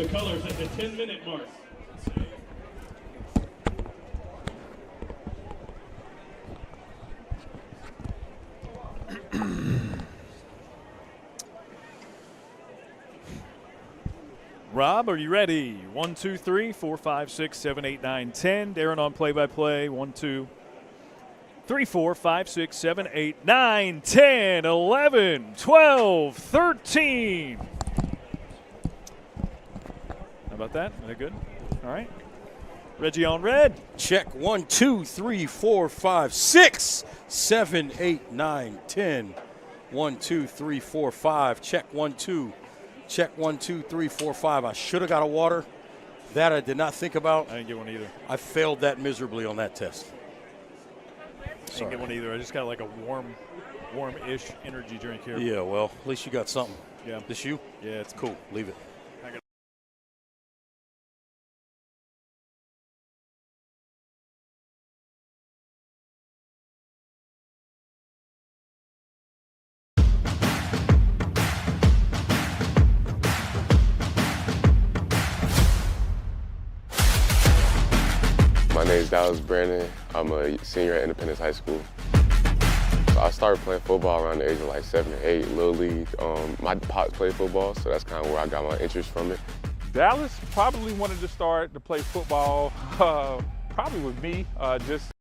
The colors at the 10-minute mark. Rob, are you ready? 1, 2, 3, 4, 5, 6, 7, 8, 9, 10. Darren on play-by-play. 1, 2, 3, 4, 5, 6, 7, 8, 9, 10, 11, 12, 13. How about that? Is that good? All right. Reggie on red. Check 1, 2, 3, 4, 5, 6, 7, 8, 9, 10. 1, 2, 3, 4, 5. Check 1, 2. Check 1, 2, 3, 4, 5. I should have got a water. That I did not think about. I didn't get one either. I failed that miserably on that test. I didn't get one either. I just got like a warm-ish energy drink here. Yeah, well, at least you got something. Yeah. This you? Yeah, it's Cool. Leave it. My name is Dallas Brandon. I'm a senior at Independence High School. So I started playing football around the age of like 7 or 8, Little League. My pops played football, so that's kind of where I got my interest from it. Dallas probably wanted to start to play football, probably with me, just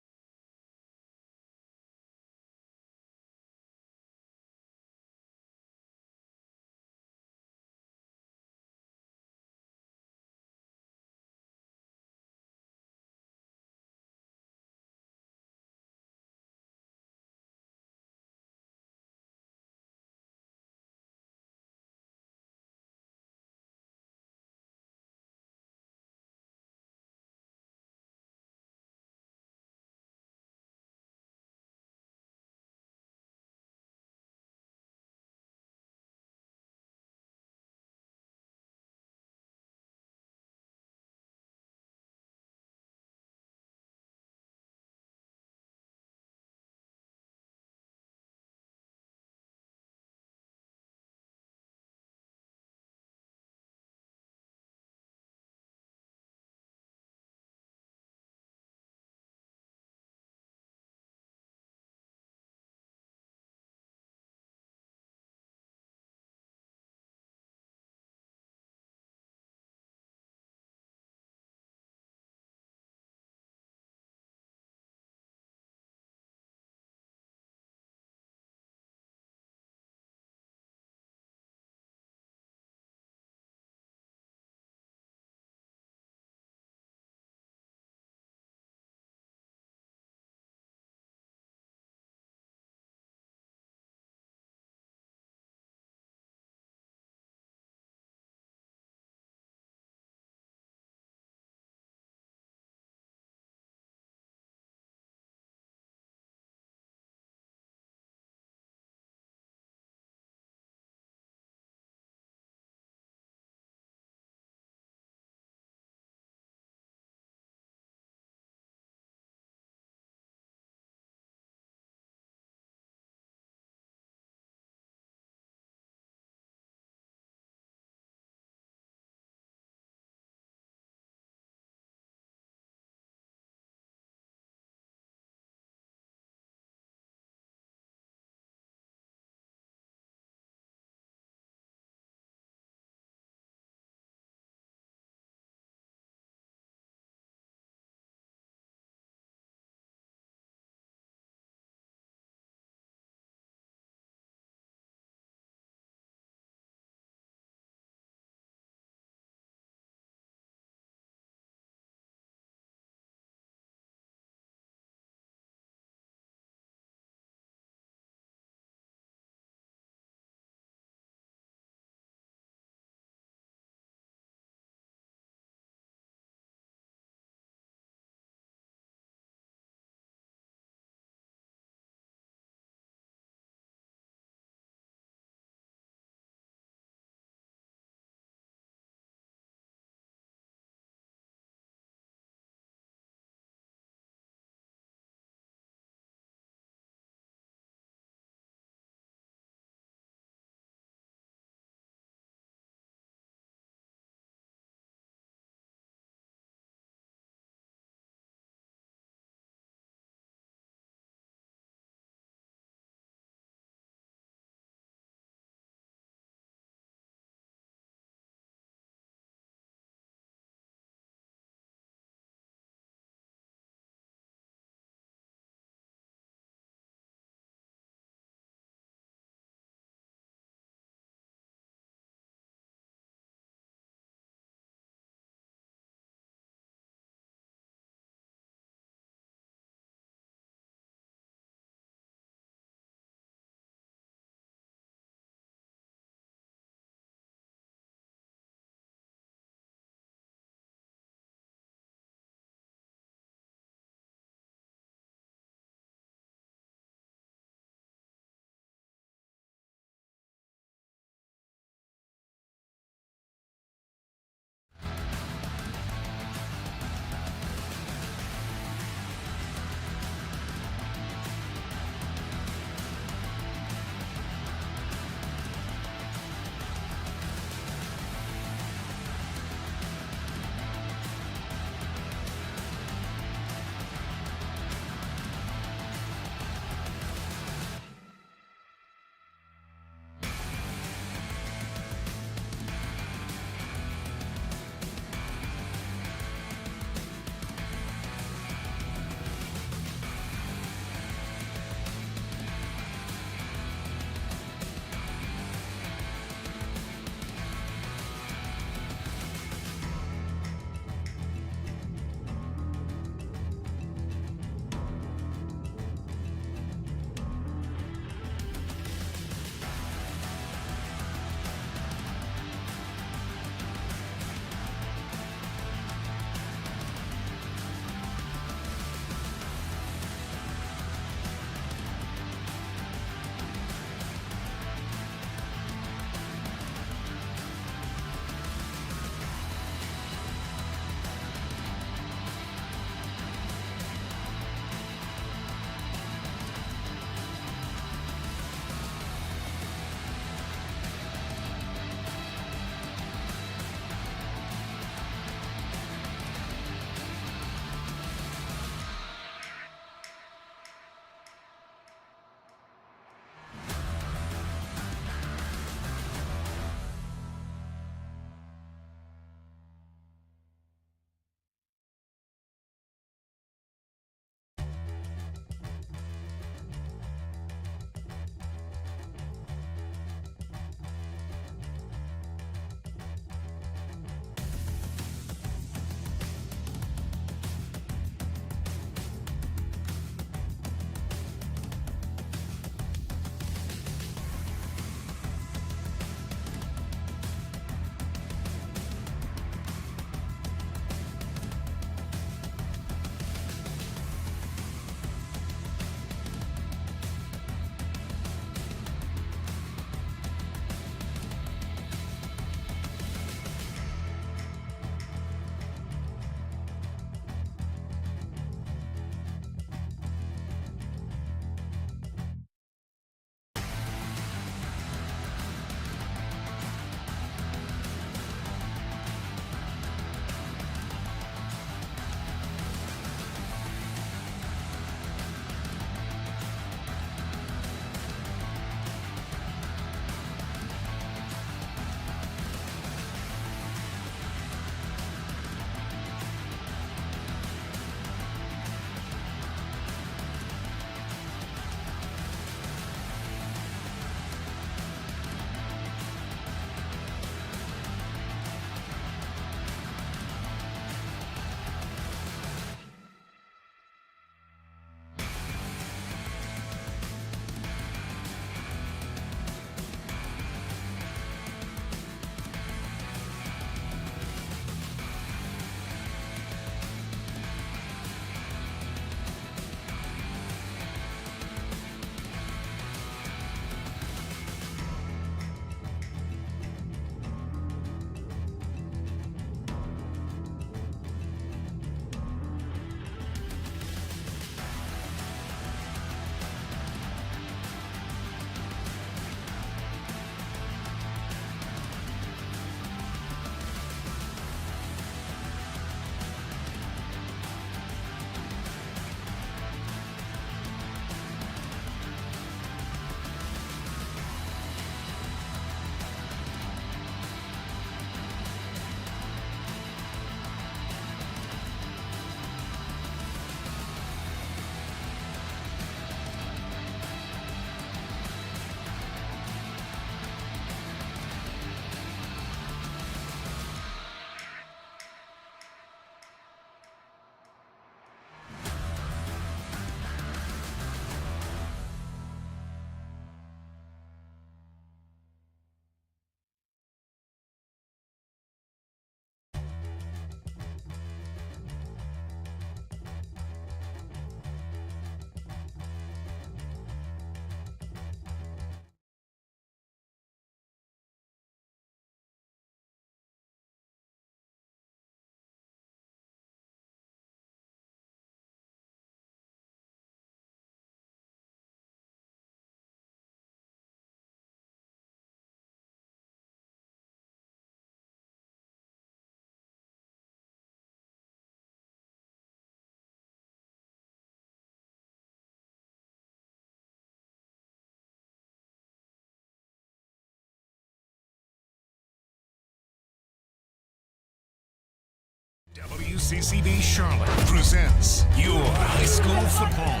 WCCB Charlotte presents your high school football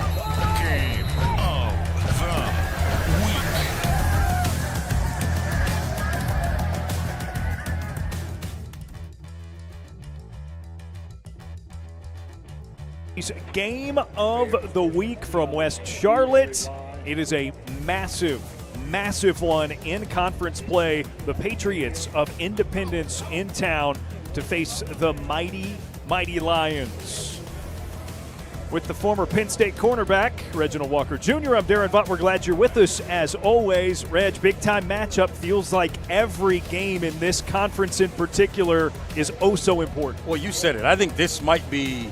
game of the week. Game of the week from West Charlotte. It is a massive one in conference play. The Patriots of Independence in town to face the mighty Lions. With the former Penn State cornerback, Reginald Walker Jr., I'm Darren Vaught. We're glad you're with us as always. Reg, big-time matchup. Feels like every game in this conference in particular is oh so important. Well, you said it. I think this might be,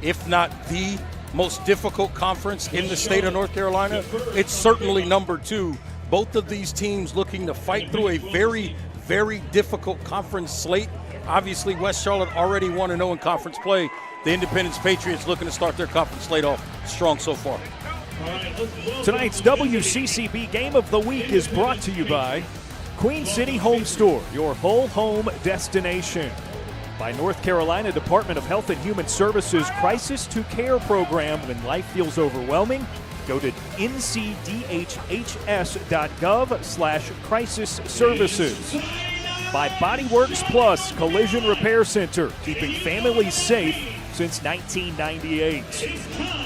if not the most difficult conference in the state of North Carolina, it's certainly number 2. Both of these teams looking to fight through a very, very difficult conference slate. Obviously, West Charlotte already 1-0 in conference play. The Independence Patriots looking to start their conference slate off strong so far. Tonight's WCCB Game of the Week is brought to you by Queen City Home Store, your whole home destination. By North Carolina Department of Health and Human Services Crisis to Care Program. When life feels overwhelming, go to ncdhs.gov/crisis services. By Bodyworks Plus Collision Repair Center, keeping families safe since 1998.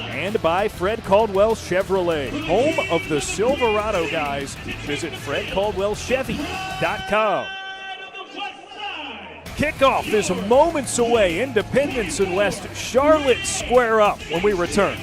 And by Fred Caldwell Chevrolet, home of the Silverado guys. Visit fredcaldwellchevy.com. Kickoff is moments away. Independence and West Charlotte square up when we return.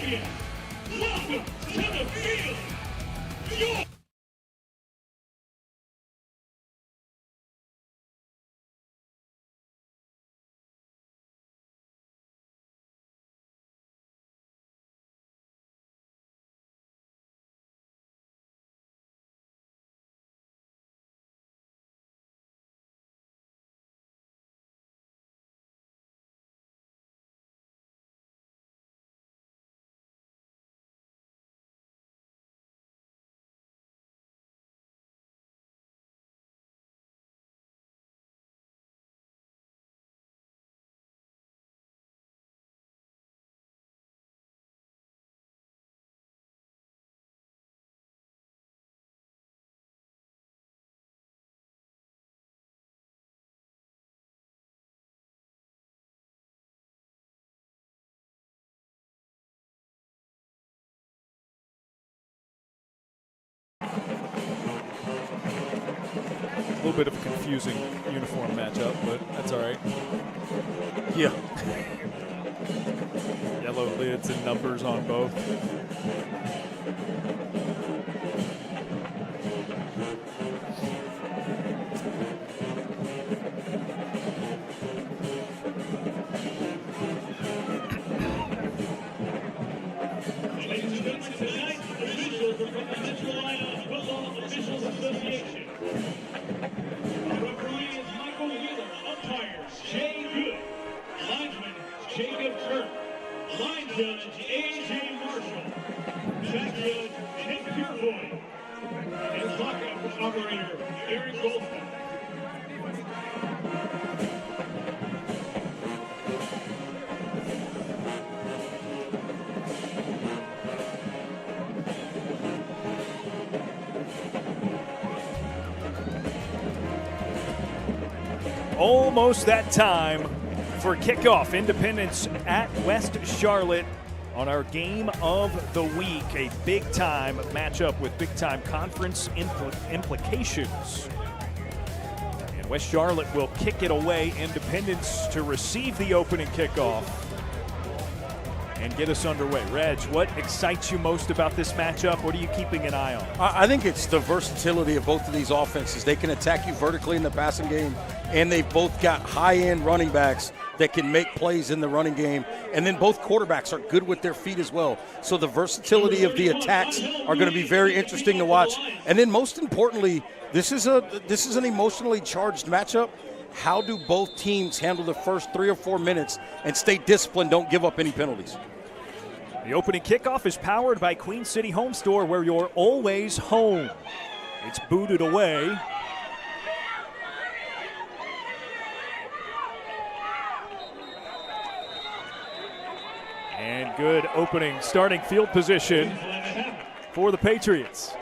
A little bit of a confusing uniform matchup, but that's all right. Yeah. Yellow lids and numbers on both. Almost that time for kickoff. Independence at West Charlotte on our game of the week. A big-time matchup with big-time conference implications. And West Charlotte will kick it away. Independence to receive the opening kickoff and get us underway. Reg, what excites you most about this matchup? What are you keeping an eye on? I think it's the versatility of both of these offenses. They can attack you vertically in the passing game, and they've both got high-end running backs that can make plays in the running game. And then both quarterbacks are good with their feet as well. So the versatility of the attacks are going to be very interesting to watch. And then most importantly, this is an emotionally charged matchup. How do both teams handle the first 3 or 4 minutes and stay disciplined, don't give up any penalties? The opening kickoff is powered by Queen City Home Store, where you're always home. It's booted away. And good opening starting field position for the Patriots.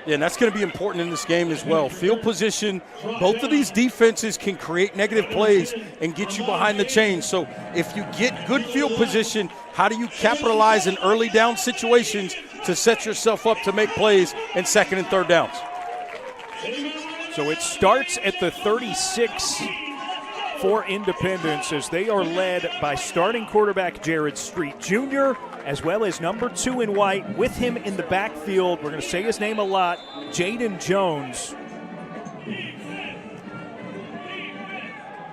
Yeah, and that's going to be important in this game as well. Field position, both of these defenses can create negative plays and get you behind the chains. So if you get good field position, how do you capitalize in early down situations to set yourself up to make plays in second and third downs? So it starts at the 36 for Independence as they are led by starting quarterback Jared Street Jr., as well as number 2 in white. With him in the backfield, we're going to say his name a lot, Jaden Jones.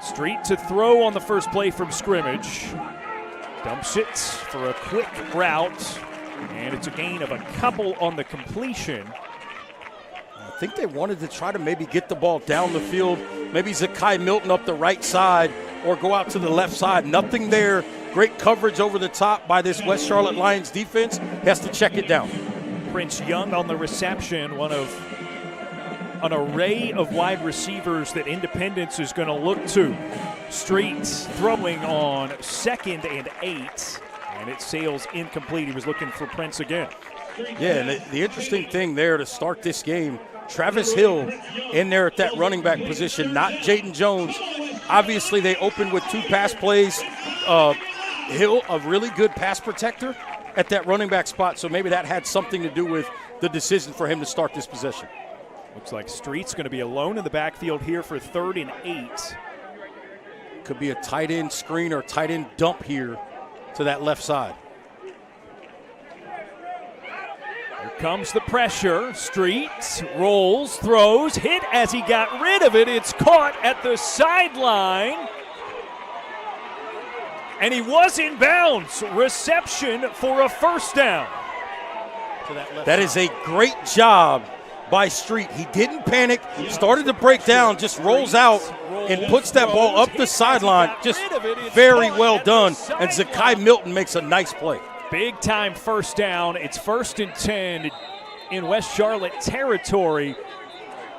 Street to throw on the first play from scrimmage. Dumps it for a quick route, and it's a gain of a couple on the completion. I think they wanted to try to maybe get the ball down the field, maybe Zakai Milton up the right side or go out to the left side. Nothing there. Great coverage over the top by this West Charlotte Lions defense. Has to check it down. Prince Young on the reception, one of an array of wide receivers that Independence is going to look to. Street throwing on 2nd and 8, and it sails incomplete. He was looking for Prince again. Yeah, and the interesting thing there to start this game, Travis Hill in there at that running back position, not Jaden Jones. Obviously, they opened with 2 pass plays. Hill, a really good pass protector at that running back spot, so maybe that had something to do with the decision for him to start this possession. Looks like Street's going to be alone in the backfield here for 3rd and 8. Could be a tight end screen or tight end dump here to that left side. Here comes the pressure. Street rolls, throws, hit as he got rid of it. It's caught at the sideline. And he was in bounds. Reception for a first down. That is a great job by Street. He didn't panic, started to break down, just rolls out and puts that ball up the sideline. Just very well done. And Zakai Milton makes a nice play. Big time first down. It's 1st and 10 in West Charlotte territory.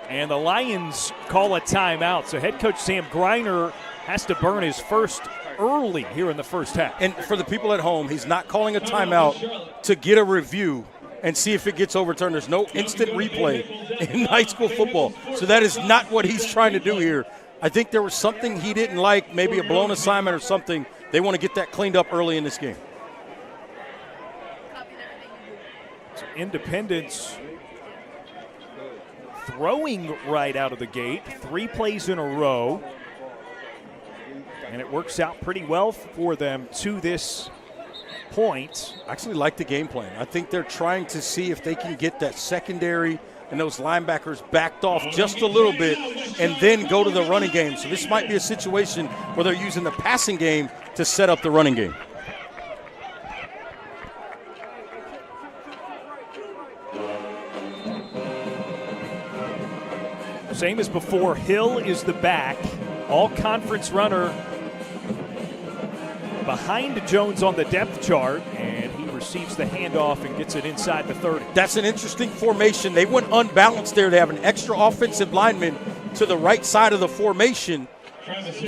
And the Lions call a timeout. So head coach Sam Greiner has to burn his first early here in the first half. And for the people at home, he's not calling a timeout to get a review and see if it gets overturned. There's no instant replay in high school football. So that is not what he's trying to do here. I think there was something he didn't like, maybe a blown assignment or something. They want to get that cleaned up early in this game. So Independence throwing right out of the gate, 3 plays in a row. And it works out pretty well for them to this point. I actually like the game plan. I think they're trying to see if they can get that secondary and those linebackers backed off just a little bit and then go to the running game. So this might be a situation where they're using the passing game to set up the running game. Same as before, Hill is the back. All-conference runner behind Jones on the depth chart, and he receives the handoff and gets it inside the 30. That's an interesting formation. They went unbalanced there. They have an extra offensive lineman to the right side of the formation.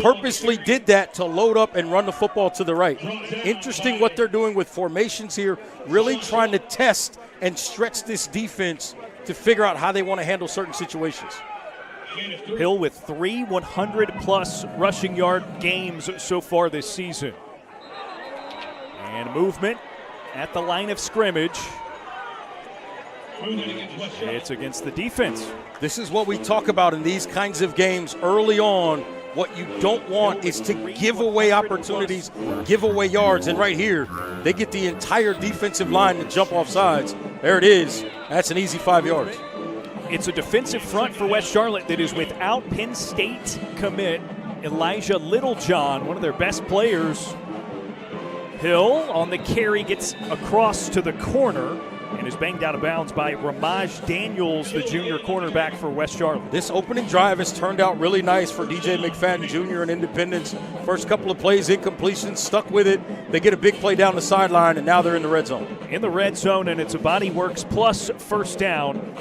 Purposely did that to load up and run the football to the right. Interesting what they're doing with formations here, really trying to test and stretch this defense to figure out how they want to handle certain situations. Hill with 3 100-plus rushing yard games so far this season. And movement at the line of scrimmage. It's against the defense. This is what we talk about in these kinds of games early on. What you don't want is to give away opportunities, give away yards. And right here, they get the entire defensive line to jump off sides. There it is. That's an easy 5 yards. It's a defensive front for West Charlotte that is without Penn State commit Elijah Littlejohn, one of their best players. Hill on the carry gets across to the corner and is banged out of bounds by Ramaj Daniels, the junior cornerback for West Charlotte. This opening drive has turned out really nice for DJ McFadden Jr. and Independence. First couple of plays, incompletion, stuck with it. They get a big play down the sideline, and now they're in the red zone. In the red zone, and it's a Body Works plus first down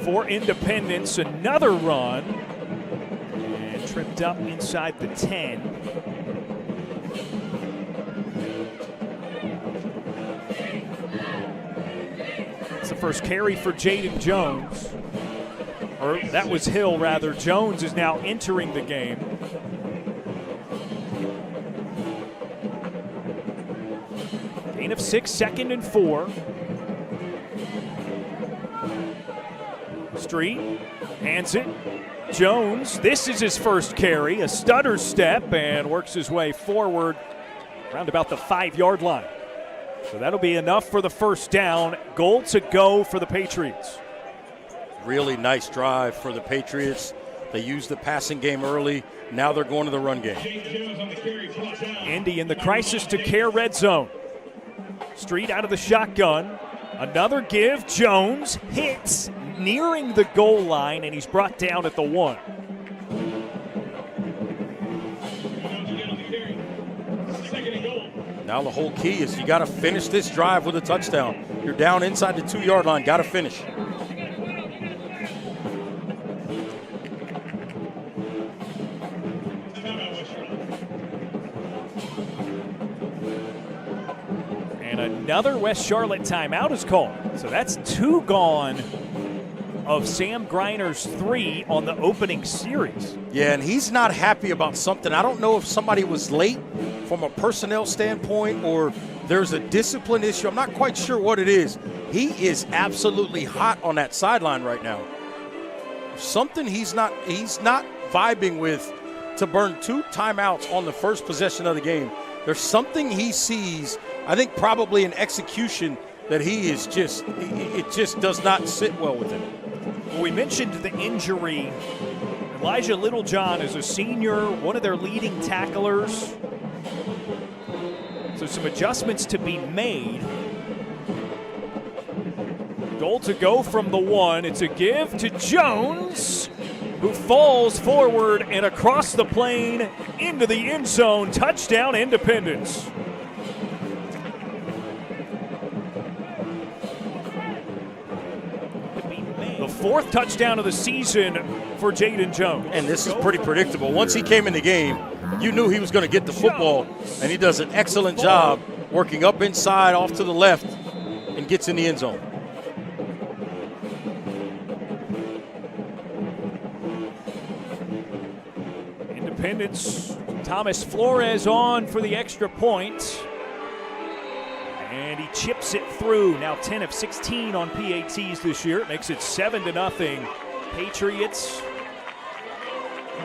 for Independence. Another run, and tripped up inside the 10. first carry for Jaden Jones. Or that was Hill, rather. Jones is now entering the game. Gain of 6, 2nd and 4. Street hands it. Jones, this is his first carry, a stutter step, and works his way forward around about the 5-yard line. So that'll be enough for the first down. Goal to go for the Patriots. Really nice drive for the Patriots. They used the passing game early. Now they're going to the run game. Indy in the crisis to care red zone. Street out of the shotgun. Another give. Jones hits nearing the goal line, and he's brought down at the 1. Now the whole key is you got to finish this drive with a touchdown. You're down inside the 2-yard line. Got to finish. And another West Charlotte timeout is called. So that's 2 gone of Sam Griner's 3 on the opening series. Yeah, and he's not happy about something. I don't know if somebody was late from a personnel standpoint or there's a discipline issue. I'm not quite sure what it is. He is absolutely hot on that sideline right now. Something he's not vibing with to burn 2 timeouts on the first possession of the game. There's something he sees, I think probably an execution that he is it just does not sit well with him. Well, we mentioned the injury. Elijah Littlejohn is a senior, one of their leading tacklers. So some adjustments to be made. Goal to go from the 1. It's a give to Jones, who falls forward and across the plane into the end zone. Touchdown, Independence. The 4th touchdown of the season for Jaden Jones. And this is pretty predictable. Once he came in the game, you knew he was going to get the football, and he does an excellent job working up inside, off to the left, and gets in the end zone. Independence, Thomas Flores on for the extra point. And he chips it through. Now 10 of 16 on PATs this year. It makes it 7-0. Patriots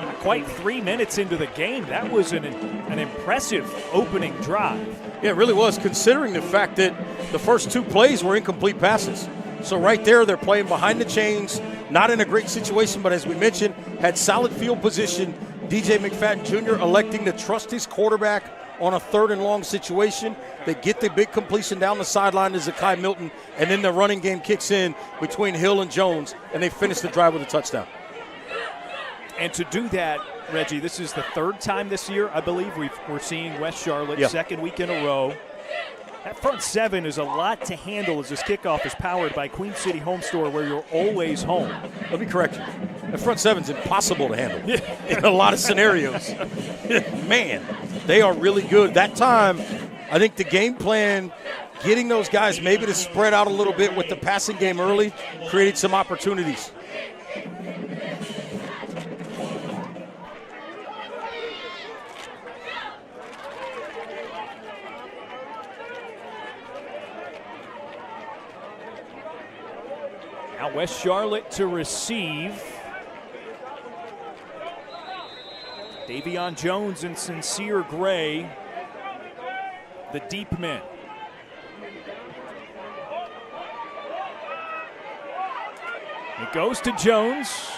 not quite 3 minutes into the game. That was an impressive opening drive. Yeah, it really was, considering the fact that the first 2 plays were incomplete passes. So right there, they're playing behind the chains, not in a great situation, but as we mentioned, had solid field position. DJ McFadden Jr. electing to trust his quarterback on a 3rd and long situation. They get the big completion down the sideline to Zakai Milton, and then the running game kicks in between Hill and Jones, and they finish the drive with a touchdown. And to do that, Reggie, this is the 3rd time this year, I believe, we're seeing West Charlotte, 2nd week in a row. That front 7 is a lot to handle as this kickoff is powered by Queen City Home Store, where you're always home. Let me correct you. The front 7's impossible to handle in a lot of scenarios. Man, they are really good. That time, I think the game plan, getting those guys maybe to spread out a little bit with the passing game early, created some opportunities. Now West Charlotte to receive. Davion Jones and Sincere Gray, the deep men. It goes to Jones.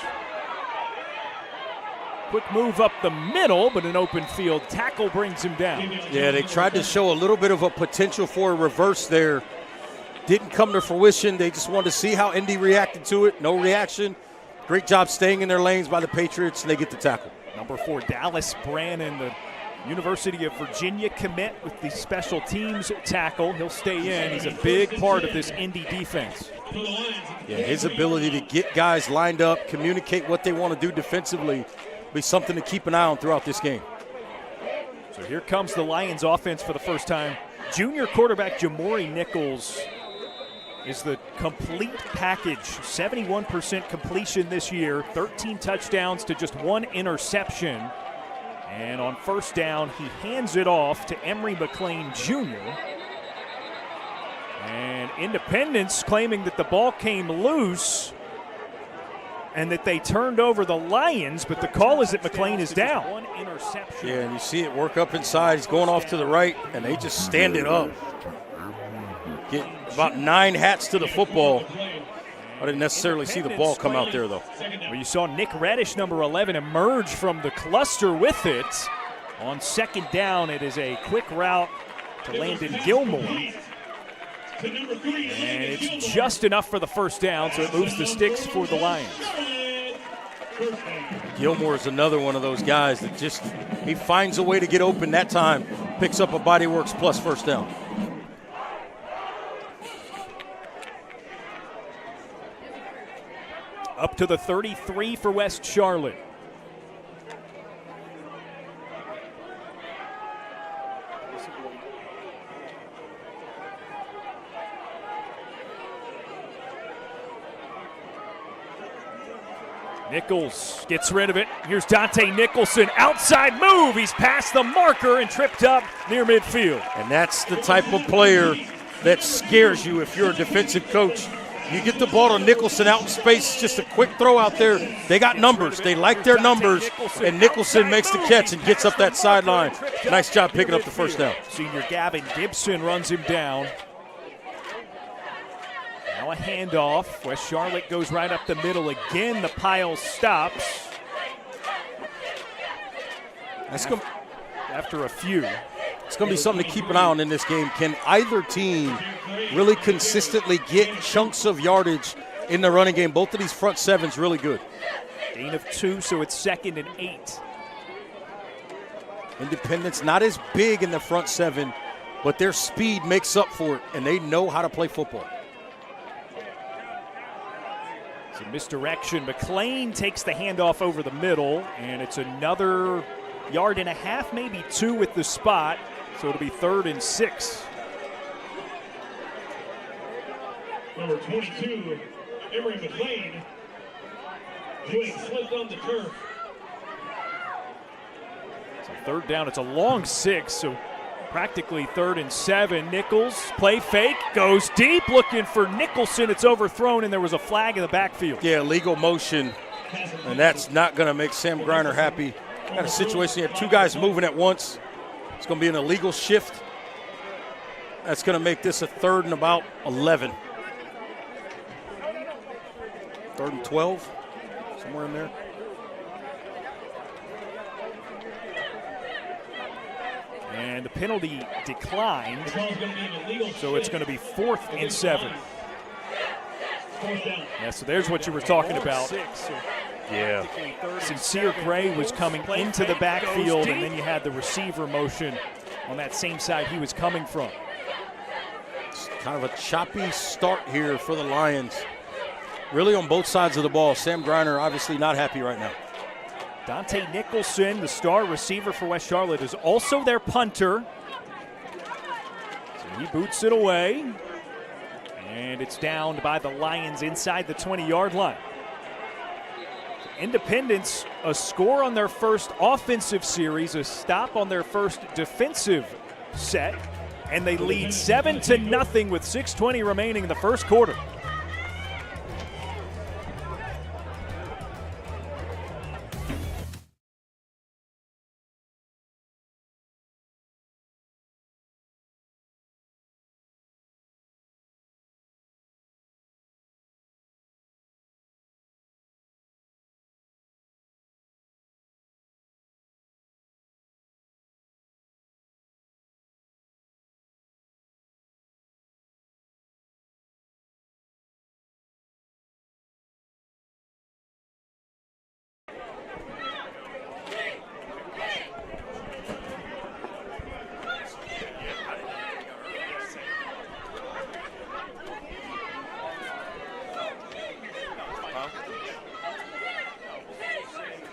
Quick move up the middle, but an open field tackle brings him down. Yeah, they tried to show a little bit of a potential for a reverse there. Didn't come to fruition. They just wanted to see how Indy reacted to it. No reaction. Great job staying in their lanes by the Patriots, and they get the tackle. Number 4, Dallas Brannon, the University of Virginia commit with the special teams tackle. He'll stay in. He's a big part of this Indy defense. Yeah, his ability to get guys lined up, communicate what they want to do defensively, will be something to keep an eye on throughout this game. So here comes the Lions offense for the first time. Junior quarterback Jamori Nichols is the complete package. 71% completion this year, 13 touchdowns to just 1 interception. And on first down, he hands it off to Emory McLean Jr. And Independence claiming that the ball came loose and that they turned over the Lions, but the call is that McLean is down. 1 interception. Yeah, and you see it work up inside. He's going off to the right, and they just stand it up. Get about 9 hats to the football. I didn't necessarily see the ball come out there, though. Well, you saw Nick Reddish, number 11, emerge from the cluster with it. On second down, it is a quick route to Landon Gilmore. And it's just enough for the first down, so it moves the sticks for the Lions. Gilmore is another one of those guys that just, he finds a way to get open that time, picks up a Bodyworks plus first down. Up to the 33 for West Charlotte. Nichols gets rid of it. Here's Dante Nicholson. Outside move. He's past the marker and tripped up near midfield. And that's the type of player that scares you if you're a defensive coach. You get the ball to Nicholson out in space, just a quick throw out there. They got numbers. They like their numbers, and Nicholson makes the catch and gets up that sideline. Nice job picking up the first down. Senior Gavin Gibson runs him down. Now a handoff. West Charlotte goes right up the middle again. The pile stops. After a few. It's going to be something to keep an eye on in this game. Can either team really consistently get chunks of yardage in the running game? Both of these front sevens really good. Gain of 2, so it's 2nd and 8. Independence not as big in the front seven, but their speed makes up for it, and they know how to play football. It's a misdirection. McLean takes the handoff over the middle, and it's another yard and a half, maybe 2 with the spot. So it'll be 3rd and 6. Number 22, Emory McLean, doing slipped on the turf. So 3rd down. It's a long 6, so practically 3rd and 7. Nichols, play fake, goes deep, looking for Nicholson. It's overthrown, and there was a flag in the backfield. Yeah, legal motion, and that's not going to make Sam Griner happy. Got a situation, you have 2 guys moving at once. It's going to be an illegal shift. That's going to make this a 3rd and about 11. 3rd and 12, somewhere in there. And the penalty declined, so it's going to be 4th and 7. Yeah, so there's what you were talking about. Yeah. Sincere Gray was coming into the backfield, and then you had the receiver motion on that same side he was coming from. It's kind of a choppy start here for the Lions. Really on both sides of the ball. Sam Griner obviously not happy right now. Dante Nicholson, the star receiver for West Charlotte, is also their punter. So he boots it away, and it's downed by the Lions inside the 20-yard line. Independence, a score on their first offensive series, a stop on their first defensive set, and they lead 7-0 with 6:20 remaining in the first quarter.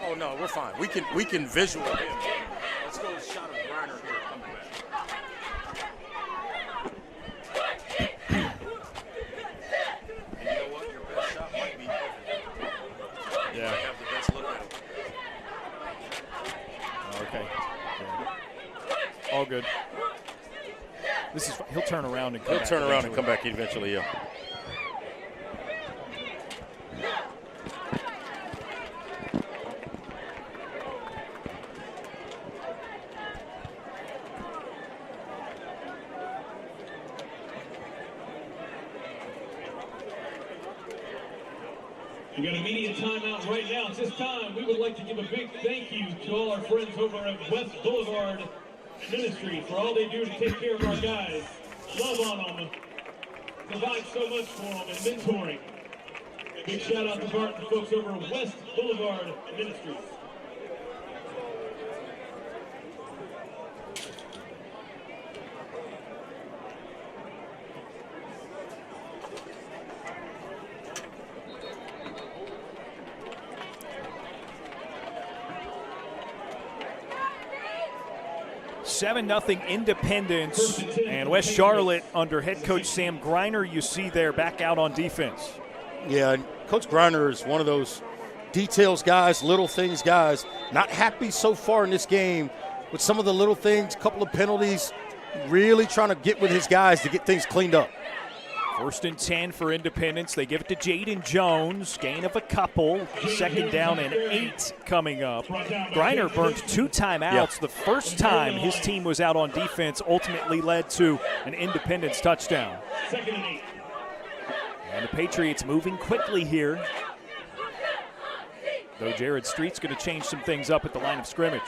Oh no, we're fine. We can visual him. Let's go to a shot of Griner here. Coming back. All good. He'll turn around and come back. He'll turn around and come back eventually, yeah. We got immediate timeout right now. At this time, we would like to give a big thank you to all our friends over at West Boulevard Ministry for all they do to take care of our guys. Love on them, provide so much for them, and mentoring. A big shout out to Bart and the folks over at West Boulevard Ministries. Seven 0 Independence, and West Charlotte under head coach Sam Greiner, you see there back out on defense. Yeah, and Coach Greiner is one of those details guys, little things guys. Not happy so far in this game with some of the little things, couple of penalties, really trying to get with his guys to get things cleaned up. 1st and 10 for Independence. They give it to Jaden Jones. Gain of a couple. 2nd down and 8 coming up. Greiner burned 2 timeouts. Yeah. The first time his team was out on defense ultimately led to an Independence touchdown. 2nd and 8. And the Patriots moving quickly here. Though Jared Street's going to change some things up at the line of scrimmage.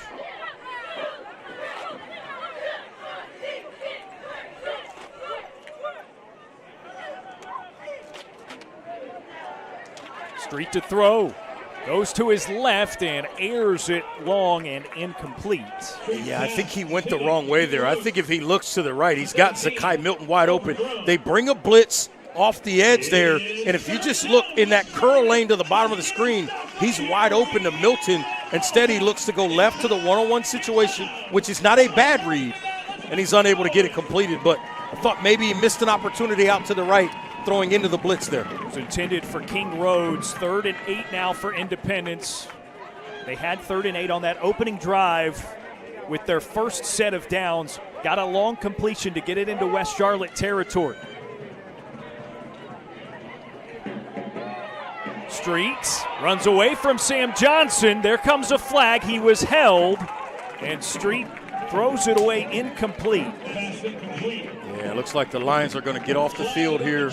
Street to throw. Goes to his left and airs it long and incomplete. Yeah, I think he went the wrong way there. I think if he looks to the right, he's got Zakai Milton wide open. They bring a blitz off the edge there, and if you just look in that curl lane to the bottom of the screen, he's wide open to Milton. Instead, he looks to go left to the one-on-one situation, which is not a bad read, and he's unable to get it completed. But I thought maybe he missed an opportunity out to the right, throwing into the blitz there. It was intended for King Rhodes. 3rd and 8 now for Independence. They had 3rd and 8 on that opening drive with their first set of downs. Got a long completion to get it into West Charlotte territory. Street runs away from Sam Johnson. There comes a flag. He was held, and Street throws it away incomplete. Yeah, it looks like the Lions are going to get off the field here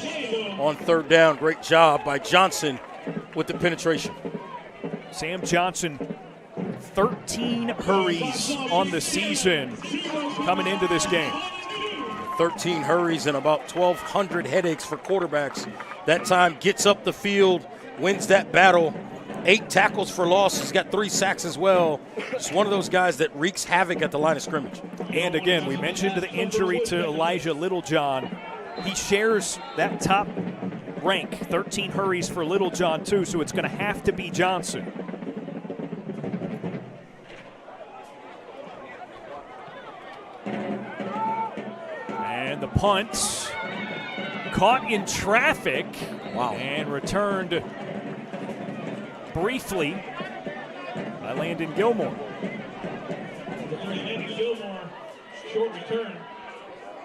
on 3rd down. Great job by Johnson with the penetration. Sam Johnson, 13 hurries on the season coming into this game. 13 hurries and about 1,200 headaches for quarterbacks. That time gets up the field, wins that battle. 8 tackles for loss. He's got 3 sacks as well. Just one of those guys that wreaks havoc at the line of scrimmage. And again, we mentioned the injury to Elijah Littlejohn. He shares that top rank, 13 hurries for Littlejohn too, so it's going to have to be Johnson. And the punt caught in traffic. Wow. And returned briefly by Landon Gilmore. Short return.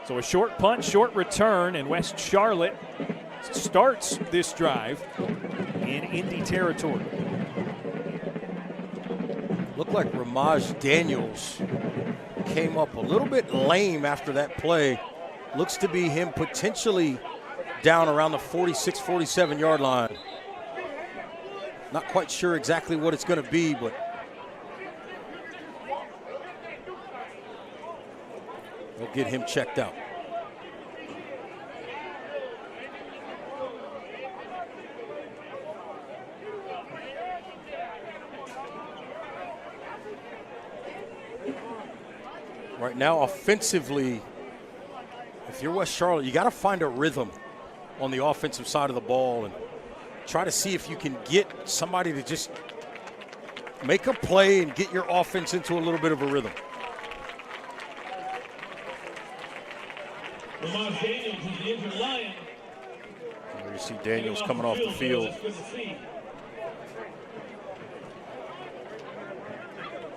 So a short punt, short return, and West Charlotte starts this drive in Indy territory. Looked like Ramaj Daniels came up a little bit lame after that play. Looks to be him potentially down around the 46, 47-yard line. Not quite sure exactly what it's going to be, but they'll get him checked out. Right now, offensively, if you're West Charlotte, you got to find a rhythm on the offensive side of the ball and try to see if you can get somebody to just make a play and get your offense into a little bit of a rhythm. Lamont Daniels is the injured Lion. There you see Daniels coming off the field.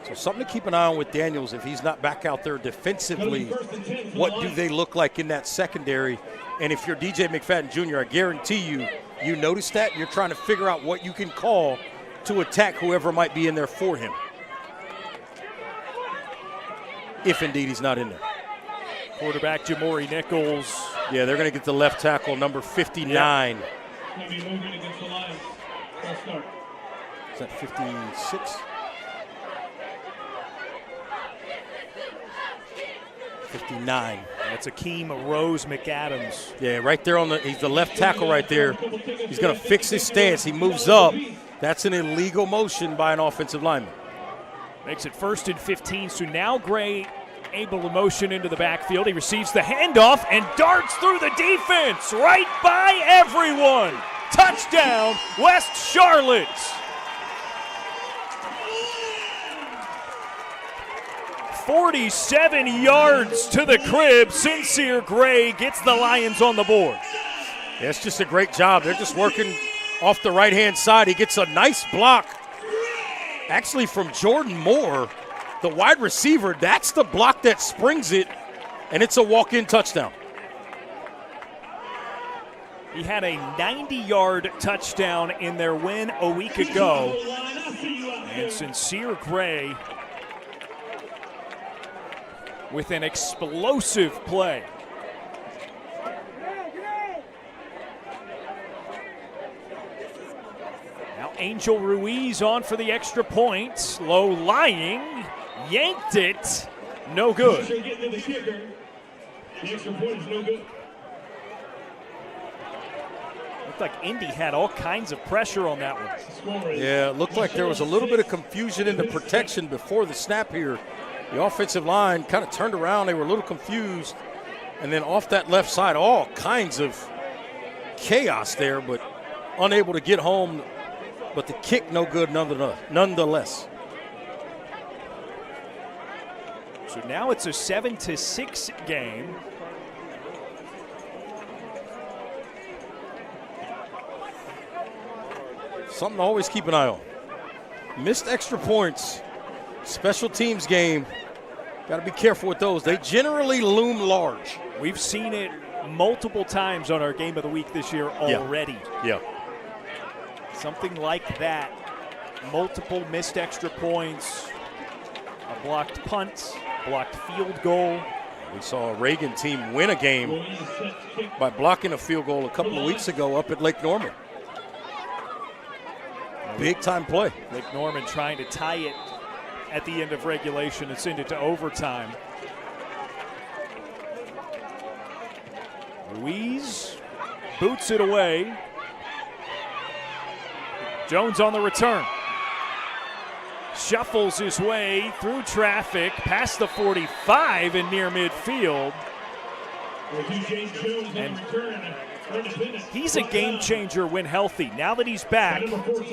So something to keep an eye on with Daniels if he's not back out there defensively. What do they look like in that secondary? And if you're DJ McFadden Jr., I guarantee you notice that. You're trying to figure out what you can call to attack whoever might be in there for him. If indeed he's not in there. Quarterback Jamori Nichols. Yeah, they're going to get the left tackle, number 59. Maybe moving against the Lions. Let's start. Is that 56? 59. That's Akeem Rose McAdams. Yeah, right there he's the left tackle right there. He's going to fix his stance. He moves up. That's an illegal motion by an offensive lineman. Makes it 1st and 15, so now Gray able to motion into the backfield. He receives the handoff and darts through the defense right by everyone. Touchdown, West Charlotte. 47 yards to the crib. Sincere Gray gets the Lions on the board. Yeah, it's just a great job. They're just working off the right-hand side. He gets a nice block, actually from Jordan Moore, the wide receiver. That's the block that springs it, and it's a walk-in touchdown. He had a 90-yard touchdown in their win a week ago. And Sincere Gray with an explosive play. Now Angel Ruiz on for the extra point. Low lying, yanked it, no good. The extra point is no good. Looked like Indy had all kinds of pressure on that one. Yeah, it looked like there was a little bit of confusion in the protection before the snap here. The offensive line kind of turned around. They were a little confused. And then off that left side, all kinds of chaos there, but unable to get home. But the kick no good nonetheless. So now it's a 7-6 game. Something to always keep an eye on. Missed extra points. Special teams game. Got to be careful with those. They generally loom large. We've seen it multiple times on our Game of the Week this year already. Yeah. Something like that. Multiple missed extra points, a blocked punt, blocked field goal. We saw a Reagan team win a game by blocking a field goal a couple of weeks ago up at Lake Norman. Big time play. Lake Norman trying to tie it at the end of regulation and send it to overtime. Ruiz boots it away. Jones on the return. Shuffles his way through traffic past the 45 and near midfield. And he's a game changer when healthy, now that he's back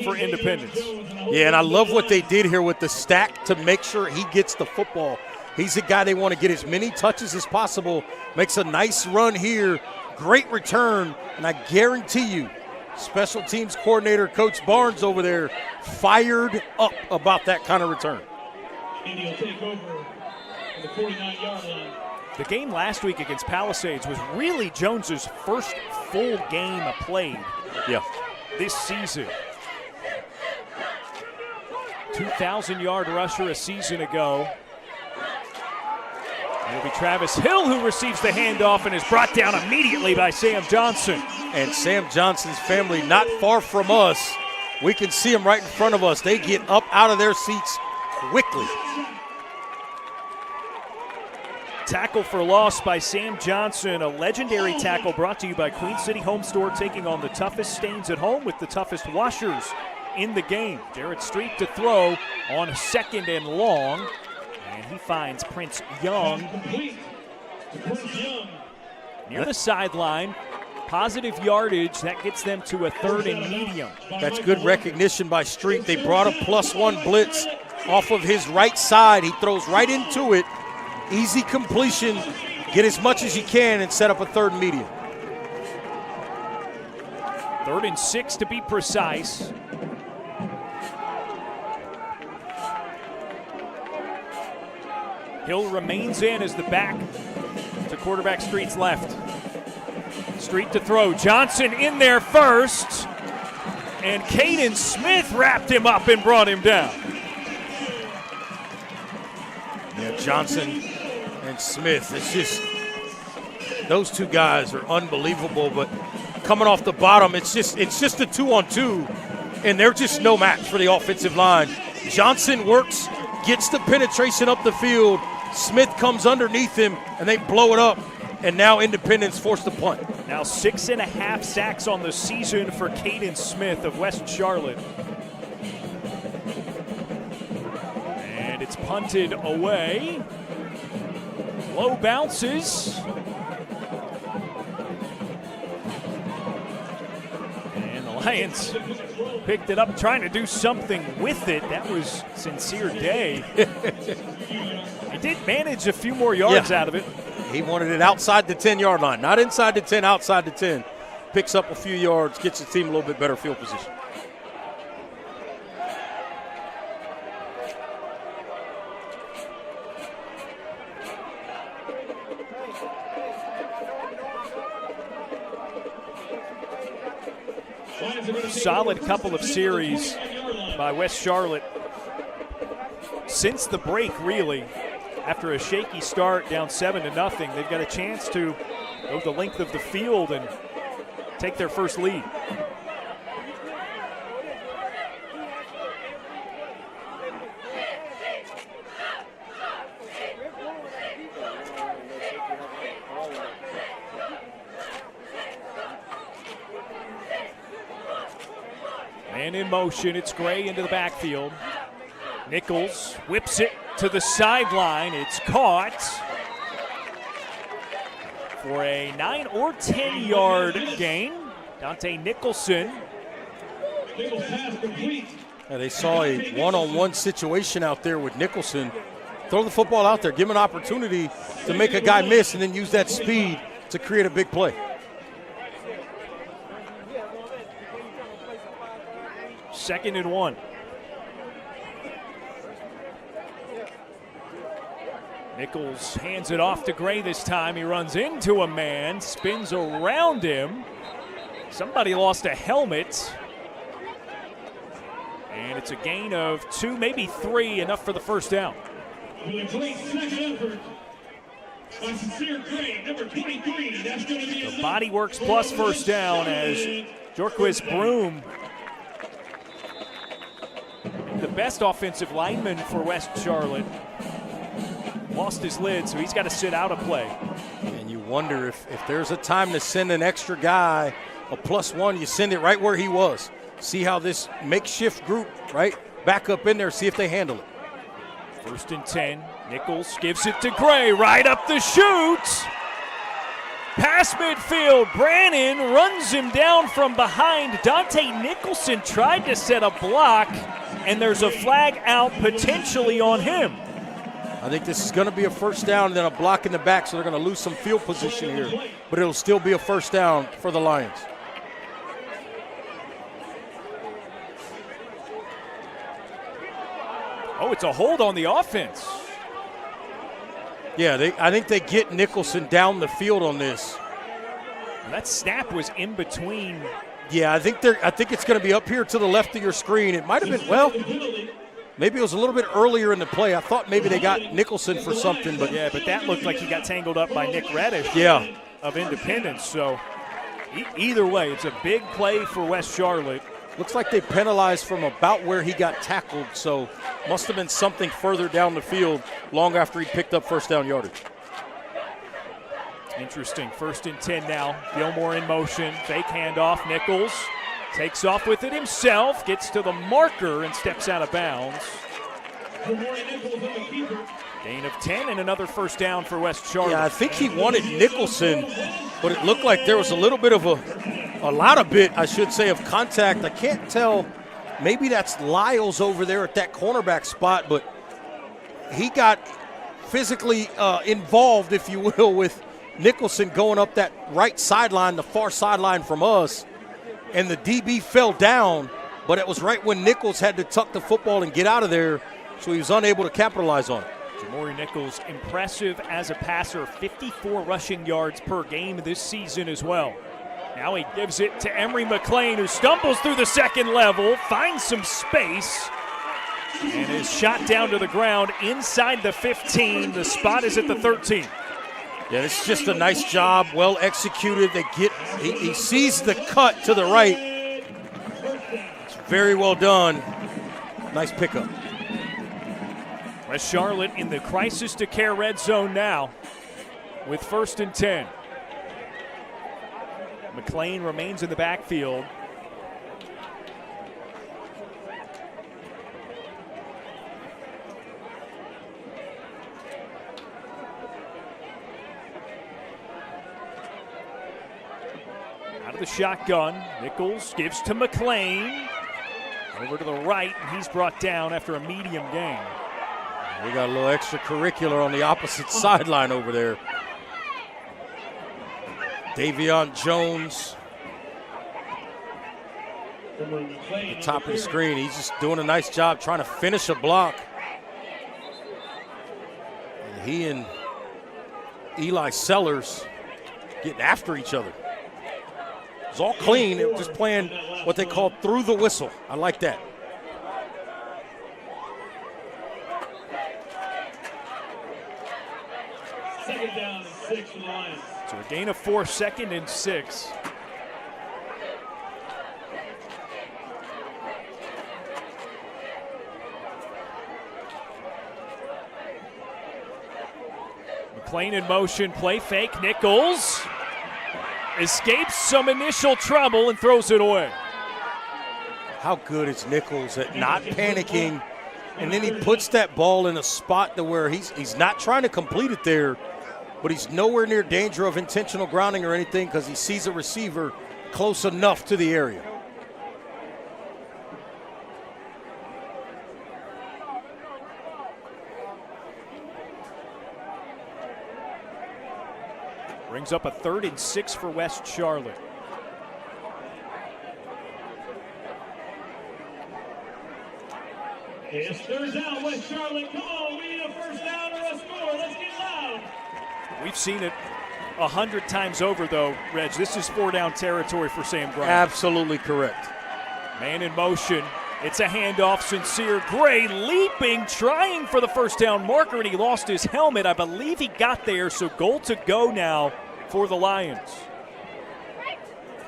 for Independence. Yeah, and I love what they did here with the stack to make sure he gets the football. He's a guy they want to get as many touches as possible. Makes a nice run here. Great return, and I guarantee you, special teams coordinator Coach Barnes over there fired up about that kind of return. Indy will take over on the 49-yard line. The game last week against Palisades was really Jones's first full game played this season. 2,000-yard rusher a season ago. It'll be Travis Hill who receives the handoff and is brought down immediately by Sam Johnson. And Sam Johnson's family not far from us. We can see them right in front of us. They get up out of their seats quickly. Tackle for loss by Sam Johnson, a legendary tackle brought to you by Queen City Home Store, taking on the toughest stains at home with the toughest washers in the game. Jarrett Street to throw on 2nd and long, and he finds Prince Young near the sideline. Positive yardage, that gets them to a 3rd and medium. That's good recognition by Street. They brought a +1 blitz off of his right side. He throws right into it. Easy completion, get as much as you can and set up a 3rd and medium. 3rd and 6 to be precise. Hill remains in as the back to quarterback Street's left. Street to throw. Johnson in there first. And Caden Smith wrapped him up and brought him down. Yeah, Johnson and Smith. It's just, those two guys are unbelievable, but coming off the bottom, it's just a 2-on-2, and they're just no match for the offensive line. Johnson works, gets the penetration up the field. Smith comes underneath him, and they blow it up, and now Independence forced to punt. Now 6.5 sacks on the season for Caden Smith of West Charlotte. And it's punted away. Low bounces. And the Lions picked it up, trying to do something with it. That was Sincere Day. He did manage a few more yards out of it. He wanted it outside the 10-yard line, not inside the 10, outside the 10. Picks up a few yards, gets the team a little bit better field position. Solid couple of series by West Charlotte since the break, really. After a shaky start, down 7-0, they've got a chance to go the length of the field and take their first lead. Man in motion, it's Gray into the backfield. Nichols whips it to the sideline. It's caught for a 9 or 10-yard gain. Dante Nicholson. Yeah, they saw a one-on-one situation out there with Nicholson. Throw the football out there, give him an opportunity to make a guy miss, and then use that speed to create a big play. Second and 1. Nichols hands it off to Gray this time. He runs into a man, spins around him. Somebody lost a helmet. And it's a gain of 2, maybe 3, enough for the first down. The Body works plus first down as Jorquez Broom, the best offensive lineman for West Charlotte, lost his lid, so he's got to sit out a play. And you wonder if there's a time to send an extra guy, a +1, you send it right where he was. See how this makeshift group, right, back up in there, see if they handle it. First and 10, Nichols gives it to Gray, right up the chute. Past midfield, Brannon runs him down from behind. Dante Nicholson tried to set a block, and there's a flag out potentially on him. I think this is going to be a first down and then a block in the back, so they're going to lose some field position here. But it'll still be a first down for the Lions. Oh, it's a hold on the offense. Yeah, I think they get Nicholson down the field on this. That snap was in between. Yeah, I think it's going to be up here to the left of your screen. It might have been, well, maybe it was a little bit earlier in the play. I thought maybe they got Nicholson for something, but yeah, but that looked like he got tangled up by Nick Reddish of Independence. So either way, it's a big play for West Charlotte. Looks like they penalized from about where he got tackled, so must have been something further down the field long after he picked up first down yardage. Interesting. First and 10 now. Gilmore in motion. Fake handoff. Nichols takes off with it himself, gets to the marker and steps out of bounds. Gain of 10 and another first down for West Charlotte. Yeah, I think he wanted Nicholson, but it looked like there was a little bit of I should say, of contact. I can't tell. Maybe that's Lyles over there at that cornerback spot, but he got physically involved, if you will, with Nicholson going up that right sideline, the far sideline from us, and the DB fell down, but it was right when Nichols had to tuck the football and get out of there, so he was unable to capitalize on it. Jamori Nichols, impressive as a passer, 54 rushing yards per game this season as well. Now he gives it to Emory McLean, who stumbles through the second level, finds some space, and is shot down to the ground inside the 15. The spot is at the 13. Yeah, this is just a nice job, well executed. He sees the cut to the right. It's very well done. Nice pickup. West Charlotte in the crisis to care red zone now with 1st and 10. McLean remains in the backfield. Out of the shotgun, Nichols gives to McLean. Over to the right, and he's brought down after a medium gain. We got a little extracurricular on the opposite sideline over there. Davion Jones, at the top of the screen. He's just doing a nice job trying to finish a block. And he and Eli Sellers getting after each other. It's all clean. It was just playing what they call through the whistle. I like that. Second down and 6 for the Lions. So a gain of 4, 2nd and 6. McLean in motion, play fake. Nichols escapes some initial trouble and throws it away. How good is Nichols at not panicking, and then he puts that ball in a spot to where he's not trying to complete it there, but he's nowhere near danger of intentional grounding or anything because he sees a receiver close enough to the area. Brings up a 3rd and 6 for West Charlotte. It's 3rd down, West Charlotte. Come on, we need a 1st down or a score. Let's get loud. We've seen it 100 times over, though, Reg. This is 4-down territory for Sam Grimes. Absolutely correct. Man in motion. It's a handoff. Sincere Gray leaping, trying for the 1st down marker, and he lost his helmet. I believe he got there, so goal to go now for the Lions.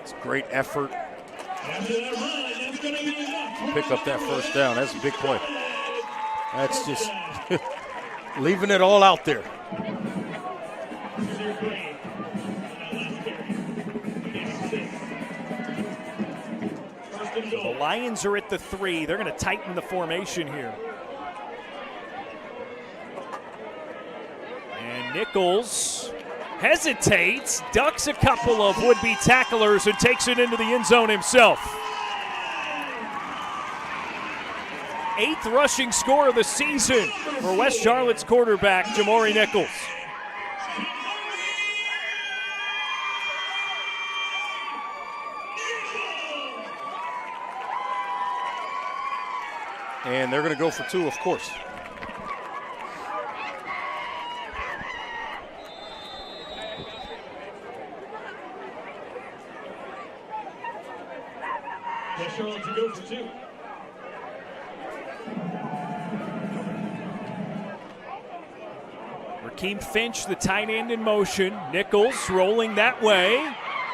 It's a great effort. After that run, that's going to be enough. Pick up that 1st down. That's a big play. That's just leaving it all out there. So the Lions are at the 3. They're going to tighten the formation here. And Nichols hesitates, ducks a couple of would-be tacklers, and takes it into the end zone himself. 8th rushing score of the season for West Charlotte's quarterback, Jamori Nichols. And they're going to go for 2, of course. West Charlotte to go for 2. Rakeem Finch, the tight end in motion. Nichols rolling that way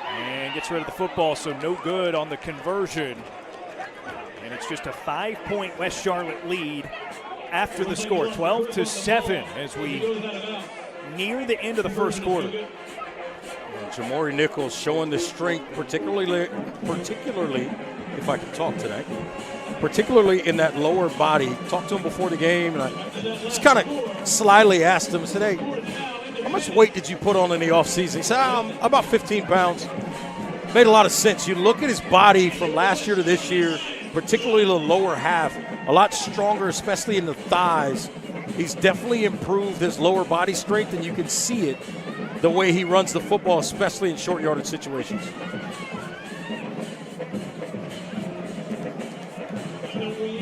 and gets rid of the football, so no good on the conversion. And it's just a 5-point West Charlotte lead after the score, 12-7 as we near the end of the 1st quarter. And Jamori Nichols showing the strength, particularly, if I can talk today, particularly in that lower body. Talked to him before the game, and I just kind of slyly asked him, I said, hey, how much weight did you put on in the offseason? He said, about 15 pounds. Made a lot of sense. You look at his body from last year to this year, particularly the lower half, a lot stronger, especially in the thighs. He's definitely improved his lower body strength, and you can see it the way he runs the football, especially in short yardage situations.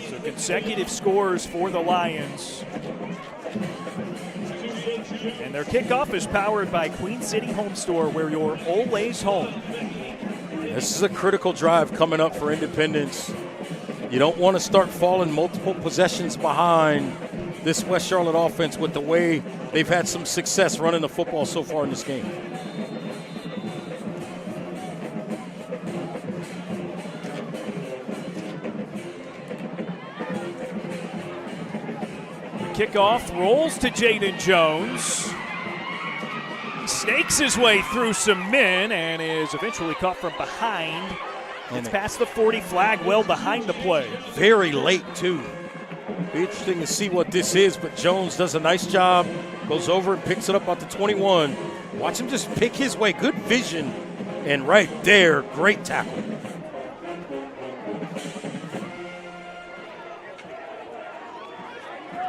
So consecutive scores for the Lions. And their kickoff is powered by Queen City Home Store, where you're always home. This is a critical drive coming up for Independence. You don't want to start falling multiple possessions behind this West Charlotte offense with the way they've had some success running the football so far in this game. Kickoff rolls to Jaden Jones. Snakes his way through some men and is eventually caught from behind. It's past the 40 flag, well behind the play. Very late, too. Be interesting to see what this is, but Jones does a nice job, goes over and picks it up at the 21. Watch him just pick his way. Good vision. And right there, great tackle.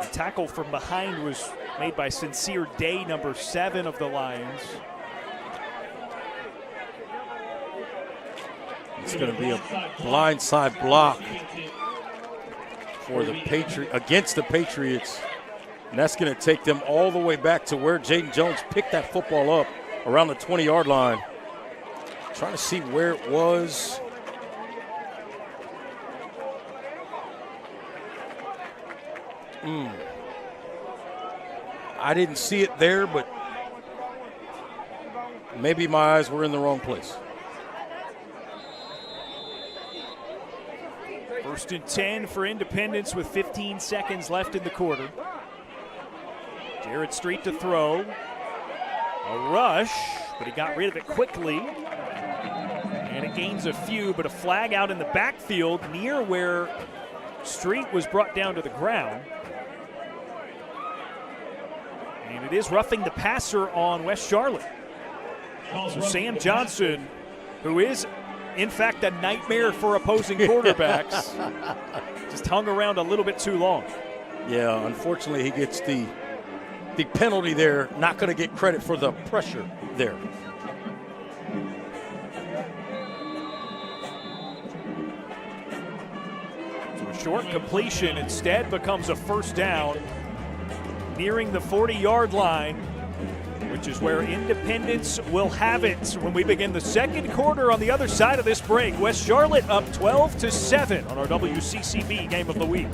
The tackle from behind was made by Sincere Day, number 7 of the Lions. It's going to be a blindside block for the against the Patriots. And that's going to take them all the way back to where Jaden Jones picked that football up around the 20-yard line. Trying to see where it was. I didn't see it there, but maybe my eyes were in the wrong place. 1st and 10 for Independence with 15 seconds left in the quarter. Jared Street to throw. A rush, but he got rid of it quickly. And it gains a few, but a flag out in the backfield near where Street was brought down to the ground. And it is roughing the passer on West Charlotte. So Sam Johnson, who is in fact a nightmare for opposing quarterbacks, just hung around a little bit too long. Yeah, unfortunately he gets the penalty there. Not going to get credit for the pressure there. So a short completion instead becomes a 1st down, nearing the 40-yard line, which is where Independence will have it when we begin the 2nd quarter on the other side of this break. West Charlotte up 12-7 on our WCCB Game of the Week.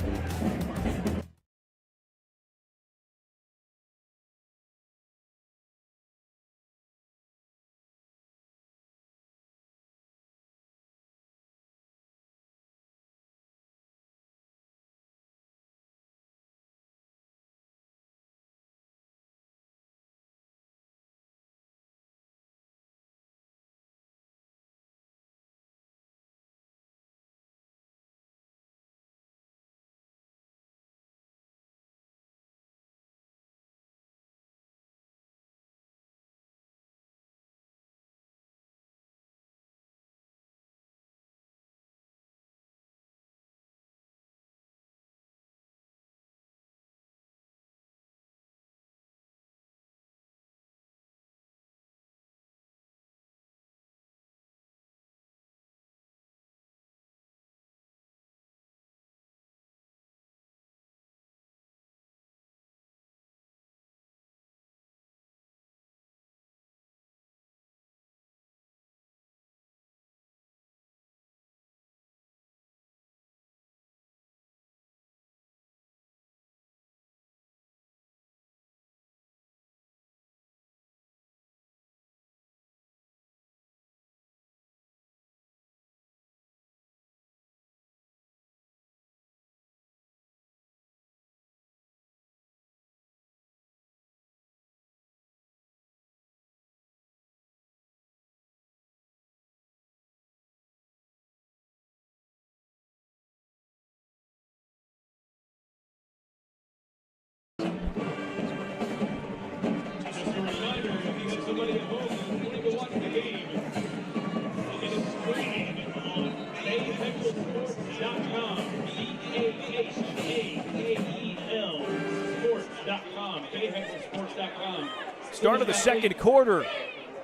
Start of the 2nd quarter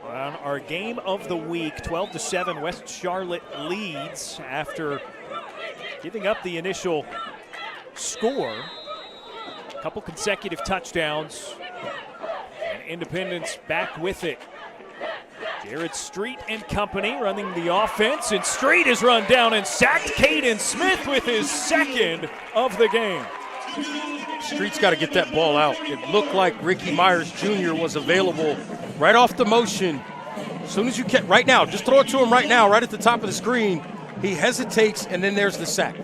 on our Game of the Week. 12-7, West Charlotte leads after giving up the initial score. A couple consecutive touchdowns. And Independence back with it. Jared Street and company running the offense, and Street is run down and sacked. Caden Smith with his second of the game. Street's got to get that ball out. It looked like Ricky Myers Jr. was available right off the motion. As soon as you can, right now, just throw it to him right now, right at the top of the screen. He hesitates, and then there's the sack.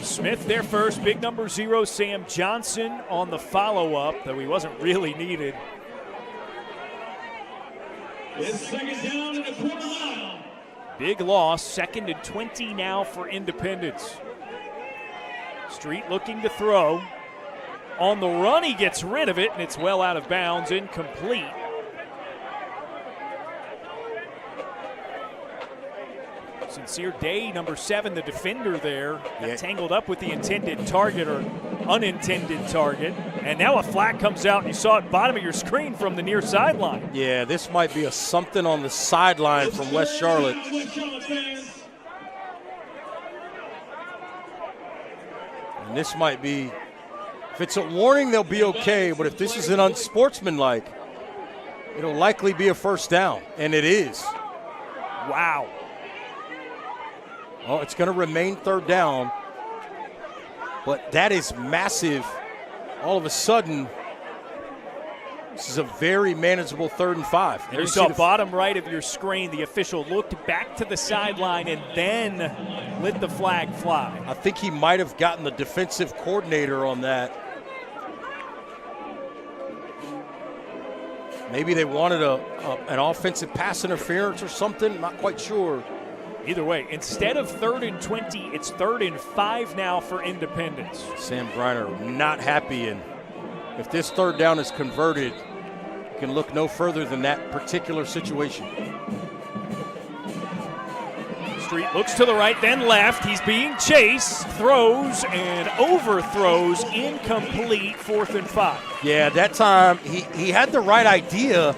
Smith there first, big number 0, Sam Johnson on the follow-up, though he wasn't really needed. It's second down and a quarter mile. Big loss, 2nd and 20 now for Independence. Street looking to throw. On the run, he gets rid of it, and it's well out of bounds, incomplete. Sincere Day, number 7, the defender there, got tangled up with the intended target or unintended target. And now a flag comes out, and you saw it bottom of your screen from the near sideline. Yeah, this might be a something on the sideline from West Charlotte. And this might be, if it's a warning, they'll be okay. But if this is an unsportsmanlike, it'll likely be a first down. And it is. Wow. Well, it's going to remain third down, but that is massive. All of a sudden, this is a very manageable 3rd and 5. And you saw bottom right of your screen, the official looked back to the sideline and then let the flag fly. I think he might have gotten the defensive coordinator on that. Maybe they wanted an offensive pass interference or something, not quite sure. Either way, instead of 3rd and 20, it's 3rd and 5 now for Independence. Sam Griner not happy, and if this 3rd down is converted, you can look no further than that particular situation. Street looks to the right, then left. He's being chased, throws, and overthrows, incomplete, 4th and 5. Yeah, that time he had the right idea,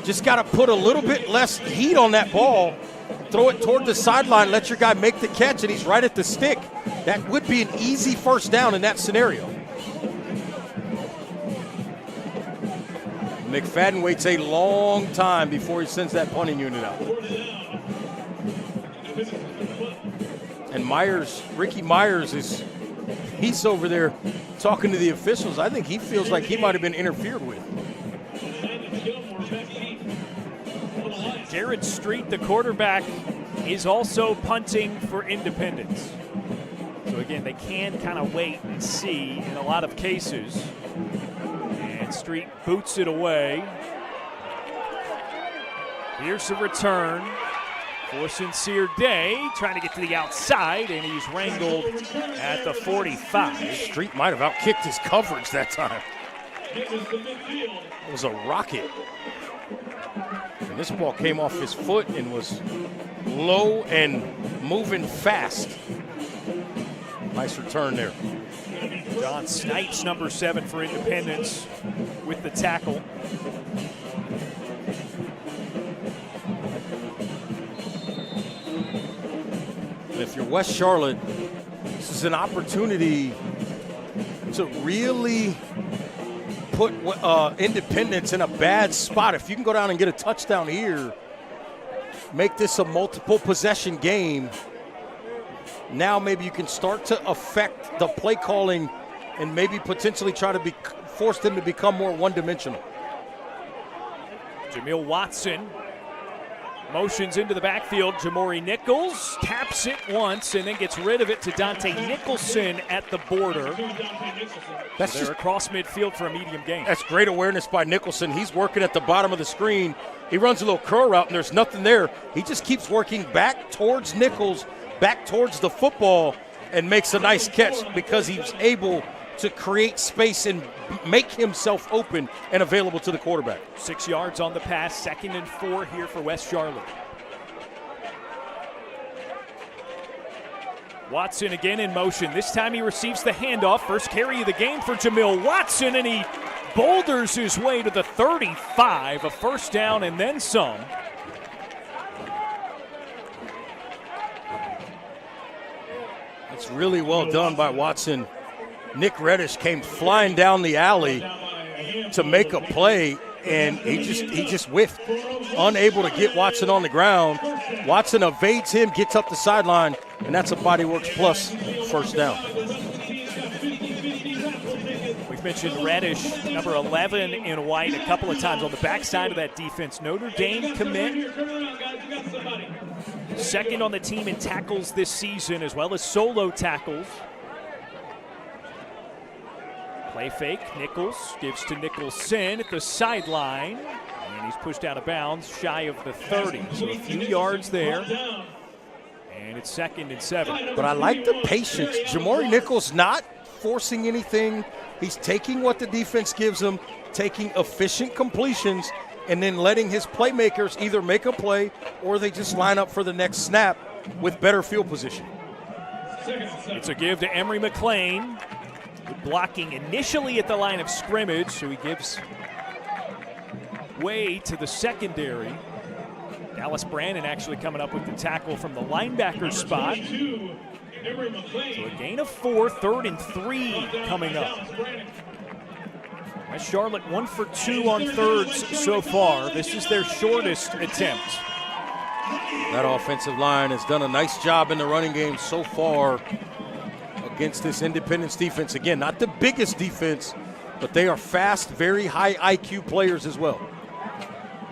just got to put a little bit less heat on that ball. Throw it toward the sideline, let your guy make the catch, and he's right at the stick. That would be an easy first down in that scenario. McFadden waits a long time before he sends that punting unit out. And Ricky Myers he's over there talking to the officials. I think he feels like he might have been interfered with. Jared Street, the quarterback, is also punting for Independence. So again, they can kind of wait and see in a lot of cases. And Street boots it away. Here's the return for Sincere Day, trying to get to the outside, and he's wrangled at the 45. Street might have outkicked his coverage that time. It was a rocket. And this ball came off his foot and was low and moving fast. Nice return there. John Snipes, number 7 for Independence, with the tackle. And if you're West Charlotte, this is an opportunity to really put Independence in a bad spot. If you can go down and get a touchdown here, make this a multiple possession game, now maybe you can start to affect the play calling and maybe potentially try to force them to become more one-dimensional. Jamil Watson motions into the backfield. Jamori Nichols taps it once and then gets rid of it to Dante Nicholson at the border. That's They're across midfield for a medium gain. That's great awareness by Nicholson. He's working at the bottom of the screen. He runs a little curl route and there's nothing there. He just keeps working back towards Nichols, back towards the football, and makes a nice catch because he's able to create space and make himself open and available to the quarterback. 6 yards on the pass, 2nd and 4 here for West Charlotte. Watson again in motion. This time he receives the handoff. First carry of the game for Jamil Watson, and he boulders his way to the 35, a first down and then some. It's really well done by Watson. Nick Reddish came flying down the alley to make a play, and he just whiffed, unable to get Watson on the ground. Watson evades him, gets up the sideline, and that's a Bodyworks plus first down. We've mentioned Reddish, number 11 in white, a couple of times on the backside of that defense. Notre Dame commit. Second on the team in tackles this season, as well as solo tackles. Play fake, Nichols gives to Nicholson at the sideline, and he's pushed out of bounds, shy of the 30. So a few yards there, and it's 2nd and 7. But I like the patience. Jamori Nichols not forcing anything. He's taking what the defense gives him, taking efficient completions, and then letting his playmakers either make a play or they just line up for the next snap with better field position. It's a give to Emory McLean. Good blocking initially at the line of scrimmage, so he gives way to the secondary. Dallas Brandon actually coming up with the tackle from the linebacker spot. So a gain of 4, 3rd and 3 coming up. West Charlotte 1 for 2 on thirds so far. This is their shortest attempt. That offensive line has done a nice job in the running game so far against this Independence defense. Again, not the biggest defense, but they are fast, very high IQ players as well.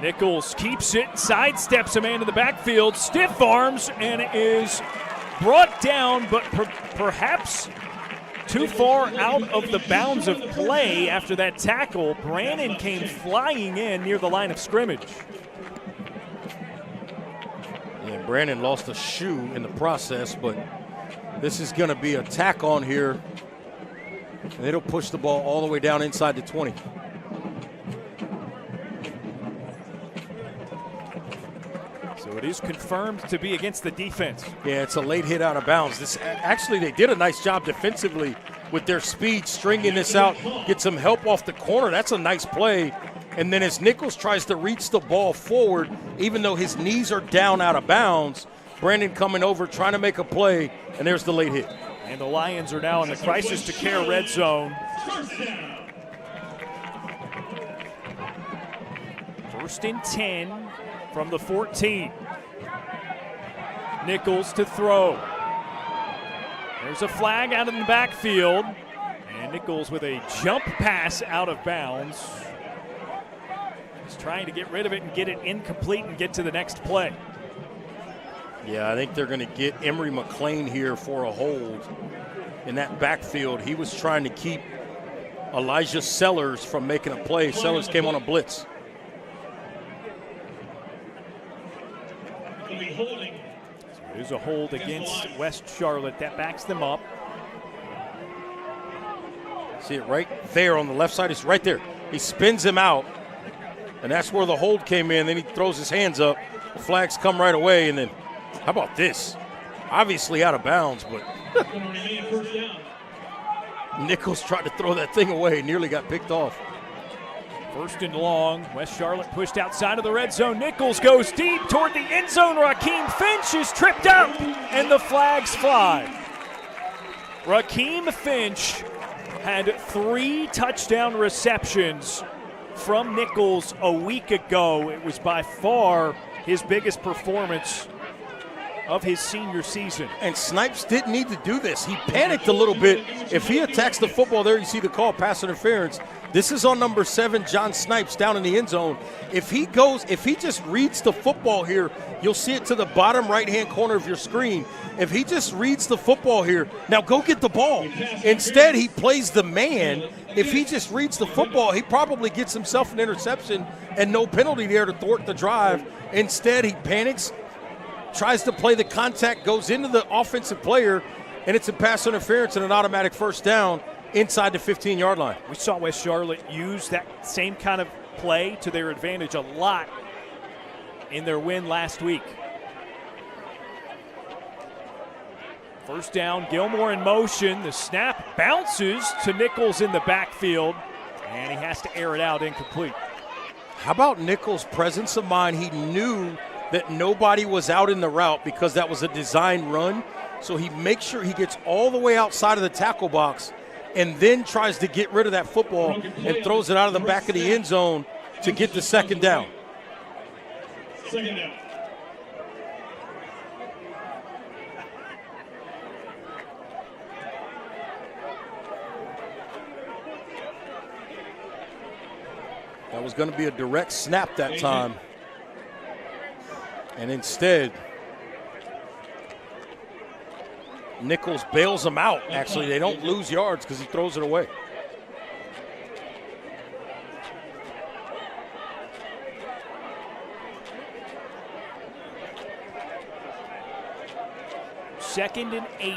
Nichols keeps it, sidesteps a man to the backfield, stiff arms, and is brought down, but perhaps too far out of the bounds of play after that tackle. Brannon came flying in near the line of scrimmage. Yeah, Brannon lost a shoe in the process, but this is going to be a tack on here, and it'll push the ball all the way down inside the 20. So it is confirmed to be against the defense. Yeah, it's a late hit out of bounds. Actually, they did a nice job defensively with their speed, stringing this out, get some help off the corner. That's a nice play. And then as Nichols tries to reach the ball forward, even though his knees are down out of bounds, Brandon coming over, trying to make a play, and there's the late hit. And the Lions are now in the crisis to care red zone. 1st and 10 from the 14. Nichols to throw. There's a flag out in the backfield. And Nichols with a jump pass out of bounds. He's trying to get rid of it and get it incomplete and get to the next play. Yeah, I think they're going to get Emory McLean here for a hold in that backfield. He was trying to keep Elijah Sellers from making a play. Sellers came on a blitz. So it is a hold against West Charlotte. That backs them up. See it right there on the left side. It's right there. He spins him out, and that's where the hold came in. Then he throws his hands up. The flags come right away, and then how about this? Obviously out of bounds, but Nichols tried to throw that thing away, nearly got picked off. 1st and long. West Charlotte pushed outside of the red zone. Nichols goes deep toward the end zone. Raheem Finch is tripped up, and the flags fly. Raheem Finch had 3 touchdown receptions from Nichols a week ago. It was by far his biggest performance of his senior season. And Snipes didn't need to do this. He panicked a little bit. If he attacks the football there, you see the call, pass interference. This is on number 7, John Snipes, down in the end zone. If he just reads the football here, you'll see it to the bottom right-hand corner of your screen. If he just reads the football here, now go get the ball. Instead, he plays the man. If he just reads the football, he probably gets himself an interception and no penalty there to thwart the drive. Instead, he panics, tries to play the contact, goes into the offensive player, and it's a pass interference and an automatic first down inside the 15-yard line. We saw West Charlotte use that same kind of play to their advantage a lot in their win last week. 1st down, Gilmore in motion. The snap bounces to Nichols in the backfield, and he has to air it out incomplete. How about Nichols' presence of mind? He knew that nobody was out in the route because that was a design run. So he makes sure he gets all the way outside of the tackle box, and then tries to get rid of that football and throws it out of the back of the end zone to get the second down. Second down. That was going to be a direct snap that time. And instead, Nichols bails them out. Actually, they don't lose yards because he throws it away. Second and 8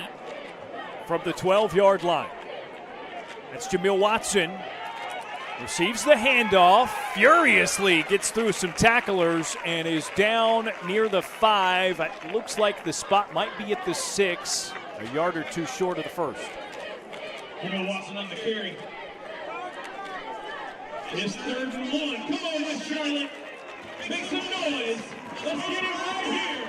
from the 12-yard line. That's Jamil Watson. Receives the handoff, furiously gets through some tacklers and is down near the 5. It looks like the spot might be at the 6, a yard or two short of the first. Jamil Watson on the carry. It's 3rd and 1. Come on, West Charlotte. Make some noise. Let's get it right here.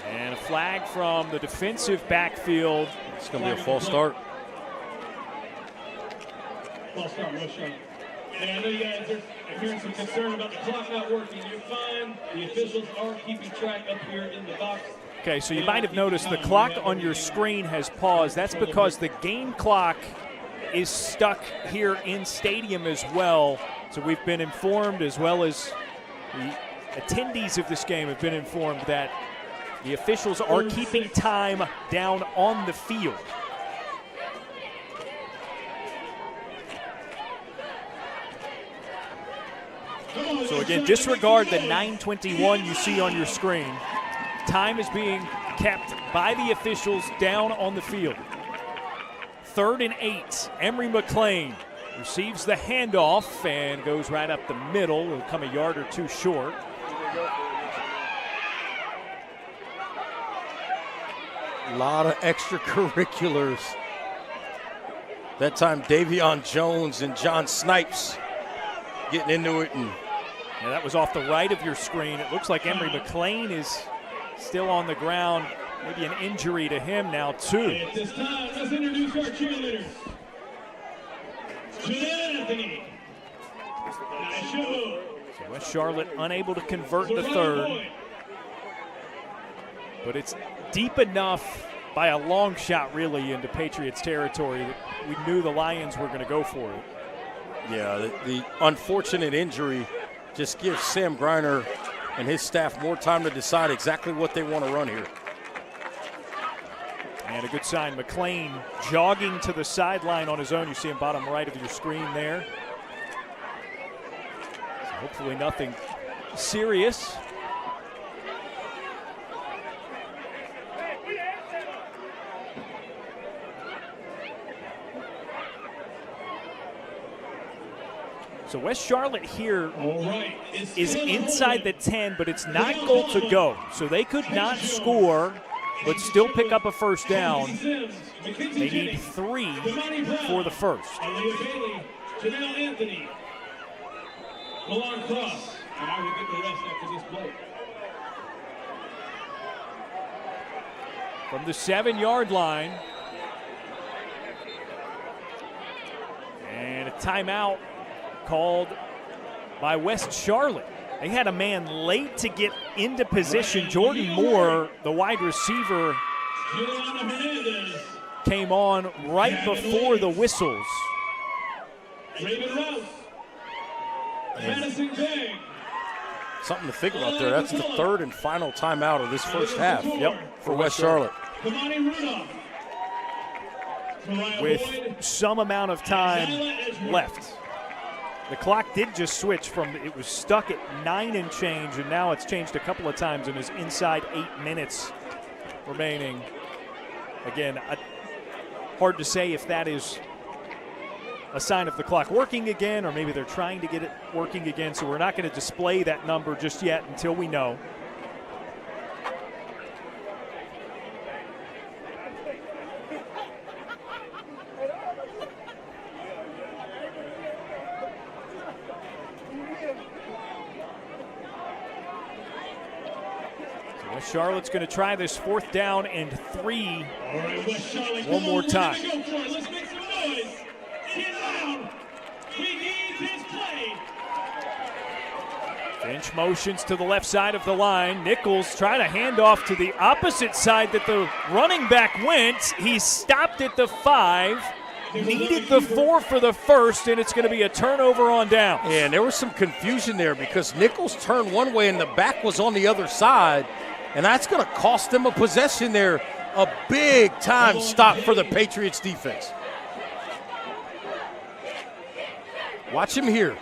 And a flag from the defensive backfield. It's going to be a false start. False start, West Charlotte. And I know you guys are hearing some concern about the clock not working. You're fine. The officials are keeping track up here in the box. Okay, so you might have noticed the clock on your screen has paused. That's because the game clock is stuck here in stadium as well. So we've been informed, as well as the attendees of this game have been informed, that the officials are keeping time down on the field. So again, disregard the 9:21 you see on your screen. Time is being kept by the officials down on the field. 3rd and 8. Emory McLean receives the handoff and goes right up the middle. It'll come a yard or two short. A lot of extracurriculars. That time, Davion Jones and John Snipes getting into it. And yeah, that was off the right of your screen. It looks like Emory McLean is still on the ground. Maybe an injury to him now, too. At this time, let's introduce our cheerleaders. Janelle Anthony. Nice show. So West Charlotte unable to convert the third. But it's deep enough by a long shot, really, into Patriots territory that we knew the Lions were going to go for it. yeah, the unfortunate injury just gives Sam Griner and his staff more time to decide exactly what they want to run here. And a good sign, McLean jogging to the sideline on his own. You see him bottom right of your screen there. So hopefully nothing serious. So West Charlotte here is inside the 10, but it's not goal to go. So they could not score, but still pick up a first down. They need 3 for the first. Janelle Anthony, Milan Cross, and I will get the rest after this play. From the 7-yard line. And a timeout called by West Charlotte. They had a man late to get into position. Jordan Moore, the wide receiver, came on right before the whistles. Raven Rouse, Madison Gay. Something to think about there. That's the third and final timeout of this first half. Yep, for West Charlotte. With some amount of time left. The clock did just switch from, it was stuck at 9 and change, and now it's changed a couple of times and is inside 8 minutes remaining. Again, hard to say if that is a sign of the clock working again, or maybe they're trying to get it working again, so we're not going to display that number just yet until we know. West Charlotte's going to try this 4th down and 3 All right, West Charlotte, one come more on, time. We're gonna go for it. Let's make some noise. Get loud. We need this play. Finch motions to the left side of the line. Nichols trying to hand off to the opposite side that the running back went. He stopped at the 5, needed the 4 for the first, and it's going to be a turnover on down. And there was some confusion there because Nichols turned one way and the back was on the other side, and that's going to cost them a possession there. A big-time stop for the Patriots defense. Watch him here.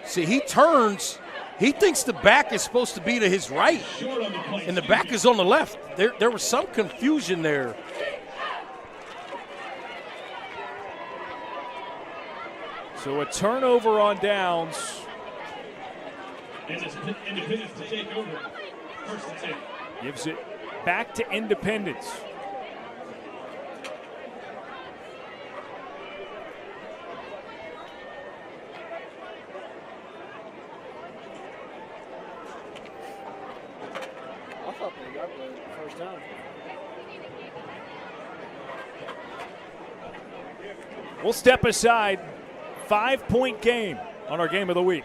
See, he turns. He thinks the back is supposed to be to his right, and the back is on the left. There was some confusion there. So a turnover on downs. And it's Independence to take over. First and 10. Gives it back to Independence. I thought they got the first down. We'll step aside. 5-point game on our game of the week.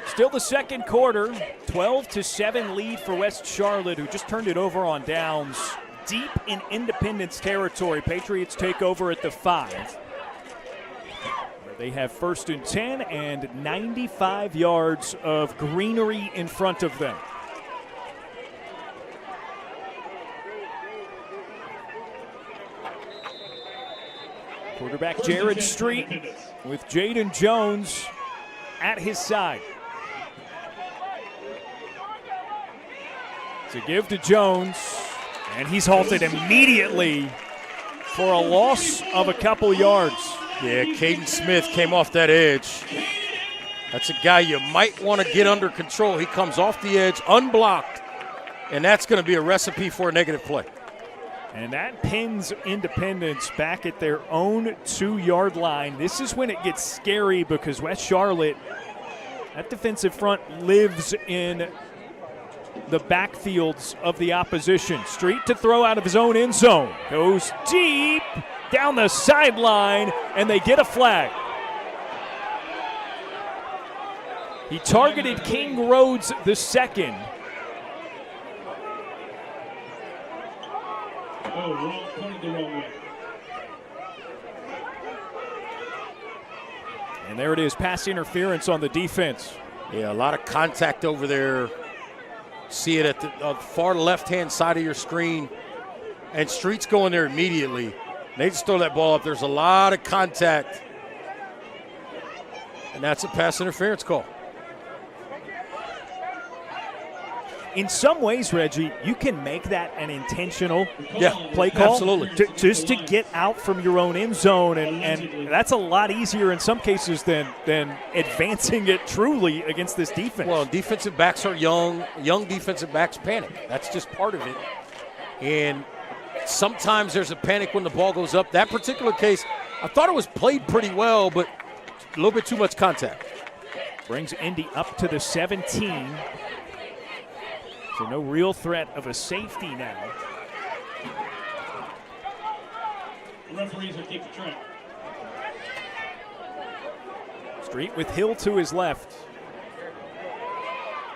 Still the second quarter, 12-7 lead for West Charlotte, who just turned it over on downs. Deep in Independence territory, Patriots take over at the 5. They have 1st and 10 and 95 yards of greenery in front of them. Quarterback Jared Street with Jaden Jones at his side. To give to Jones, and he's halted immediately for a loss of a couple yards. Yeah, Caden Smith came off that edge. That's a guy you might want to get under control. He comes off the edge unblocked, and that's going to be a recipe for a negative play. And that pins Independence back at their own 2-yard line. This is when it gets scary because West Charlotte, that defensive front lives in the backfields of the opposition. Street to throw out of his own end zone. Goes deep down the sideline, and they get a flag. He targeted King Rhodes the second. Oh, wrong, pointed the wrong way. And there it is, pass interference on the defense. Yeah, a lot of contact over there. See it at the far left-hand side of your screen. And Street's going there immediately. They just throw that ball up. There's a lot of contact. And that's a pass interference call. In some ways, Reggie, you can make that an intentional play call. Absolutely. Just to get out from your own end zone, and that's a lot easier in some cases than advancing it truly against this defense. Well, defensive backs are young. Young defensive backs panic. That's just part of it. And sometimes there's a panic when the ball goes up. That particular case, I thought it was played pretty well, but a little bit too much contact. Brings Indy up to the 17. So no real threat of a safety now. The referees are keeping track. Street with Hill to his left.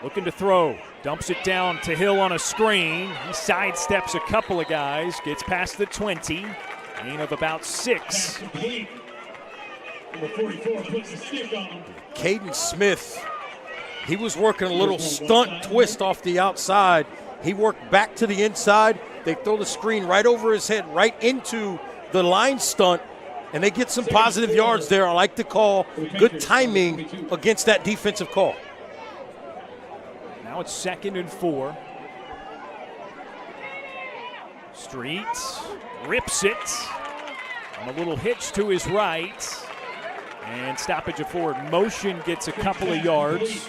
Looking to throw. Dumps it down to Hill on a screen. He sidesteps a couple of guys. Gets past the 20. Gain of about 6. Number 44 puts a stick on him. Caden Smith, he was working a little stunt twist off the outside. He worked back to the inside. They throw the screen right over his head, right into the line stunt, and they get some positive yards there. I like the call. Good timing against that defensive call. Now it's 2nd and 4. Street rips it. On a little hitch to his right. And stoppage of forward motion gets a couple of yards.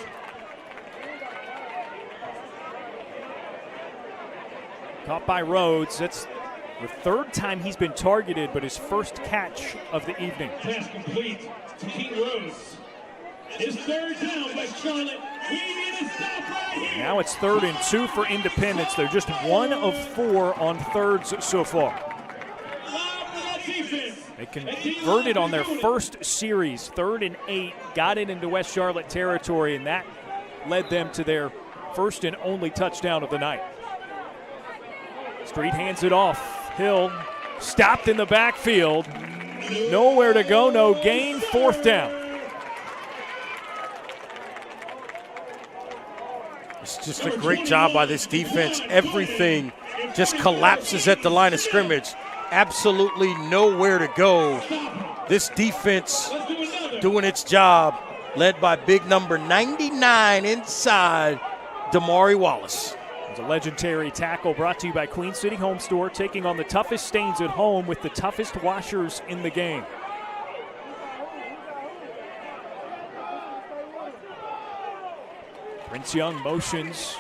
Caught by Rhodes. That's the 3rd time he's been targeted, but his first catch of the evening. Pass complete to King Rose. His 3rd down by Charlotte. We need to stop right here. Now it's 3rd and 2 for Independence. They're just 1 of 4 on thirds so far. They converted on their first series, 3rd and 8, got it into West Charlotte territory, and that led them to their first and only touchdown of the night. Street hands it off. Hill stopped in the backfield. Nowhere to go, no gain, 4th down. It's just a great job by this defense. Everything just collapses at the line of scrimmage. Absolutely nowhere to go. This defense doing its job, led by big number 99 inside, Damari Wallace. It's a legendary tackle brought to you by Queen City Home Store, taking on the toughest stains at home with the toughest washers in the game. Prince Young motions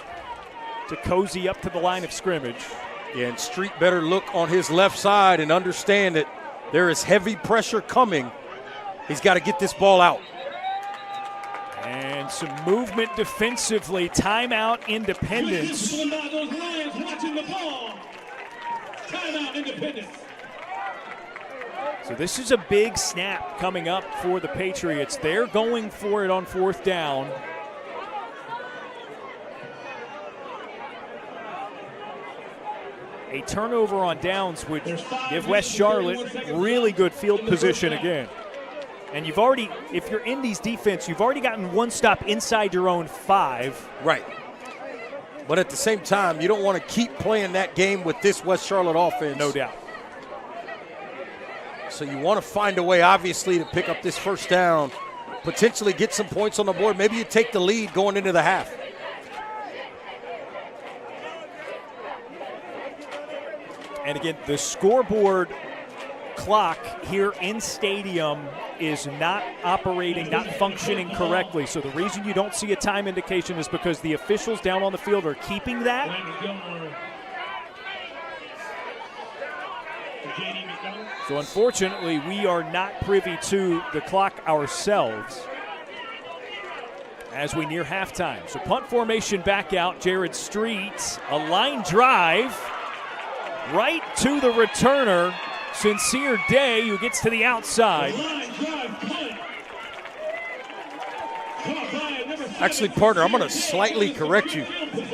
to cozy up to the line of scrimmage. Yeah, and Street better look on his left side and understand that there is heavy pressure coming. He's got to get this ball out. And some movement defensively. Timeout, Independence. Those Lions watching the ball. Timeout, Independence. So this is a big snap coming up for the Patriots. They're going for it on 4th down. A turnover on downs would give West Charlotte really good field position again. And you've already, if you're Indy's defense, you've already gotten 1 stop inside your own 5. Right. But at the same time, you don't want to keep playing that game with this West Charlotte offense. No doubt. So you want to find a way, obviously, to pick up this 1st down, potentially get some points on the board. Maybe you take the lead going into the half. And again, the scoreboard clock here in stadium is not operating, not functioning correctly. So the reason you don't see a time indication is because the officials down on the field are keeping that. So unfortunately, we are not privy to the clock ourselves as we near halftime. So punt formation back out. Jared Street, a line drive right to the returner, Sincere Day, who gets to the outside. Actually, partner, I'm going to slightly correct you.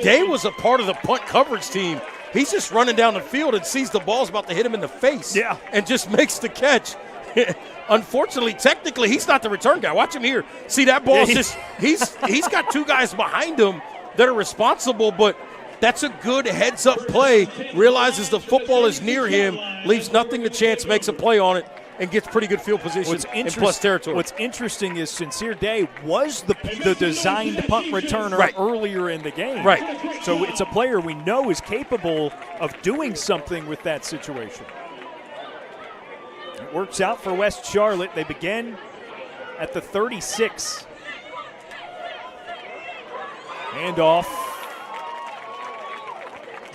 Day was a part of the punt coverage team. He's just running down the field and sees the ball's about to hit him in the face. Yeah. And just makes the catch. unfortunately, technically, he's not the return guy. Watch him here. See, that ball he's got two guys behind him that are responsible, but that's a good heads-up play. Realizes the football is near him, leaves nothing to chance, makes a play on it, and gets pretty good field position in plus territory. What's interesting is Sincere Day was the designed punt returner earlier in the game. Right. So it's a player we know is capable of doing something with that situation. It works out for West Charlotte. They begin at the 36. Handoff.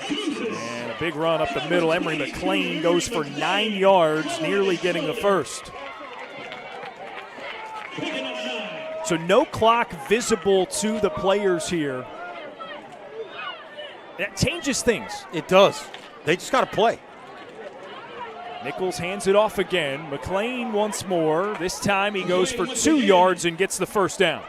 And a big run up the middle. Emory McLean goes for 9 yards, nearly getting the first. So no clock visible to the players here. That changes things. It does. They just got to play. Nichols hands it off again. McLean once more. This time he goes for 2 yards and gets the first down.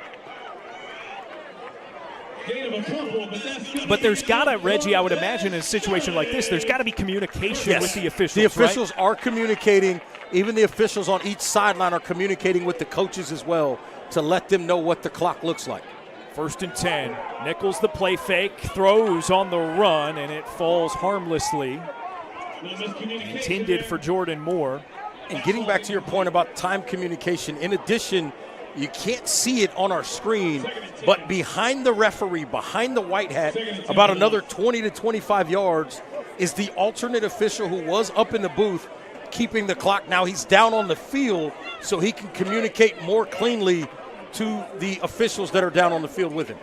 But there's got to, Reggie, I would imagine in a situation like this, there's got to be communication with the officials. The officials are communicating. Even the officials on each sideline are communicating with the coaches as well to let them know what the clock looks like. 1st and 10. Nichols the play fake, throws on the run, and it falls harmlessly. Intended for Jordan Moore. And getting back to your point about time communication, in addition, you can't see it on our screen, but behind the referee, behind the white hat, about another 20 to 25 yards, is the alternate official who was up in the booth keeping the clock. Now he's down on the field, so he can communicate more cleanly to the officials that are down on the field with him.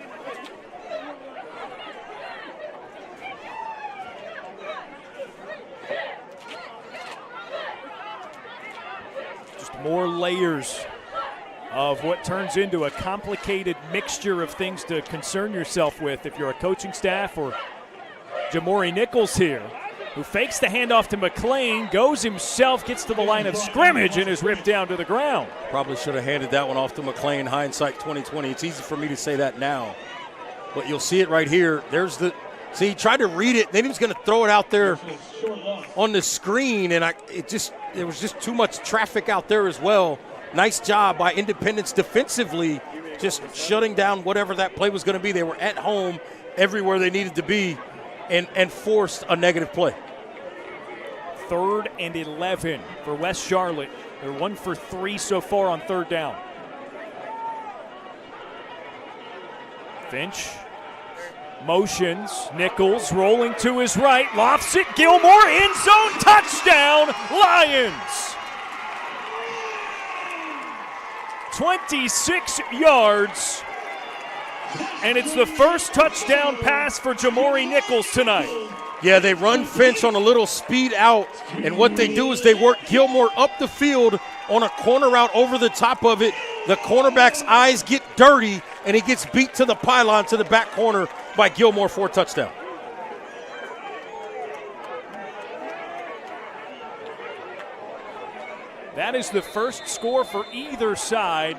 Just more layers of what turns into a complicated mixture of things to concern yourself with if you're a coaching staff or Jamori Nichols here, who fakes the handoff to McLean, goes himself, gets to the line of scrimmage, and is ripped down to the ground. Probably should have handed that one off to McLean, hindsight 2020. It's easy for me to say that now, but you'll see it right here. There's the – see, he tried to read it, then he was going to throw it out there on the screen, and there was just too much traffic out there as well. Nice job by Independence defensively, just shutting down whatever that play was going to be. They were at home everywhere they needed to be and forced a negative play. 3rd and 11 for West Charlotte. They're 1 for 3 so far on 3rd down. Finch motions. Nichols rolling to his right. Lofts it. Gilmore end zone. Touchdown, Lions. 26 yards, and it's the first touchdown pass for Jamori Nichols tonight. Yeah, they run Finch on a little speed out, and what they do is they work Gilmore up the field on a corner route over the top of it. The cornerback's eyes get dirty, and he gets beat to the pylon to the back corner by Gilmore for a touchdown. That is the first score for either side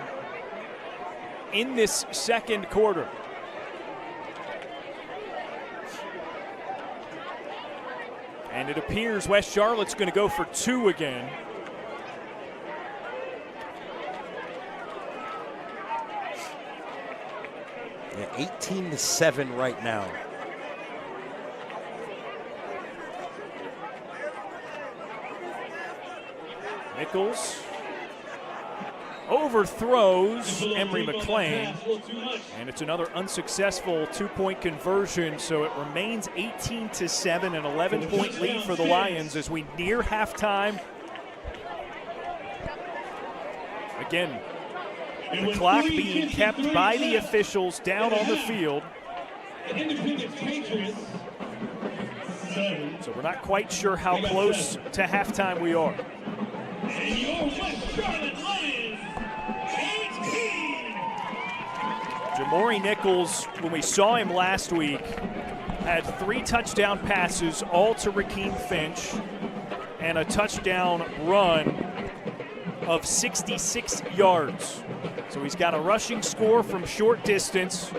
in this second quarter. And it appears West Charlotte's going to go for 2 again. Yeah, 18-7 right now. Nichols overthrows Emory McLean, and it's another unsuccessful 2-point conversion, so it remains 18-7, an 11-point lead for the Lions as we near halftime. Again, the clock being kept by the officials down on the field. So we're not quite sure how close to halftime we are. And your West Charlotte Lions, 18. Jamori Nichols, when we saw him last week, had 3 touchdown passes, all to Rakeem Finch, and a touchdown run of 66 yards. So he's got a rushing score from short distance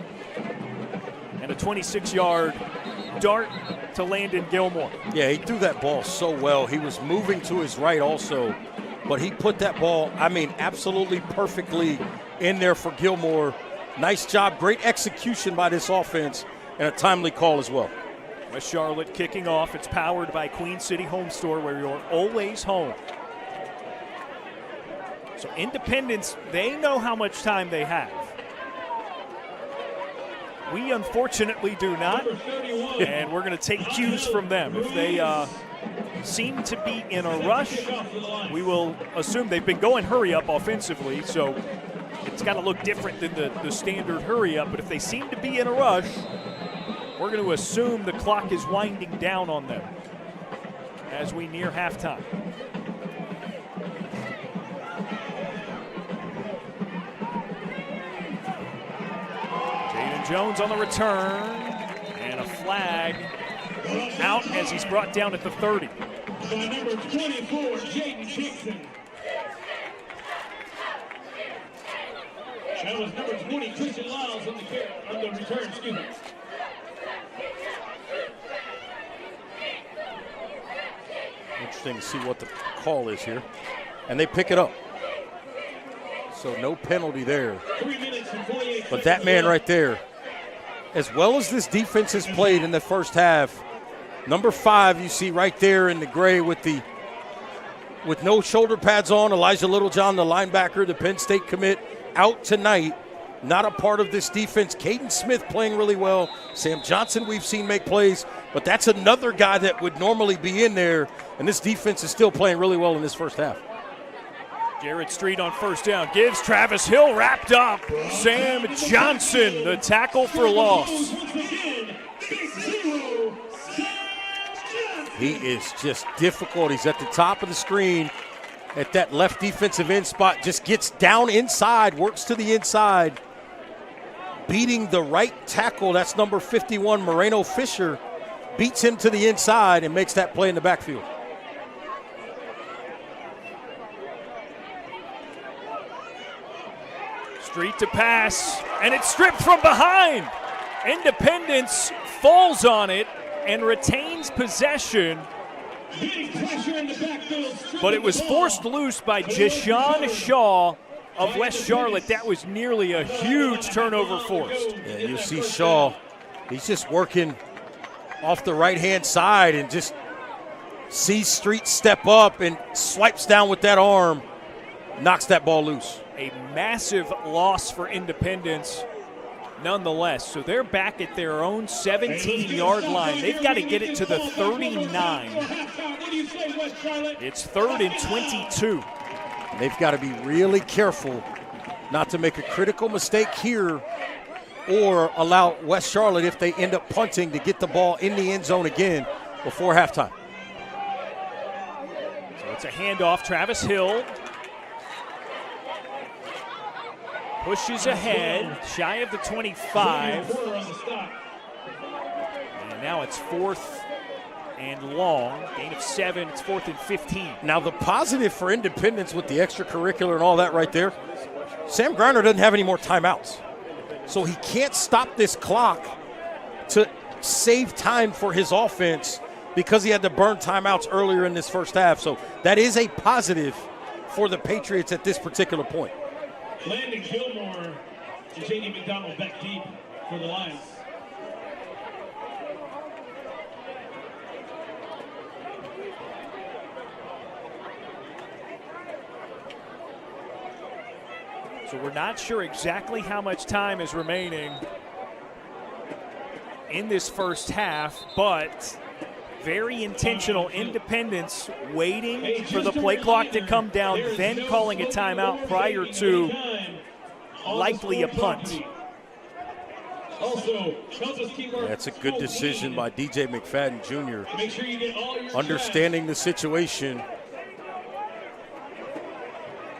and a 26-yard dart to Landon Gilmore. Yeah, he threw that ball so well. He was moving to his right also, but he put that ball, I mean, absolutely perfectly in there for Gilmore. Nice job, great execution by this offense, and a timely call as well. West Charlotte kicking off. It's powered by Queen City Home Store, where you're always home. So Independence, they know how much time they have. We unfortunately do not, and we're going to take cues from them. If they seem to be in a rush, we will assume they've been going hurry-up offensively, so it's got to look different than the standard hurry-up. But if they seem to be in a rush, we're going to assume the clock is winding down on them as we near halftime. Jones on the return, and a flag out as he's brought down at the 30. By number 24, Jaden Dixon. That was number 20, Christian Lyles on the return, excuse me. Interesting to see what the call is here. And they pick it up. So no penalty there. 3 minutes and 48 But that man right there, as well as this defense has played in the first half, number 5 you see right there in the gray with no shoulder pads on, Elijah Littlejohn, the linebacker, the Penn State commit, out tonight. Not a part of this defense. Caden Smith playing really well. Sam Johnson we've seen make plays, but that's another guy that would normally be in there, and this defense is still playing really well in this first half. Garrett Street on first down, gives Travis Hill wrapped up. Sam Johnson, the tackle for loss. He is just difficult. He's at the top of the screen at that left defensive end spot, just gets down inside, works to the inside, beating the right tackle. That's number 51, Moreno Fisher, beats him to the inside and makes that play in the backfield. Street to pass, and it's stripped from behind. Independence falls on it and retains possession. But it was forced loose by Jashawn Shaw of West Charlotte. That was nearly a huge turnover forced. Yeah, you see Shaw, he's just working off the right-hand side and just sees Street step up and swipes down with that arm, knocks that ball loose. A massive loss for Independence nonetheless. So they're back at their own 17-yard line. They've got to get it to the 39. It's 3rd and 22. They've got to be really careful not to make a critical mistake here or allow West Charlotte, if they end up punting, to get the ball in the end zone again before halftime. So it's a handoff. Travis Hill pushes ahead, shy of the 25. And now it's 4th and long. Gain of 7, it's 4th and 15. Now the positive for Independence with the extracurricular and all that right there, Sam Griner doesn't have any more timeouts. So he can't stop this clock to save time for his offense because he had to burn timeouts earlier in this first half. So that is a positive for the Patriots at this particular point. Landon Gilmore and J.D. McDonald back deep for the Lions. So we're not sure exactly how much time is remaining in this first half, but very intentional. Independence waiting for the play clock to come down, then calling a timeout prior to likely a punt. That's a good decision by DJ McFadden Jr. Understanding the situation,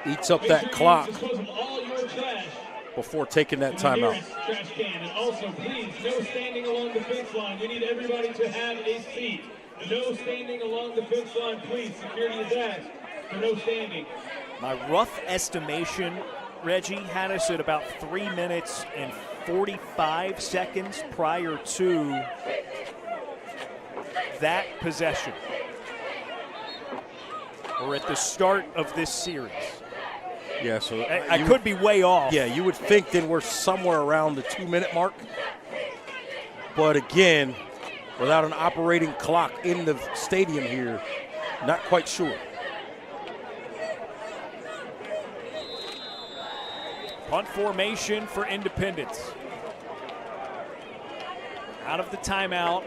eats up that clock before taking that timeout. Trash can. And also, please, no standing along the fence line. We need everybody to have a seat. No standing along the fence line, please. Security is asked for no standing. My rough estimation, Reggie, had us at about 3 minutes and 45 seconds prior to that possession. or at the start of this series. Yeah, so I could be way off. Yeah, you would think that we're somewhere around the 2-minute mark. But again, without an operating clock in the stadium here, not quite sure. Punt formation for Independence. Out of the timeout.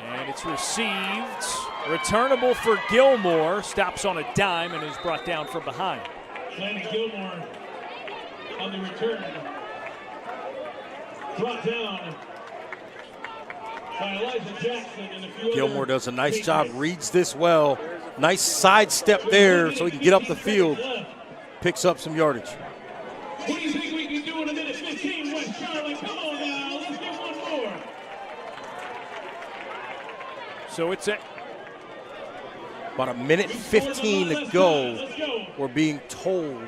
And it's received. Returnable for Gilmore. Stops on a dime and is brought down from behind. Landon Gilmore on the return. Brought down by Elijah Jackson and a few Gilmore other does a nice job, reads this well. Nice sidestep there so he can get up the field. Picks up some yardage. What do you think we can do in a minute 15, West Charlotte? Come on now, let's get one more. So it's about a minute 15 to go. We're being told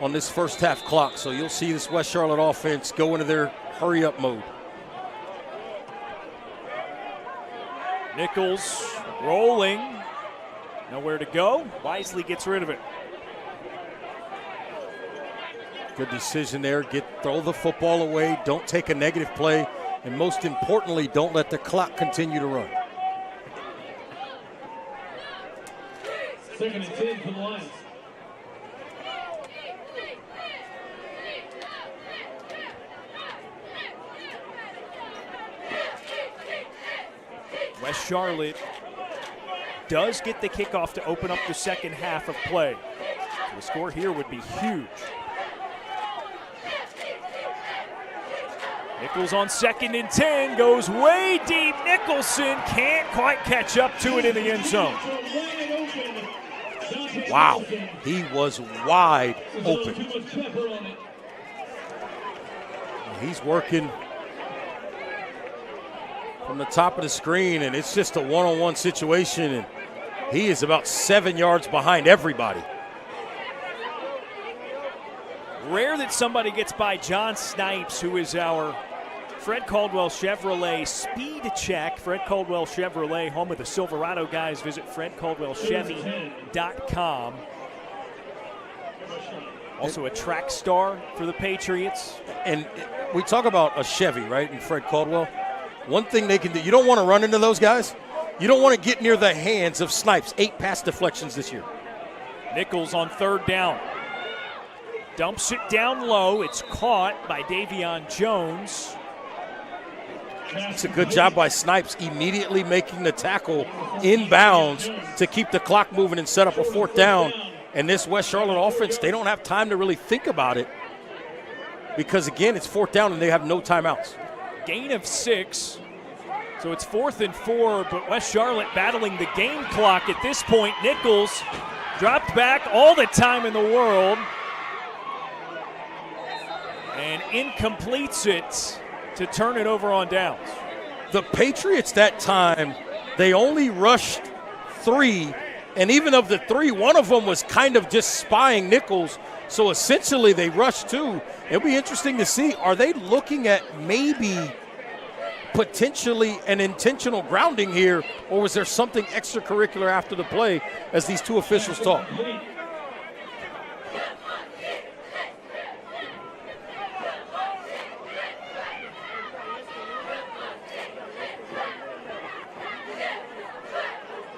on this first half clock. So you'll see this West Charlotte offense go into their hurry up mode. Nichols rolling. Nowhere to go. Wisely gets rid of it. Good decision there. Throw the football away. Don't take a negative play. And most importantly, don't let the clock continue to run. 2nd and 10 for the Lions. West Charlotte does get the kickoff to open up the second half of play. So the score here would be huge. Nichols on 2nd and 10, goes way deep. Nicholson can't quite catch up to it in the end zone. Wow, he was wide open. He's working from the top of the screen, and it's just a one-on-one situation, and he is about 7 yards behind everybody. Rare that somebody gets by John Snipes, who is our Fred Caldwell Chevrolet speed check. Fred Caldwell Chevrolet, home of the Silverado guys. Visit fredcaldwellchevy.com. Also a track star for the Patriots. And we talk about a Chevy, right, and Fred Caldwell. One thing they can do, you don't want to run into those guys. You don't want to get near the hands of Snipes. 8 pass deflections this year. Nichols on 3rd down. Dumps it down low. It's caught by Davion Jones. It's a good job by Snipes immediately making the tackle inbounds to keep the clock moving and set up a 4th down. And this West Charlotte offense, they don't have time to really think about it because, again, it's 4th down and they have no timeouts. Gain of 6. So it's 4th and 4, but West Charlotte battling the game clock at this point. Nichols dropped back all the time in the world and incompletes it to turn it over on downs. The Patriots that time, they only rushed 3, and even of the 3, one of them was kind of just spying Nichols. So essentially they rushed 2. It'll be interesting to see, are they looking at maybe potentially an intentional grounding here, or was there something extracurricular after the play as these 2 officials talk?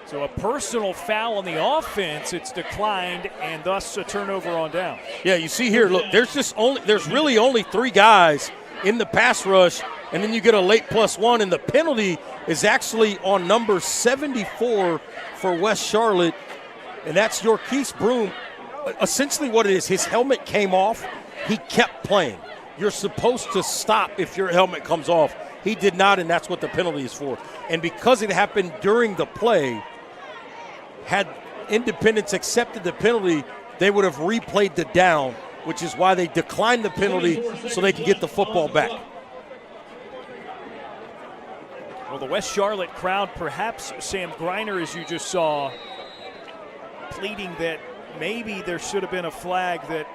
So a personal foul on the offense, it's declined, and thus a turnover on down. Yeah, you see here, look, there's really only 3 guys in the pass rush, and then you get a late +1, and the penalty is actually on number 74 for West Charlotte, and that's Yorkees Broom. Essentially what it is, his helmet came off, he kept playing. You're supposed to stop if your helmet comes off. He did not, and that's what the penalty is for. And because it happened during the play, had Independence accepted the penalty, they would have replayed the down, which is why they declined the penalty so they can get the football back. Well, the West Charlotte crowd, perhaps Sam Greiner, as you just saw, pleading that maybe there should have been a flag that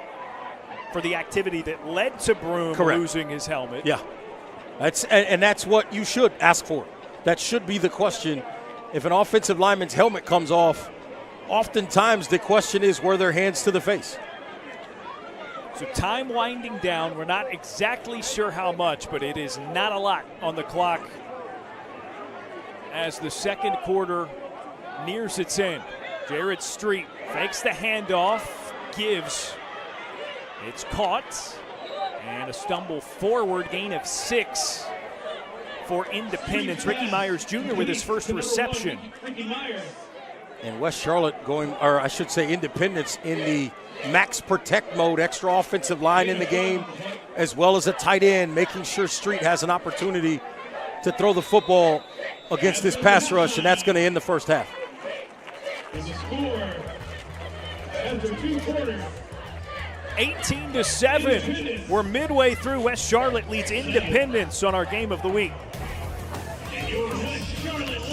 for the activity that led to Broom losing his helmet. Yeah. And that's what you should ask for. That should be the question. If an offensive lineman's helmet comes off, oftentimes the question is, were their hands to the face? So time winding down. We're not exactly sure how much, but it is not a lot on the clock as the second quarter nears its end. Jared Street fakes the handoff, gives. It's caught, and a stumble forward, gain of 6 for Independence. Ricky Myers Jr. with his first reception. And West Charlotte going, or I should say Independence, in the max protect mode, extra offensive line in the game, as well as a tight end, making sure Street has an opportunity to throw the football against this pass rush, and that's going to end the first half. The score after 2 quarters. 18-7. We're midway through. West Charlotte leads Independence on our game of the week. And your West Charlotte Lions.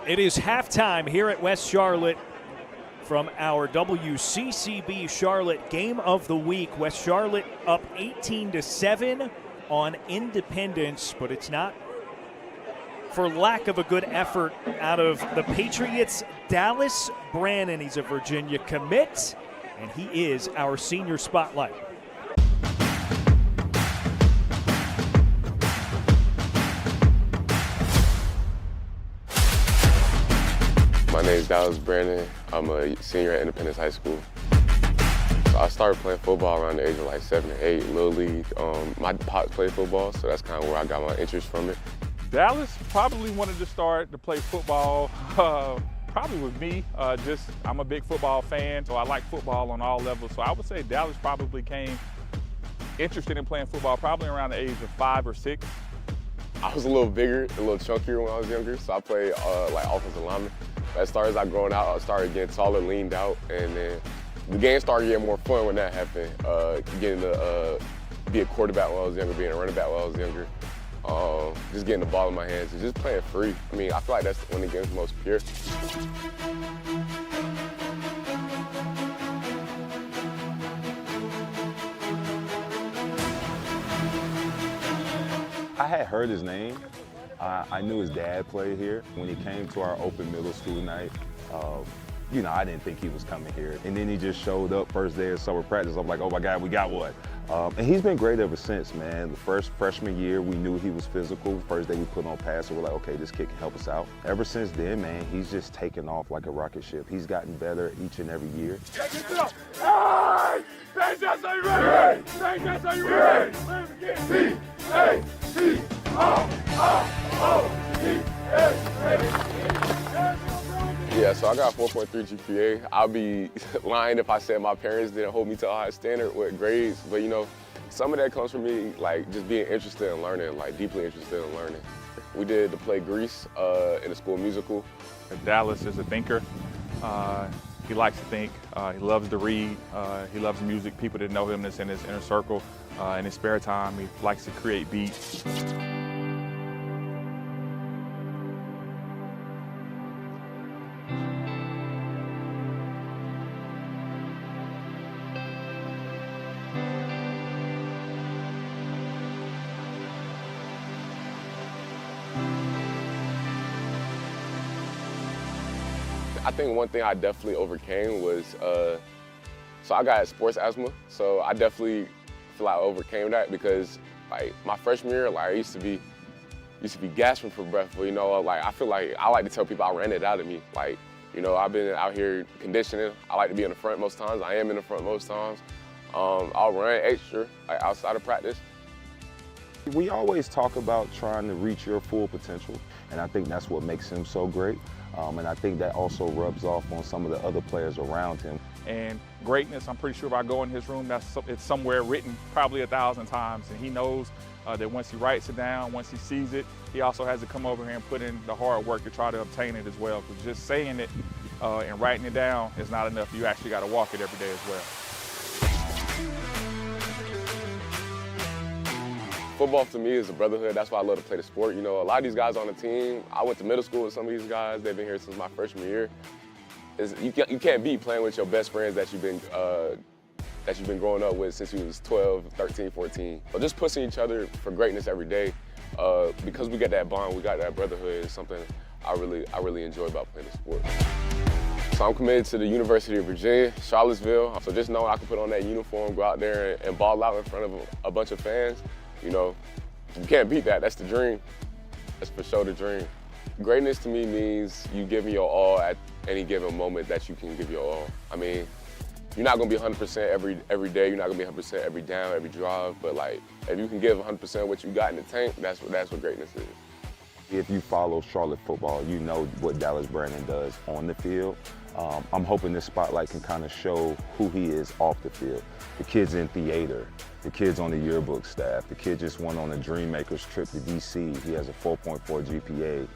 It is halftime here at West Charlotte from our WCCB Charlotte Game of the Week. West Charlotte up 18-7 on Independence, but it's not for lack of a good effort out of the Patriots. Dallas Brannon, he's a Virginia commit, and he is our senior spotlight. My name is Dallas Brandon. I'm a senior at Independence High School. So I started playing football around the age of like 7 or 8, Little League. My pops played football, so that's kind of where I got my interest from it. Dallas probably wanted to start to play football, probably with me. I'm a big football fan, so I like football on all levels. So I would say Dallas probably came interested in playing football probably around the age of 5 or 6. I was a little bigger, a little chunkier when I was younger, so I played like offensive lineman. As far as I growing out, I started getting taller, leaned out, and then the game started getting more fun when that happened. Getting to be a quarterback when I was younger, being a running back when I was younger, just getting the ball in my hands and just playing free. I mean, I feel like that's when the game's most pure. I had heard his name. I knew his dad played here. When he came to our open middle school night, you know, I didn't think he was coming here. And then he just showed up first day of summer practice. I'm like, oh my God, we got one. And he's been great ever since, man. The first freshman year, we knew he was physical. First day we put on pass, so we're like, okay, this kid can help us out. Ever since then, man, he's just taken off like a rocket ship. He's gotten better each and every year. Check this out. Hey! Sanchez, are you ready? Sanchez, are you ready? Yeah, so I got 4.3 GPA. I'll be lying if I said my parents didn't hold me to a high standard with grades, but you know, some of that comes from me like just being interested in learning, like deeply interested in learning. We did the play Grease in the school musical. Dallas is a thinker. He likes to think. He loves to read. He loves music. People that know him that's in his inner circle. In his spare time, he likes to create beats. I think one thing I definitely overcame was, so I got sports asthma, so I definitely feel like I overcame that because like my freshman year, like I used to be gasping for breath, but you know, like I feel like I like to tell people I ran it out of me. Like, you know, I've been out here conditioning. I like to be in the front most times. I am in the front most times. I'll run extra, like outside of practice. We always talk about trying to reach your full potential, and I think that's what makes him so great. And I think that also rubs off on some of the other players around him. And greatness, I'm pretty sure if I go in his room, it's somewhere written probably 1,000 times. And he knows that once he writes it down, once he sees it, he also has to come over here and put in the hard work to try to obtain it as well. Because just saying it and writing it down is not enough. You actually got to walk it every day as well. Football to me is a brotherhood. That's why I love to play the sport. You know, a lot of these guys on the team, I went to middle school with some of these guys. They've been here since my freshman year. You can't beat playing with your best friends that you've been growing up with since you was 12, 13, 14. But just pushing each other for greatness every day, because we got that bond, we got that brotherhood, is something I really enjoy about playing the sport. So I'm committed to the University of Virginia, Charlottesville. So just knowing I can put on that uniform, go out there and ball out in front of a bunch of fans, you know, you can't beat that. That's the dream. That's for sure the dream. Greatness to me means you giving your all at any given moment that you can give your all. I mean, you're not gonna be 100% every day. You're not gonna be 100% every down, every drive. But like, if you can give 100% what you got in the tank, that's what greatness is. If you follow Charlotte football, you know what Dallas Brandon does on the field. I'm hoping this spotlight can kind of show who he is off the field. The kid's in theater, the kid's on the yearbook staff, the kid just went on a Dreammakers trip to DC. He has a 4.4 GPA.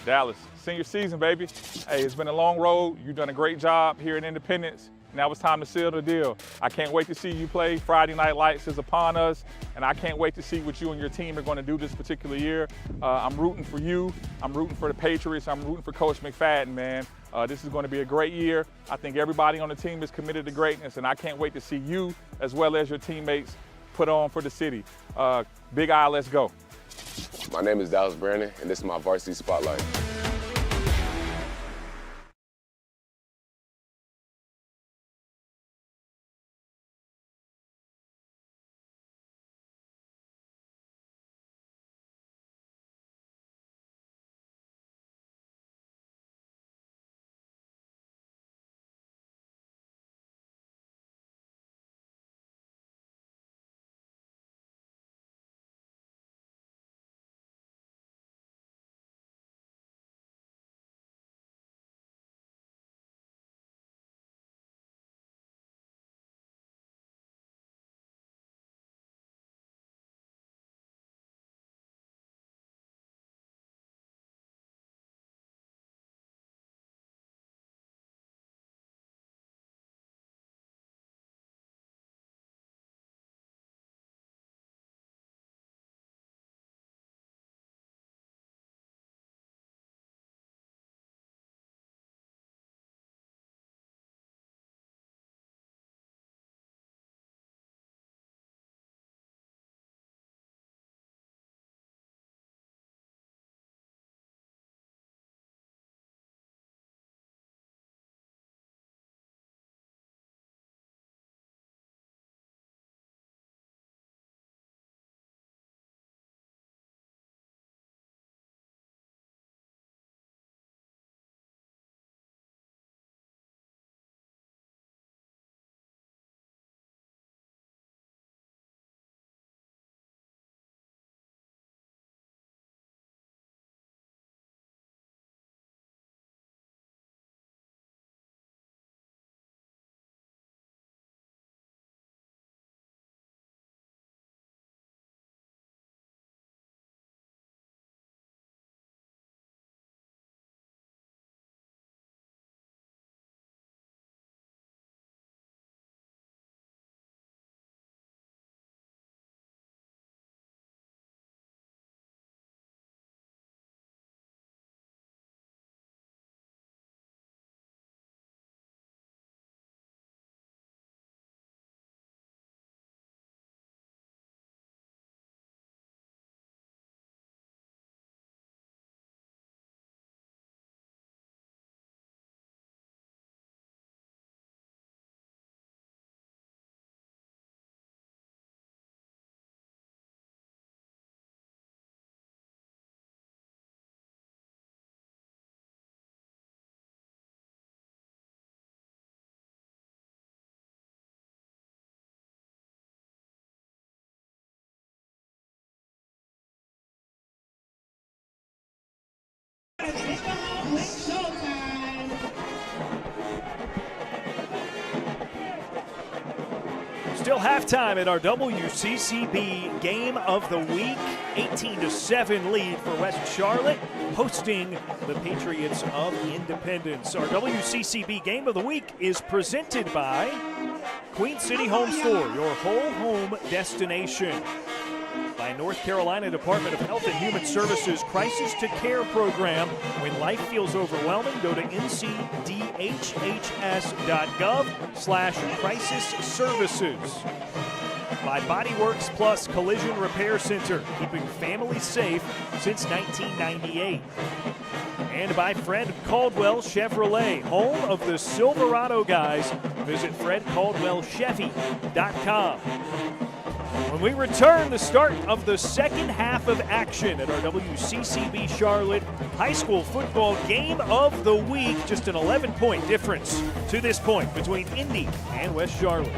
Dallas, senior season, baby. Hey, it's been a long road. You've done a great job here in Independence. Now it's time to seal the deal. I can't wait to see you play. Friday Night Lights is upon us, and I can't wait to see what you and your team are going to do this particular year. I'm rooting for you. I'm rooting for the Patriots. I'm rooting for Coach McFadden, man. This is going to be a great year. I think everybody on the team is committed to greatness, and I can't wait to see you as well as your teammates put on for the city. Big Eye, let's go. My name is Dallas Brandon, and this is my varsity spotlight. Still halftime at our WCCB Game of the Week. 18-7 lead for West Charlotte, hosting the Patriots of Independence. Our WCCB Game of the Week is presented by Queen City Home Store, your whole home destination. By North Carolina Department of Health and Human Services Crisis to Care Program. When life feels overwhelming, go to ncdhhs.gov/crisis services. By Bodyworks Plus Collision Repair Center, keeping families safe since 1998. And by Fred Caldwell Chevrolet, home of the Silverado guys. Visit fredcaldwellchevy.com. When we return, the start of the second half of action at our WCCB Charlotte High School Football Game of the Week. Just an 11-point difference to this point between Indy and West Charlotte.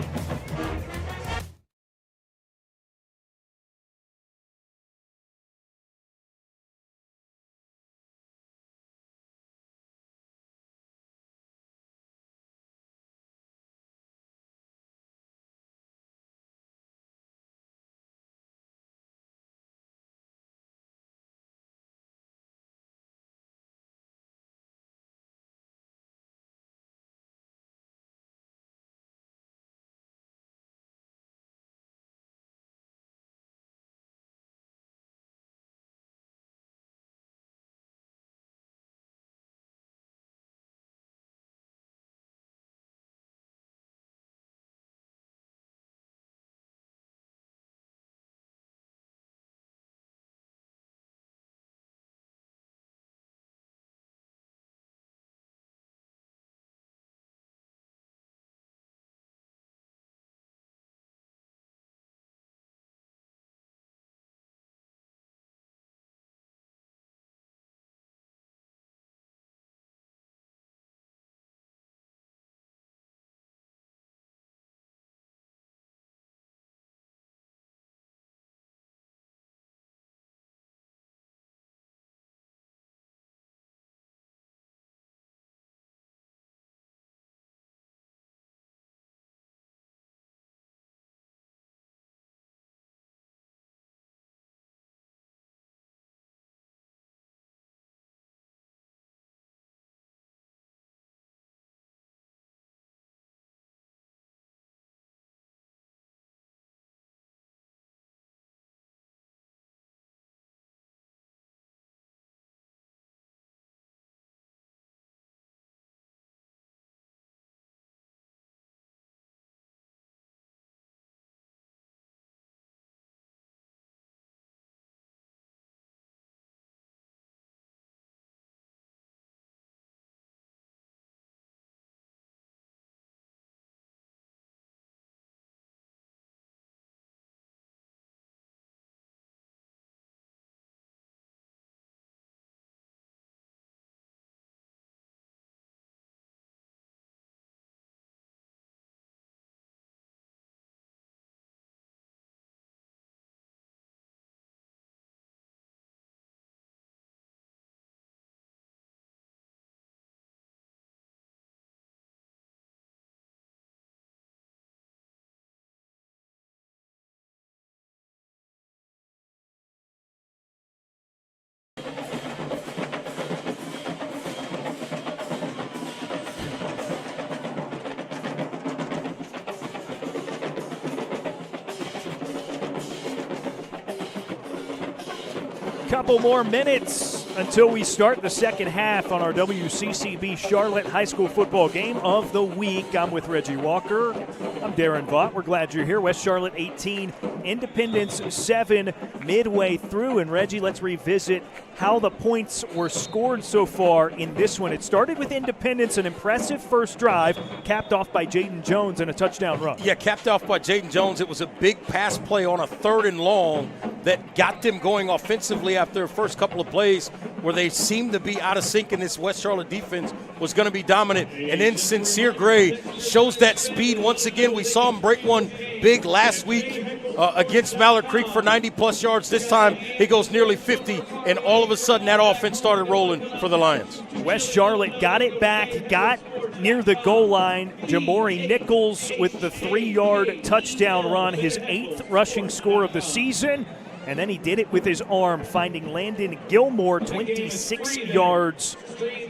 Couple more minutes until we start the second half on our WCCB Charlotte High School Football Game of the Week. I'm with Reggie Walker. I'm Darren Vaught. We're glad you're here. West Charlotte 18, Independence 7 midway through. And Reggie, let's revisit how the points were scored so far in this one. It started with Independence, an impressive first drive, capped off by Jaden Jones and a touchdown run. Yeah, capped off by Jaden Jones. It was a big pass play on a 3rd and long that got them going offensively after their first couple of plays where they seemed to be out of sync, and this West Charlotte defense was going to be dominant. And then Sincere Gray shows that speed once again. We saw him break one big last week against Mallard Creek for 90-plus yards. This time he goes nearly 50, and all of a sudden that offense started rolling for the Lions. West Charlotte got it back, got near the goal line. Jamori Nichols with the 3-yard touchdown run, his 8th rushing score of the season. And then he did it with his arm, finding Landon Gilmore 26 yards,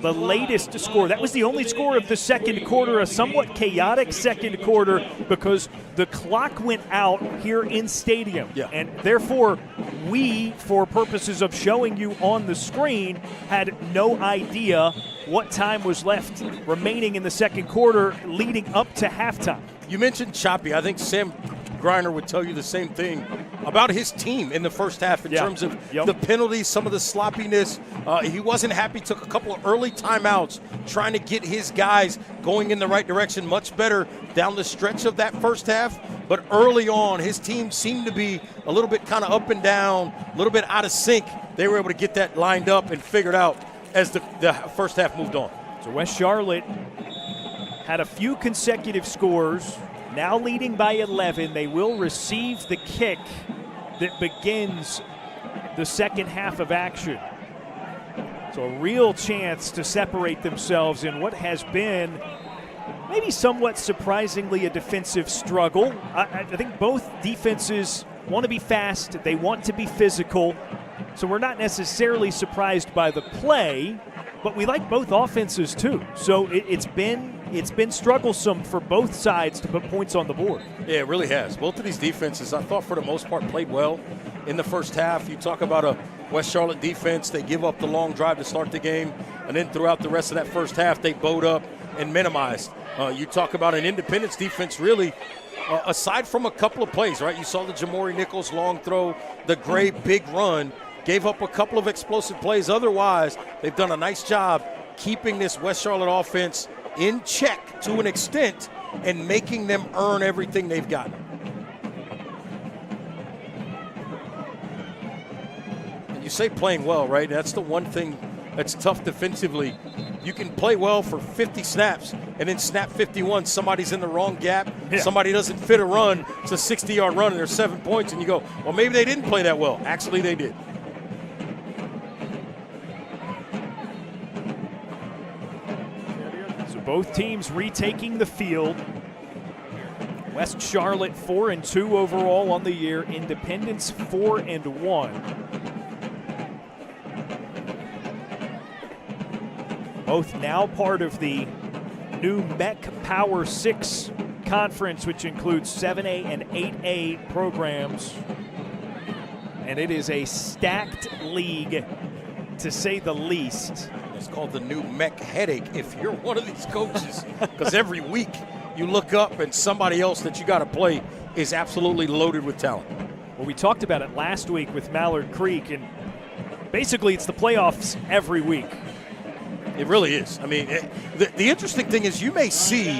the latest score. That was the only score of the second quarter, a somewhat chaotic second quarter because the clock went out here in stadium. Yeah. And therefore, we, for purposes of showing you on the screen, had no idea what time was left remaining in the second quarter leading up to halftime. You mentioned choppy. I think Sam Griner would tell you the same thing about his team in the first half in terms of the penalties, some of the sloppiness. He wasn't happy, took a couple of early timeouts trying to get his guys going in the right direction, much better down the stretch of that first half. But early on, his team seemed to be a little bit kind of up and down, a little bit out of sync. They were able to get that lined up and figured out as the first half moved on. So West Charlotte had a few consecutive scores. Now leading by 11, they will receive the kick that begins the second half of action. So a real chance to separate themselves in what has been maybe somewhat surprisingly a defensive struggle. I think both defenses want to be fast, they want to be physical, so we're not necessarily surprised by the play, but we like both offenses too. So it's been strugglesome for both sides to put points on the board. Yeah, it really has. Both of these defenses, I thought for the most part, played well in the first half. You talk about a West Charlotte defense, they give up the long drive to start the game, and then throughout the rest of that first half, they bowed up and minimized. You talk about an Independence defense, really, aside from a couple of plays, right? You saw the Jamori Nichols long throw, the Gray big run, gave up a couple of explosive plays. Otherwise, they've done a nice job keeping this West Charlotte offense in check to an extent and making them earn everything they've gotten. And you say playing well, right? That's the one thing that's tough defensively. You can play well for 50 snaps, and then snap 51, somebody's in the wrong gap, somebody doesn't fit a run, it's a 60-yard run, and there's 7 points, and you go, well, maybe they didn't play that well. Actually, they did. Both teams retaking the field. West Charlotte 4-2 overall on the year. Independence 4-1. Both now part of the new Meck Power Six conference, which includes 7A and 8A programs. And it is a stacked league, to say the least. It's called the new Meck headache if you're one of these coaches, because every week you look up and somebody else that you got to play is absolutely loaded with talent. Well, we talked about it last week with Mallard Creek, and basically it's the playoffs every week. It really is. I mean, the interesting thing is you may see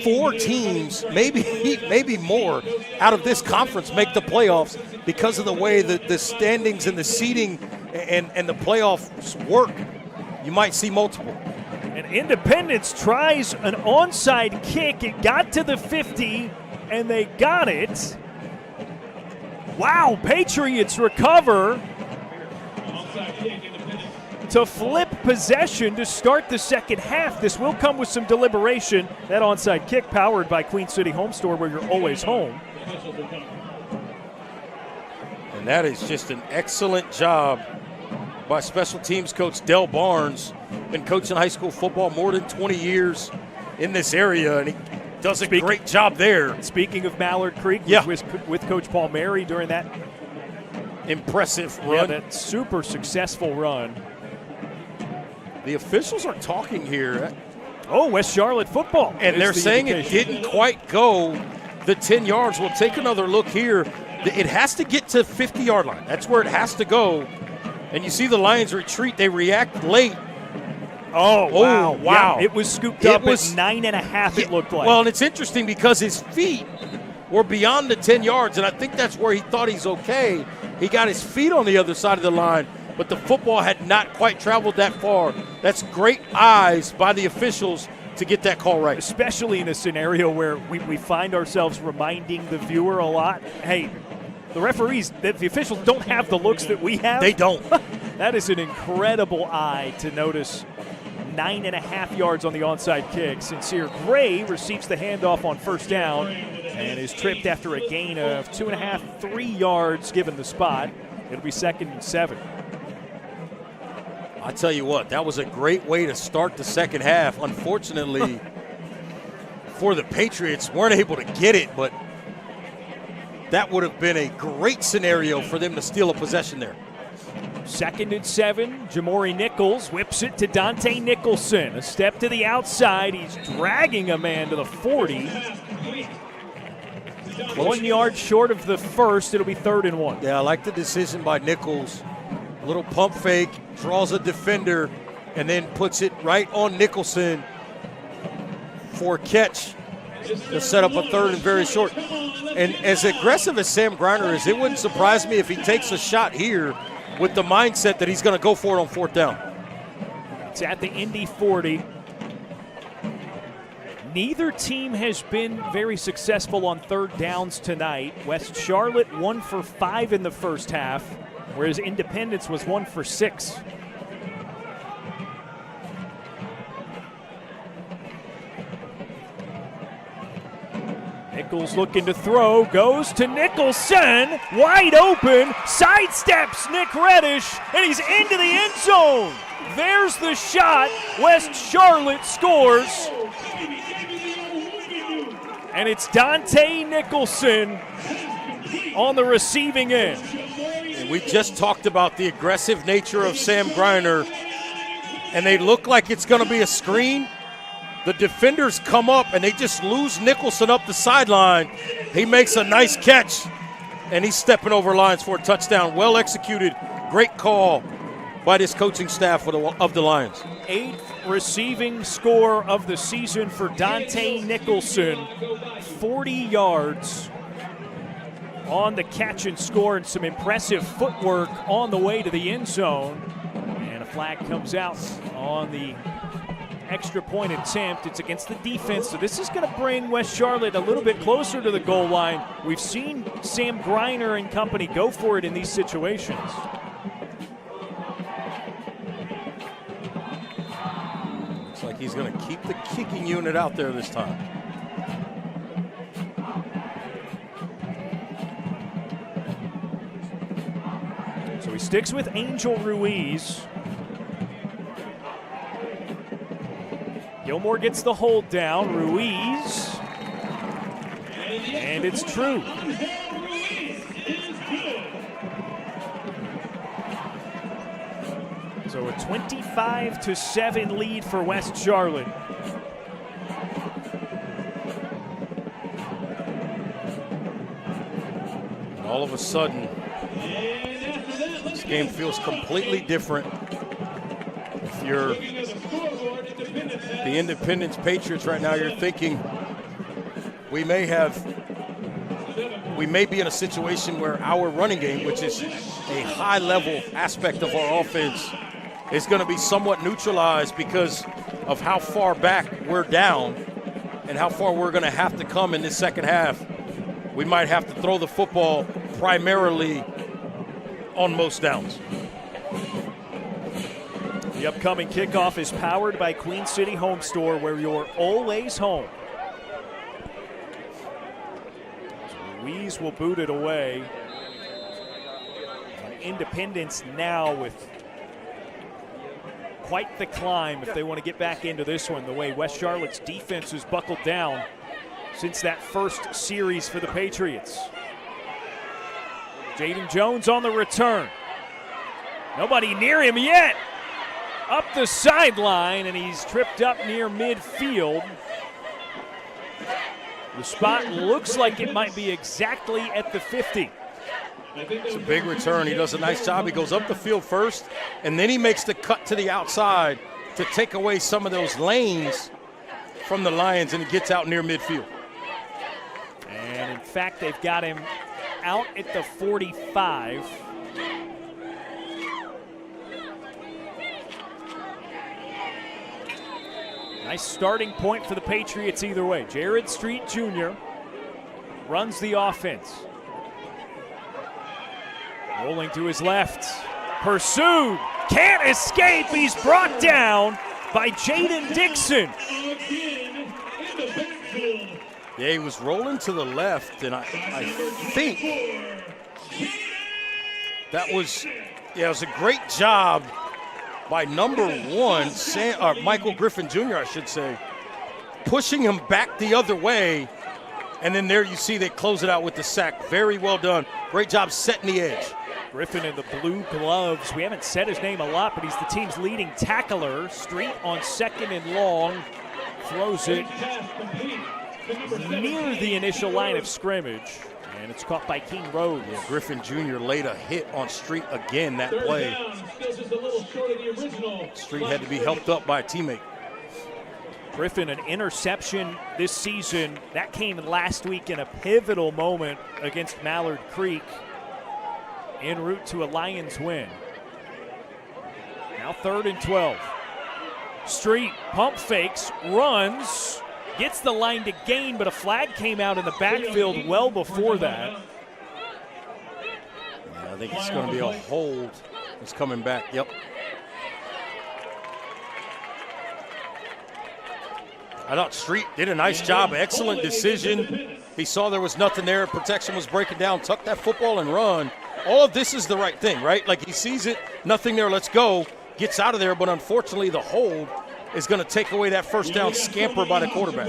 4 teams, maybe more, out of this conference make the playoffs because of the way that the standings and the seeding and the playoffs work. You might see multiple. And Independence tries an onside kick. It got to the 50, and they got it. Wow, Patriots recover to flip possession to start the second half. This will come with some deliberation. That onside kick powered by Queen City Home Store, where you're always home. And that is just an excellent job by special teams coach Del Barnes. Been coaching high school football more than 20 years in this area, and he does a great job there. Speaking of Mallard Creek, with Coach Paul Mary during that impressive run. Yeah, that super successful run. The officials are talking here. Oh, West Charlotte football. And they're saying it didn't quite go the 10 yards. We'll take another look here. It has to get to 50-yard line. That's where it has to go. And you see the Lions retreat. They react late. Oh, wow. Yeah, it was scooped up at 9.5, it looked like. Well, and it's interesting because his feet were beyond the 10 yards, and I think that's where he thought he's okay. He got his feet on the other side of the line, but the football had not quite traveled that far. That's great eyes by the officials to get that call right. Especially in a scenario where we find ourselves reminding the viewer a lot, hey, the referees, the officials don't have the looks that we have. They don't. That is an incredible eye to notice. 9.5 yards on the onside kick. Sincere Gray receives the handoff on first down and is tripped after a gain of 2.5, 3 yards given the spot. It'll be 2nd and 7. I tell you what, that was a great way to start the second half. Unfortunately, for the Patriots, weren't able to get it, but that would have been a great scenario for them to steal a possession there. 2nd and 7. Jamori Nichols whips it to Dante Nicholson. A step to the outside. He's dragging a man to the 40. 1 yard short of the first. It'll be 3rd and 1. Yeah, I like the decision by Nichols. A little pump fake, draws a defender, and then puts it right on Nicholson for a catch to set up a 3rd and very short. And as aggressive as Sam Griner is, it wouldn't surprise me if he takes a shot here with the mindset that he's going to go for it on 4th down. It's at the Indy 40. Neither team has been very successful on 3rd downs tonight. West Charlotte 1 for 5 in the first half, whereas Independence was 1 for 6. Nichols looking to throw, goes to Nicholson, wide open, sidesteps Nick Reddish, and he's into the end zone. There's the shot. West Charlotte scores. And it's Dante Nicholson on the receiving end. And we just talked about the aggressive nature of Sam Griner, and they look like it's going to be a screen. The defenders come up, and they just lose Nicholson up the sideline. He makes a nice catch, and he's stepping over lines for a touchdown. Well executed. Great call by this coaching staff of the Lions. 8th receiving score of the season for Dante Nicholson. 40 yards on the catch and score, and some impressive footwork on the way to the end zone. And a flag comes out on the extra point attempt. It's against the defense, so this is going to bring West Charlotte a little bit closer to the goal line. We've seen Sam Griner and company go for it in these situations. Looks like he's going to keep the kicking unit out there this time. So he sticks with Angel Ruiz. Gilmore gets the hold down. Ruiz. And it's true. So a 25-7 lead for West Charlotte. And all of a sudden, this game feels completely different. If you're the Independence Patriots right now, you're thinking we may be in a situation where our running game, which is a high-level aspect of our offense, is going to be somewhat neutralized because of how far back we're down and how far we're going to have to come in this second half. We might have to throw the football primarily on most downs. The upcoming kickoff is powered by Queen City Home Store, where you're always home. Ruiz will boot it away. Independence now with quite the climb if they want to get back into this one, the way West Charlotte's defense has buckled down since that first series for the Patriots. Jaden Jones on the return. Nobody near him yet. Up the sideline, and he's tripped up near midfield. The spot looks like it might be exactly at the 50. It's a big return. He does a nice job. He goes up the field first, and then he makes the cut to the outside to take away some of those lanes from the Lions, and he gets out near midfield. And, in fact, they've got him out at the 45. Nice starting point for the Patriots either way. Jared Street Jr. runs the offense. Rolling to his left. Pursued. Can't escape. He's brought down by Jaden Dixon. Again in the backfield. Yeah, he was rolling to the left, and I think that was, it was a great job by number 1, Michael Griffin Jr., I should say, pushing him back the other way, and then there you see they close it out with the sack. Very well done. Great job setting the edge. Griffin in the blue gloves. We haven't said his name a lot, but he's the team's leading tackler. Street on 2nd and long. Throws it near the initial line of scrimmage. And it's caught by King Rhodes. Yeah, Griffin Jr. laid a hit on Street again that Third play. down, still just a little short of the original. Street had to be helped up by a teammate. Griffin, an interception this season. That came last week in a pivotal moment against Mallard Creek. En route to a Lions win. Now 3rd and 12. Street pump fakes, runs, gets the line to gain, but a flag came out in the backfield well before that. Yeah, I think it's going to be a hold. He's coming back, yep. I thought Street did a nice job, excellent decision. He saw there was nothing there, protection was breaking down, tuck that football and run. All of this is the right thing, right? Like he sees it, nothing there, let's go, gets out of there, but unfortunately the hold is going to take away that first down scamper by the quarterback.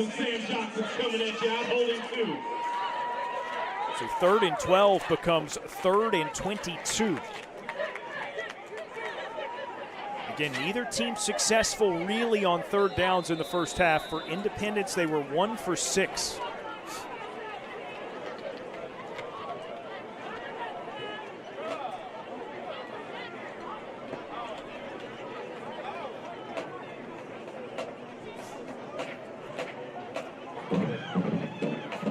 So 3rd and 12 becomes 3rd and 22. Again, neither team successful really on 3rd downs in the first half. For Independence, they were 1 for 6.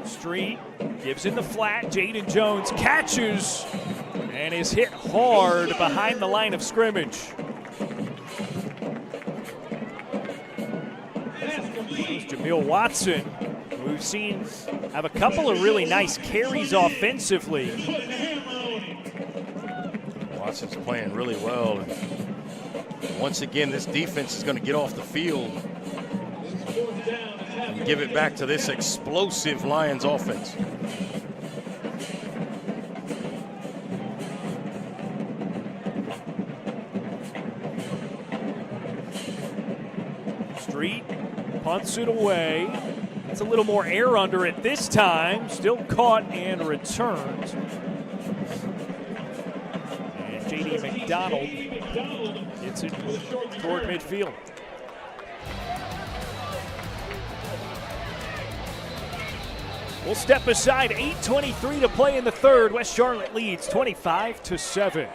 Street gives in the flat. Jaden Jones catches and is hit hard behind the line of scrimmage. There's Jamil Watson, who we've seen have a couple of really nice carries offensively. Watson's playing really well. And once again, this defense is going to get off the field and give it back to this explosive Lions offense. Street punts it away. It's a little more air under it this time. Still caught and returned. And J.D. McDonald gets it toward midfield. We'll step aside. 8:23 to play in the 3rd. West Charlotte leads 25-7.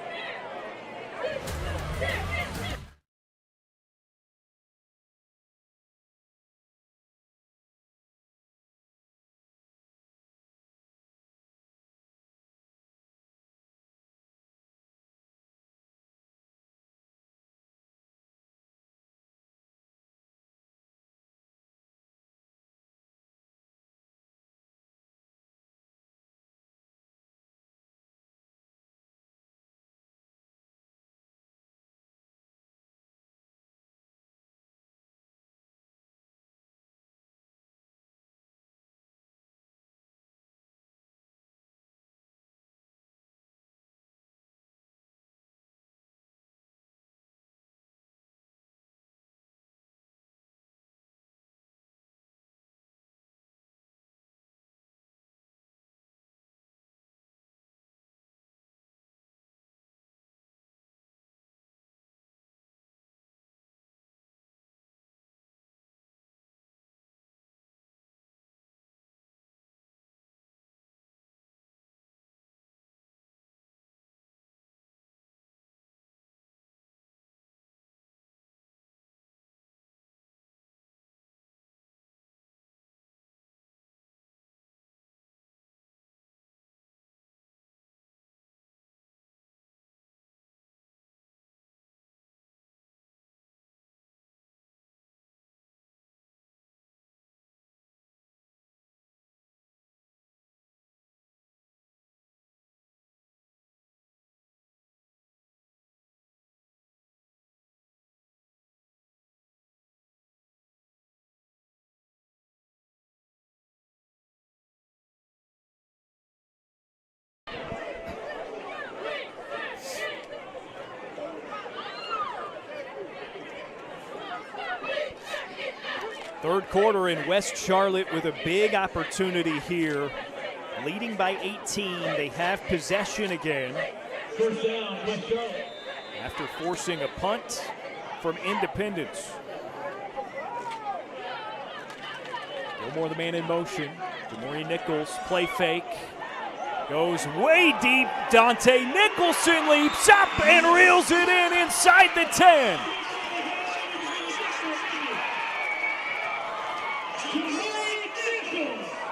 Third quarter in West Charlotte with a big opportunity here. Leading by 18, they have possession again. First down, West Charlotte. After forcing a punt from Independence. Gilmore the man in motion. Jamori Nichols, play fake. Goes way deep. Dante Nicholson leaps up and reels it in inside the 10.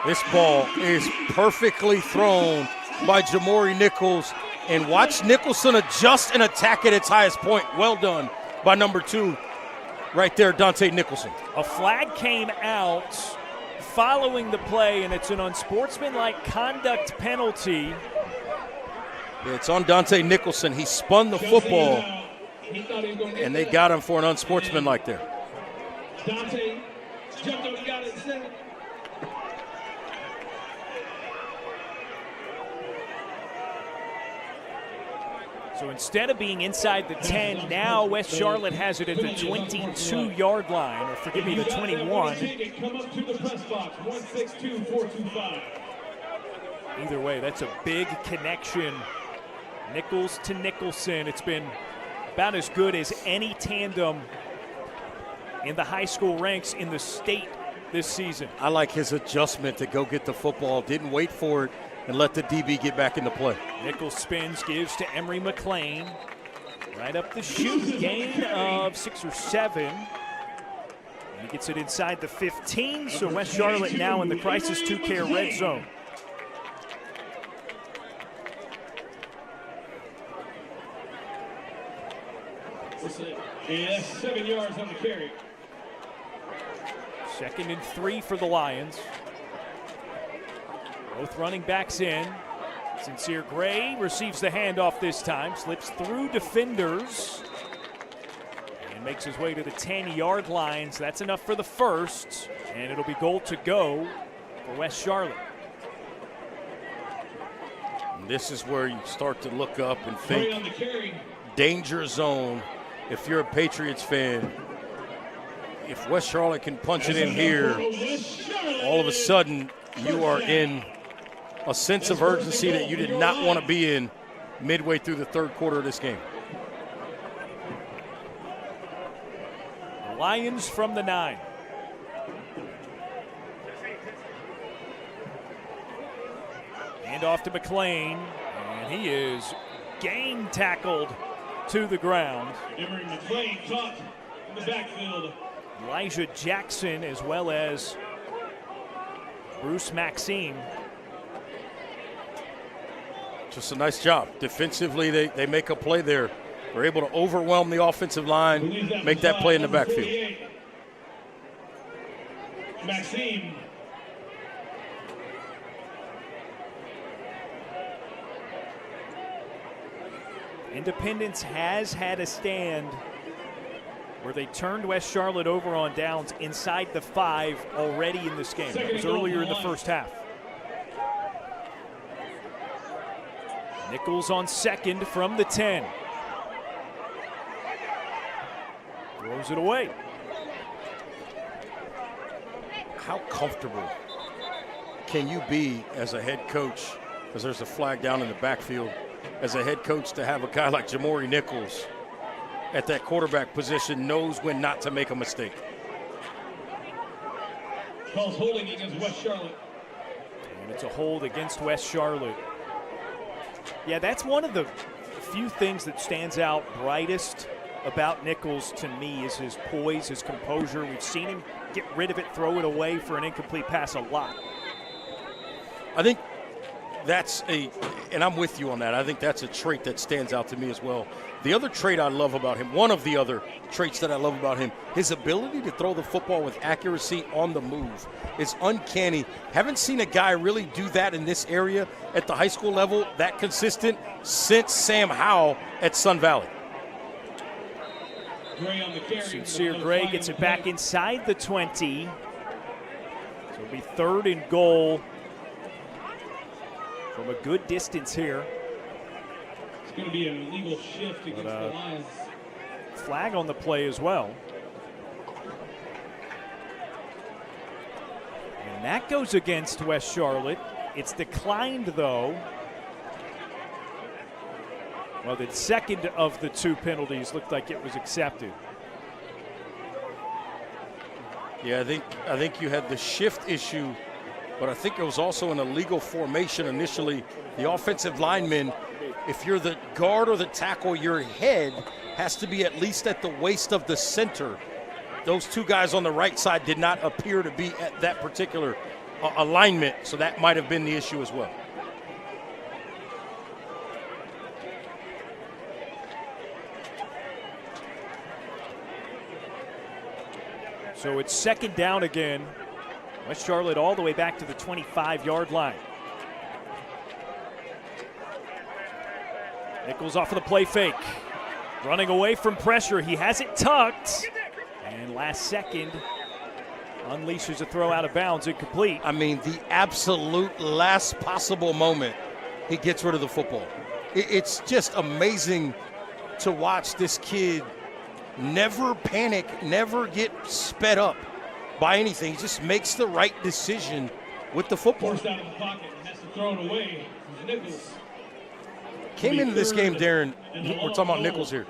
This ball is perfectly thrown by Jamori Nichols. And watch Nicholson adjust and attack at its highest point. Well done by number 2 right there, Dante Nicholson. A flag came out following the play, and it's an unsportsmanlike conduct penalty. It's on Dante Nicholson. He spun the football, and they got him for an unsportsmanlike there. Dante jumped up and got it instead. So instead of being inside the 10, now West Charlotte has it at the 22-yard line, or forgive me, the 21. Come up to the press box, 162-425. Either way, that's a big connection. Nichols to Nicholson. It's been about as good as any tandem in the high school ranks in the state this season. I like his adjustment to go get the football. Didn't wait for it and let the DB get back into play. Nichols spins, gives to Emery McLean. Right up the chute, gain of 6 or 7. And he gets it inside the 15, so West Charlotte now in the crisis 2-care red zone. And that's 7 yards on the carry. 2nd and 3 for the Lions. Both running backs in. Sincere Gray receives the handoff this time, slips through defenders, and makes his way to the 10-yard line. So that's enough for the first, and it'll be goal to go for West Charlotte. And this is where you start to look up and think danger zone. If you're a Patriots fan, if West Charlotte can punch it in here, all of a sudden you are in a sense of urgency that you did not want to be in midway through the third quarter of this game. Lions from the 9. Hand off to McLean, and he is gang tackled to the ground. Emery McLean caught in the backfield. Elijah Jackson as well as Bruce Maxime. Just a nice job. Defensively, they make a play there. They're able to overwhelm the offensive line, make that play in the backfield. Maxime. Independence has had a stand where they turned West Charlotte over on downs inside the 5 already in this game. That was earlier in the first half. Nichols on 2nd from the 10. Throws it away. How comfortable can you be as a head coach, because there's a flag down in the backfield, as a head coach to have a guy like Jamori Nichols at that quarterback position knows when not to make a mistake? Calls holding against West Charlotte. And it's a hold against West Charlotte. Yeah, that's one of the few things that stands out brightest about Nichols to me is his poise, his composure. We've seen him get rid of it, throw it away for an incomplete pass a lot. I think that's and I'm with you on that, I think that's a trait that stands out to me as well. The other trait I love about him, one of the other traits that I love about him, his ability to throw the football with accuracy on the move is uncanny. Haven't seen a guy really do that in this area at the high school level that consistent since Sam Howell at Sun Valley. Gray on the carry. Sincere Gray gets it back inside the 20. So it'll be 3rd and goal from a good distance here. It's going to be an illegal shift against the Lions. Flag on the play as well. And that goes against West Charlotte. It's declined, though. Well, the second of the two penalties looked like it was accepted. Yeah, I think you had the shift issue, but I think it was also an illegal formation initially. The offensive lineman, if you're the guard or the tackle, your head has to be at least at the waist of the center. Those two guys on the right side did not appear to be at that particular alignment, so that might have been the issue as well. So it's second down again. West Charlotte all the way back to the 25-yard line. Nichols off of the play fake. Running away from pressure. He has it tucked. And last second, unleashes a throw out of bounds, incomplete. I mean, the absolute last possible moment, he gets rid of the football. It's just amazing to watch this kid never panic, never get sped up by anything. He just makes the right decision with the football. Forced out of the pocket and has to throw it away. Nichols. Came into this game, Darren, we're talking about Nichols here.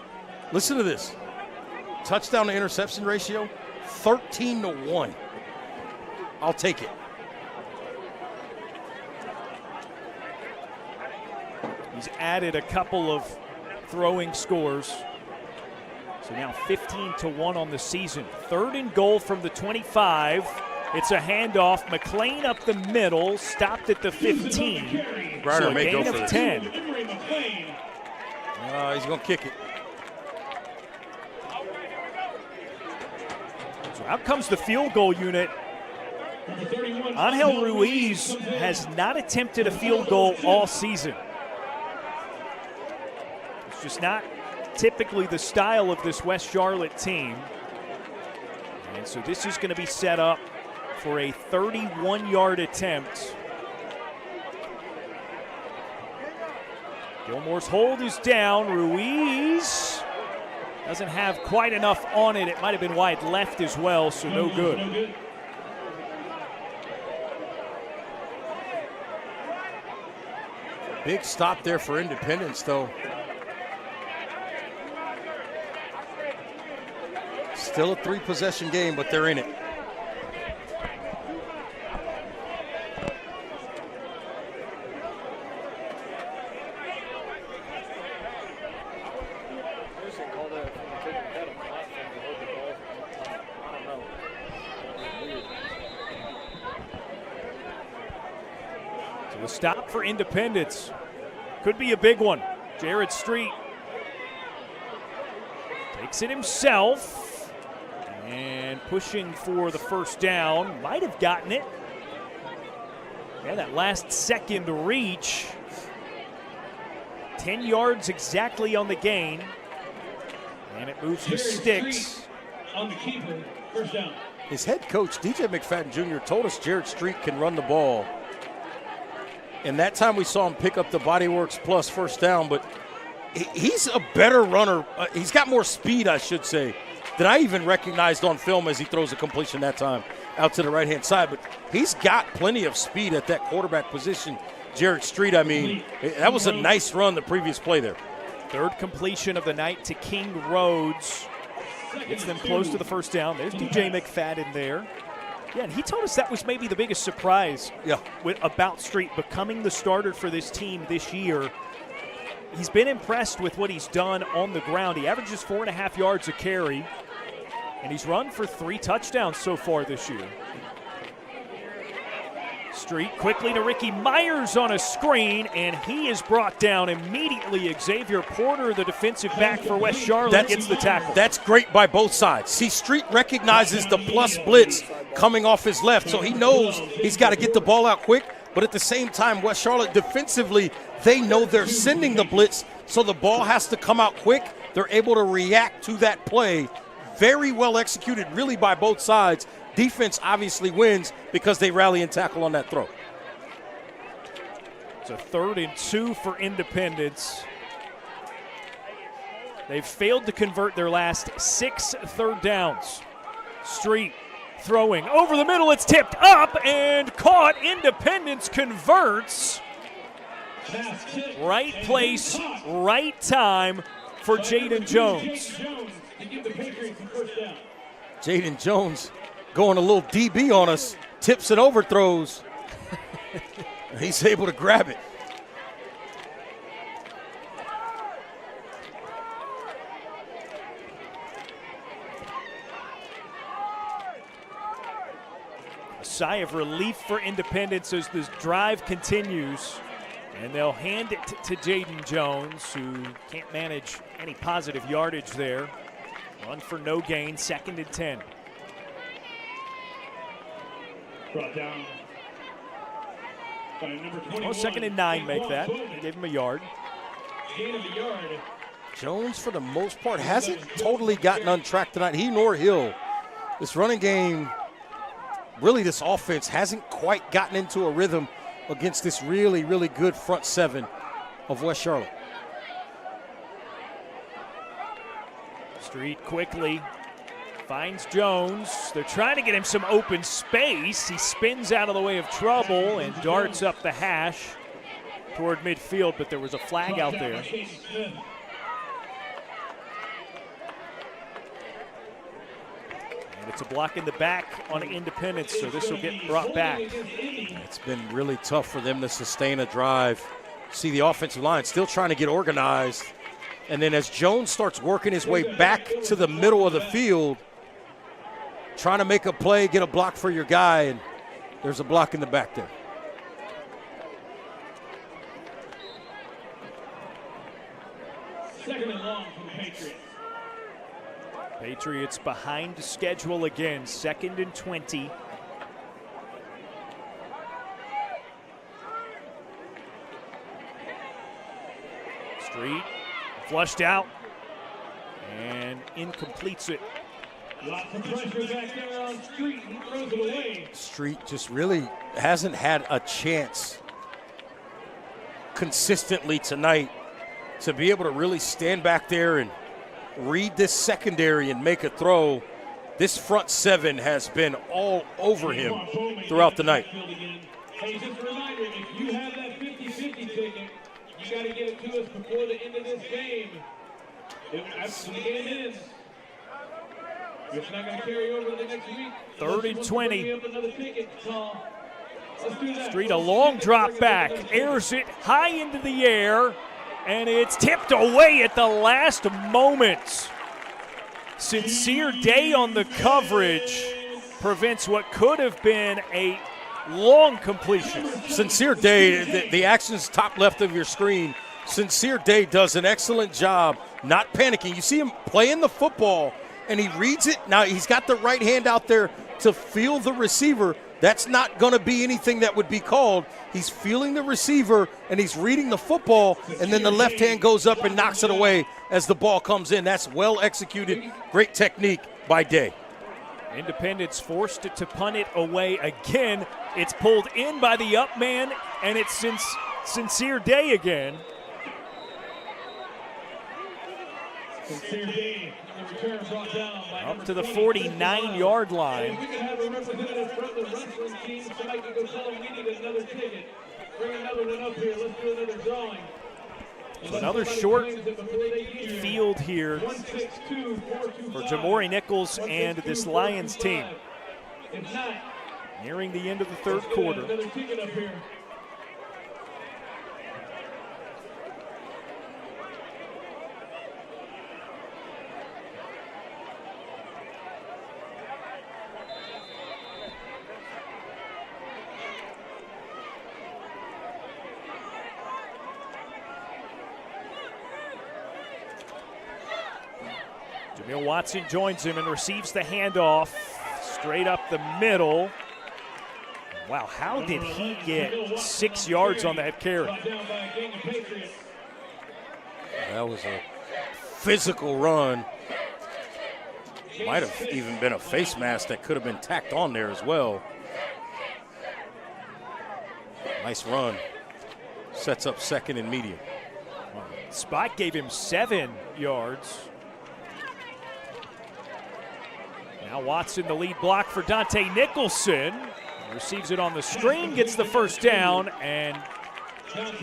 Listen to this. Touchdown to interception ratio, 13-1. I'll take it. He's added a couple of throwing scores. So now 15-1 on the season. 3rd and goal from the 25. It's a handoff. McLean up the middle, stopped at the 15. Ryder so a may gain go for of this. 10. He's going to kick it. So out comes the field goal unit. Angel Ruiz has not attempted a field goal all season. It's just not typically the style of this West Charlotte team. And so this is going to be set up for a 31-yard attempt. Gilmore's hold is down. Ruiz doesn't have quite enough on it. It might have been wide left as well, so no good. Big stop there for Independence, though. Still a 3-possession game, but they're in it. So the stop for Independence could be a big one. Jared Street takes it himself. And pushing for the first down. Might have gotten it. Yeah, that last second reach. 10 yards exactly on the gain. And it moves the sticks. On the keeper, first down. His head coach, DJ McFadden Jr., told us Jared Street can run the ball. And that time we saw him pick up the Bodyworks Plus first down, but he's a better runner. He's got more speed, I should say, that I even recognized on film as he throws a completion that time out to the right-hand side. But he's got plenty of speed at that quarterback position. Jared Street, I mean, that was a nice run the previous play there. 3rd completion of the night to King Rhodes. Gets them close to the first down. There's DJ McFadden there. Yeah, and he told us that was maybe the biggest surprise about Street becoming the starter for this team this year. He's been impressed with what he's done on the ground. He averages 4.5 yards a carry, and he's run for 3 touchdowns so far this year. Street quickly to Ricky Myers on a screen, and he is brought down immediately. Xavier Porter, the defensive back for West Charlotte, gets the tackle. That's great by both sides. See, Street recognizes the plus blitz coming off his left, so he knows he's got to get the ball out quick. But at the same time, West Charlotte defensively, they know they're sending the blitz, so the ball has to come out quick. They're able to react to that play. Very well executed, really, by both sides. Defense obviously wins because they rally and tackle on that throw. It's a 3rd and 2 for Independence. They've failed to convert their last 6 third downs. Street Throwing over the middle, it's tipped up and caught. Independence converts. Right place, right time for Jaden Jones. Jaden Jones going a little DB on us, tips and overthrows. He's able to grab it. A sigh of relief for Independence as this drive continues. And they'll hand it to Jaden Jones, who can't manage any positive yardage there. Run for no gain, 2nd and 10. Brought down by number 21. Oh, 2nd and 9 make that. They gave him a yard. Gain of a yard. Jones, for the most part, hasn't totally gotten on track tonight. He nor Hill. This running game, really this offense hasn't quite gotten into a rhythm against this really, really good front seven of West Charlotte. Street quickly finds Jones. They're trying to get him some open space. He spins out of the way of trouble and darts up the hash toward midfield, but there was a flag out there. And it's a block in the back on Independence, so this will get brought back. It's been really tough for them to sustain a drive. See the offensive line still trying to get organized. And then as Jones starts working his way back to the middle of the field, trying to make a play, get a block for your guy, and there's a block in the back there. Second and long for the Patriots. Patriots behind schedule again, 2nd and 20. Street flushed out and incompletes it. Lots of pressure back there on Street. He throws it away. Street just really hasn't had a chance consistently tonight to be able to really stand back there and read this secondary and make a throw. This front seven has been all over him throughout the night. Hey, just a reminder, if you have that 50-50 ticket, you got to get it to us before the end of this game. After the game ends, it's not going to carry over to the next week. 3rd and 20. Another ticket, so let's do that. Street, a long drop back, airs it high into the air, and it's tipped away at the last moment. Sincere Day on the coverage prevents what could have been a long completion. Sincere Day, the action's top left of your screen. Sincere Day does an excellent job not panicking. You see him playing the football, and he reads it. Now, he's got the right hand out there to feel the receiver. That's not going to be anything that would be called. He's feeling the receiver, and he's reading the football, and then the left hand goes up and knocks it away as the ball comes in. That's well executed. Great technique by Day. Independence forced it to punt it away again. It's pulled in by the up man, and it's Sincere Day again. Sincere Day, the return brought down by Up to the 49-yard line. we can have a representative from the wrestling team. Somebody can go tell them we need another ticket. Bring another one up here. Let's do another drawing. Another short field here for Jamori Nichols and this Lions team. Nearing the end of the third quarter. Another ticket up here. Jamil Watson joins him and receives the handoff straight up the middle. Wow, how did he get 6 yards on that carry? That was a physical run. Might have even been a face mask that could have been tacked on there as well. Nice run. Sets up 2nd and medium. Spot gave him 7 yards. Now Watson, the lead block for Dante Nicholson. Receives it on the screen, gets the first down, and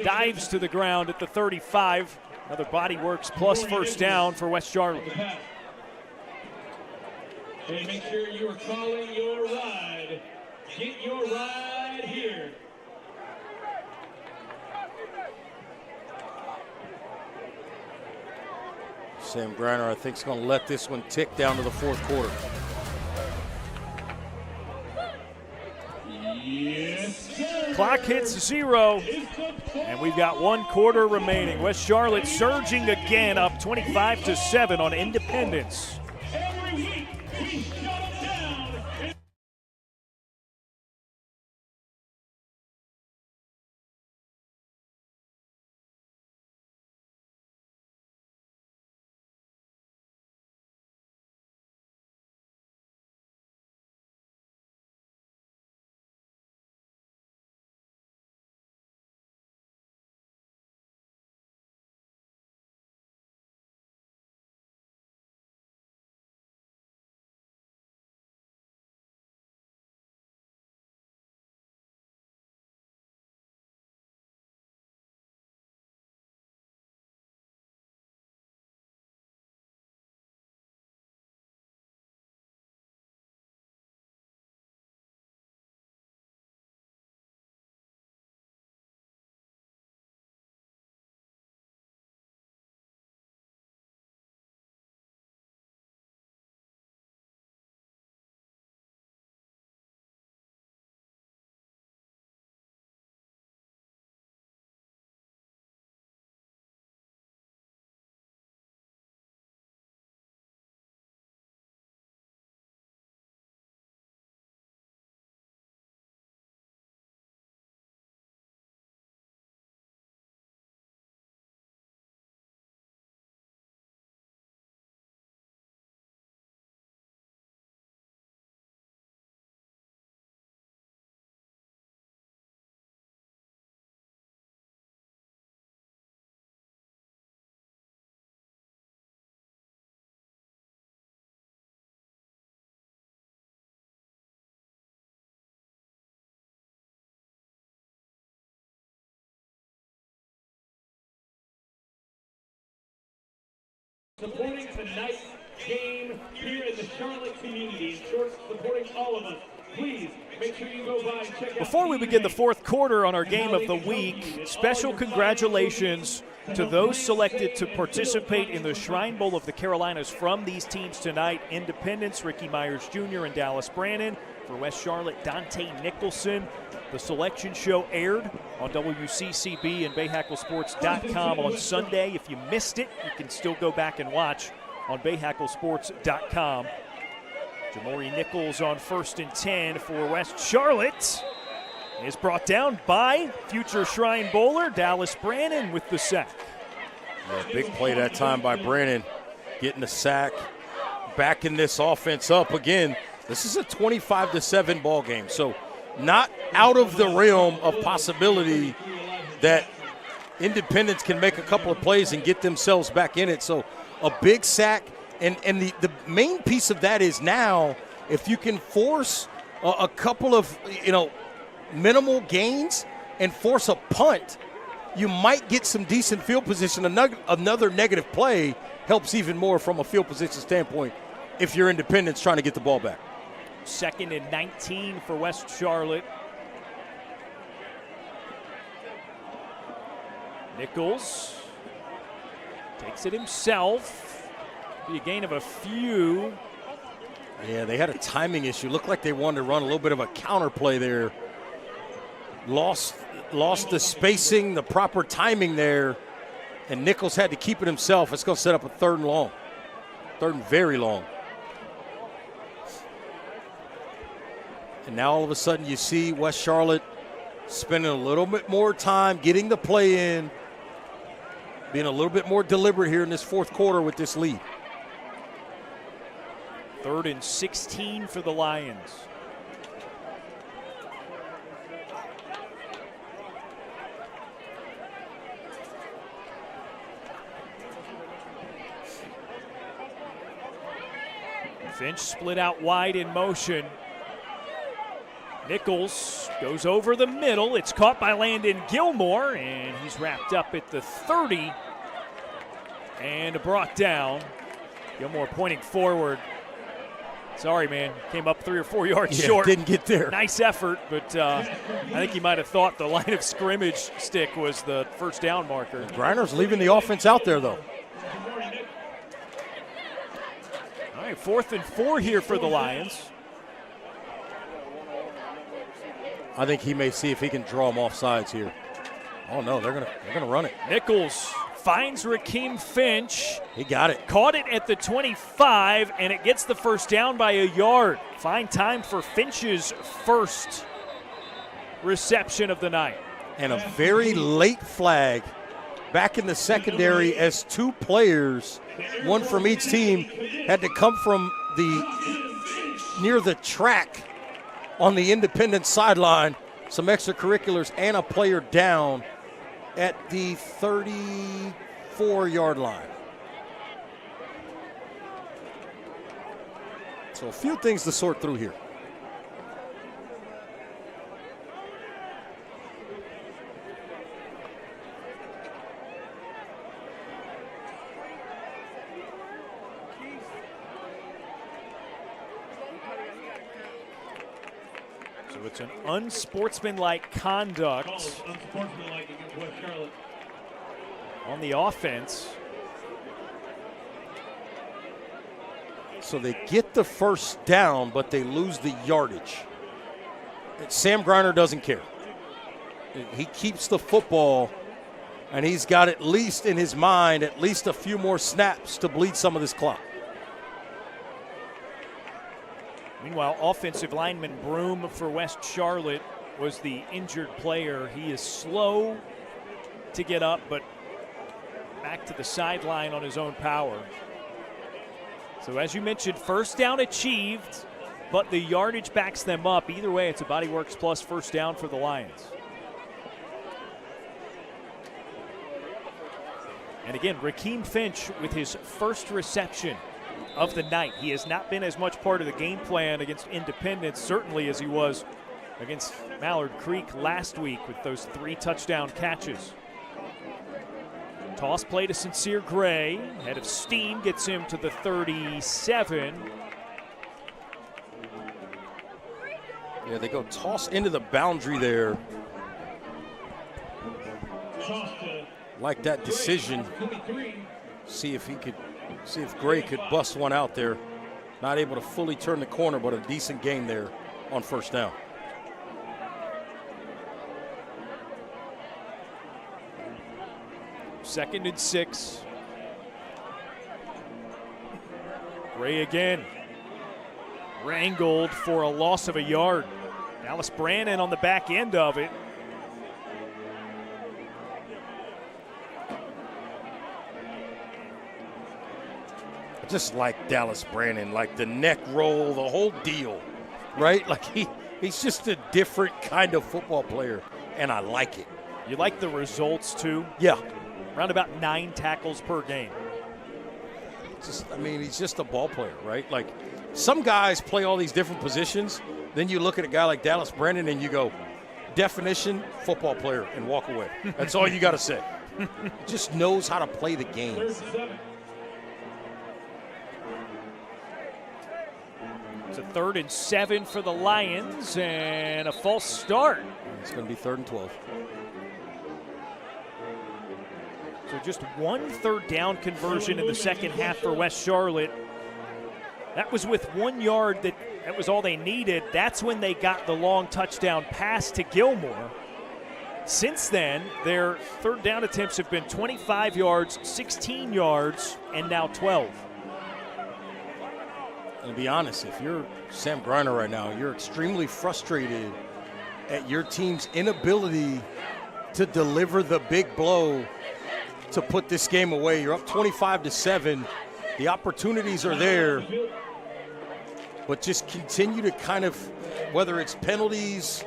dives to the ground at the 35. Another body works plus first down for West Charlotte. Hey, make sure you are calling your ride. Get your ride here. Sam Griner, I think, is going to let this one tick down to the fourth quarter. Yes, sir. Clock hits 0, and we've got 1 quarter remaining. West Charlotte surging again, up 25-7 on Independence. Every week, we shut them down. Supporting tonight's game here in the Charlotte community, in short, supporting all of us. Please make sure you go by and check out. Before we begin the fourth quarter on our game of the week, special congratulations to those selected to participate in the Shrine Bowl of the Carolinas from these teams tonight. Independence, Ricky Myers Jr. and Dallas Brannon. For West Charlotte, Dante Nicholson. The selection show aired on WCCB and BahakelSports.com on Sunday. If you missed it, you can still go back and watch on BahakelSports.com. Jamori Nichols on 1st and 10 for West Charlotte is brought down by future Shrine Bowler Dallas Brannon with the sack. Yeah, big play that time by Brannon, getting the sack, backing this offense up again. This is a 25-7 ball game, so not out of the realm of possibility that Independence can make a couple of plays and get themselves back in it. So a big sack, and the main piece of that is now if you can force a couple of minimal gains and force a punt, you might get some decent field position. Another negative play helps even more from a field position standpoint if you're Independence trying to get the ball back. 2nd and 19 for West Charlotte. Nichols takes it himself. Be a gain of a few. Yeah, they had a timing issue. Looked like they wanted to run a little bit of a counter play there. Lost the spacing, the proper timing there, and Nichols had to keep it himself. It's going to set up a 3rd and long. 3rd and very long. And now all of a sudden you see West Charlotte spending a little bit more time getting the play in, being a little bit more deliberate here in this fourth quarter with this lead. 3rd and 16 for the Lions. Finch split out wide in motion. Nichols goes over the middle. It's caught by Landon Gilmore, and he's wrapped up at the 30 and brought down. Gilmore pointing forward. Sorry, man. Came up 3 or 4 yards short. Didn't get there. Nice effort, but I think he might have thought the line of scrimmage stick was the first down marker. Griner's leaving the offense out there, though. All right, 4th and 4 here for the Lions. I think he may see if he can draw them off sides here. Oh no, they're gonna run it. Nichols finds Rakeem Finch. He got it. Caught it at the 25, and it gets the first down by a yard. Fine time for Finch's first reception of the night. And a very late flag back in the secondary as 2 players, one from each team, had to come from near the track on the Independence sideline, some extracurriculars, and a player down at the 34-yard line. So a few things to sort through here. So it's an unsportsmanlike conduct Unsportsmanlike against West Charlotte. on the offense. So they get the first down, but they lose the yardage. Sam Griner doesn't care. He keeps the football, and he's got at least in his mind at least a few more snaps to bleed some of this clock. Meanwhile, offensive lineman Broom for West Charlotte was the injured player. He is slow to get up, but back to the sideline on his own power. So as you mentioned, first down achieved, but the yardage backs them up. Either way, it's a Body Works plus first down for the Lions. And again, Rakeem Finch with his first reception of the night. He has not been as much part of the game plan against Independence, certainly as he was against Mallard Creek last week with those 3 touchdown catches. Toss play to Sincere Gray. Head of steam gets him to the 37. Yeah, they go toss into the boundary there. Like that decision. See if Gray could bust one out there. Not able to fully turn the corner, but a decent gain there on first down. Second and 6. Gray again. Wrangled for a loss of a yard. Dallas Brannon on the back end of it. Just like Dallas Brannon, like the neck roll, the whole deal, right? Like he's just a different kind of football player, and I like it. You like the results too? Yeah. Around about 9 tackles per game. He's just a ball player, right? Like some guys play all these different positions. Then you look at a guy like Dallas Brannon and you go, definition, football player, and walk away. That's all you got to say. He just knows how to play the game. It's a 3rd and 7 for the Lions and a false start. It's going to be 3rd and 12. So just 1 third down conversion in the second half for West Charlotte. That was with 1 yard. That was all they needed. That's when they got the long touchdown pass to Gilmore. Since then, their third down attempts have been 25 yards, 16 yards, and now 12. And to be honest, if you're Sam Griner right now, you're extremely frustrated at your team's inability to deliver the big blow to put this game away. You're up 25-7. The opportunities are there, but just continue to kind of, whether it's penalties,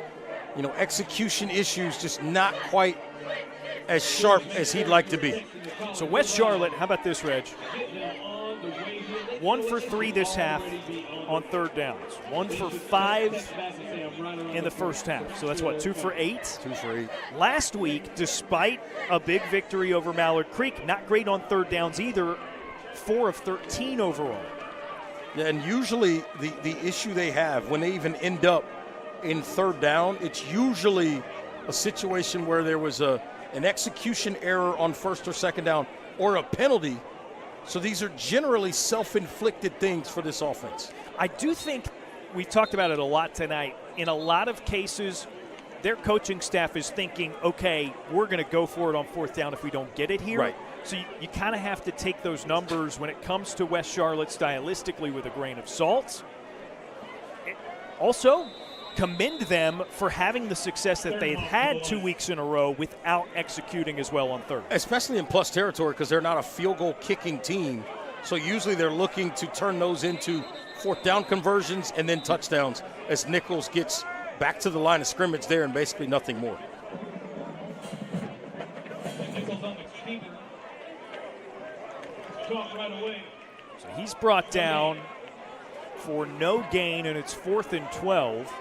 execution issues, just not quite as sharp as he'd like to be. So West Charlotte, how about this, Reg? 1 for 3 this half on third downs. 1 for 5 in the first half. So that's what, 2 for 8? 2 for 8. Last week, despite a big victory over Mallard Creek, not great on third downs either. 4 of 13 overall. Yeah, and usually the issue they have when they even end up in third down, it's usually a situation where there was an execution error on first or second down or a penalty. So these are generally self-inflicted things for this offense. I do think we talked about it a lot tonight. In a lot of cases, their coaching staff is thinking, okay, we're going to go for it on fourth down if we don't get it here. Right. So you kind of have to take those numbers when it comes to West Charlotte stylistically with a grain of salt. Also, commend them for having the success that they've had 2 weeks in a row without executing as well on third. Especially in plus territory because they're not a field goal kicking team. So usually they're looking to turn those into fourth down conversions and then touchdowns as Nichols gets back to the line of scrimmage there and basically nothing more. So he's brought down for no gain, and it's 4th and 12.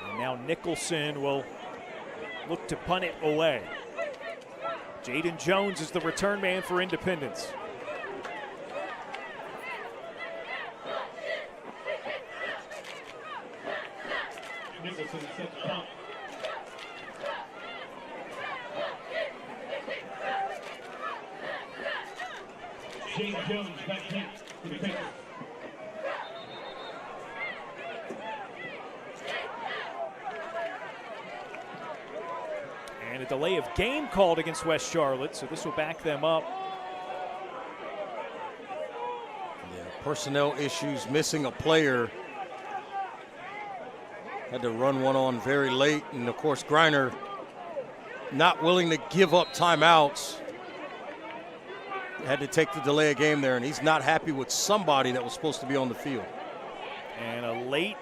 And now Nicholson will look to punt it away. Jaden Jones is the return man for Independence. Nicholson set the punt. Jaden Jones back deep to the Patriots. And a delay of game called against West Charlotte, so this will back them up. Yeah, personnel issues, missing a player. Had to run one on very late, and of course Griner not willing to give up timeouts. Had to take the delay of game there, and he's not happy with somebody that was supposed to be on the field. And a late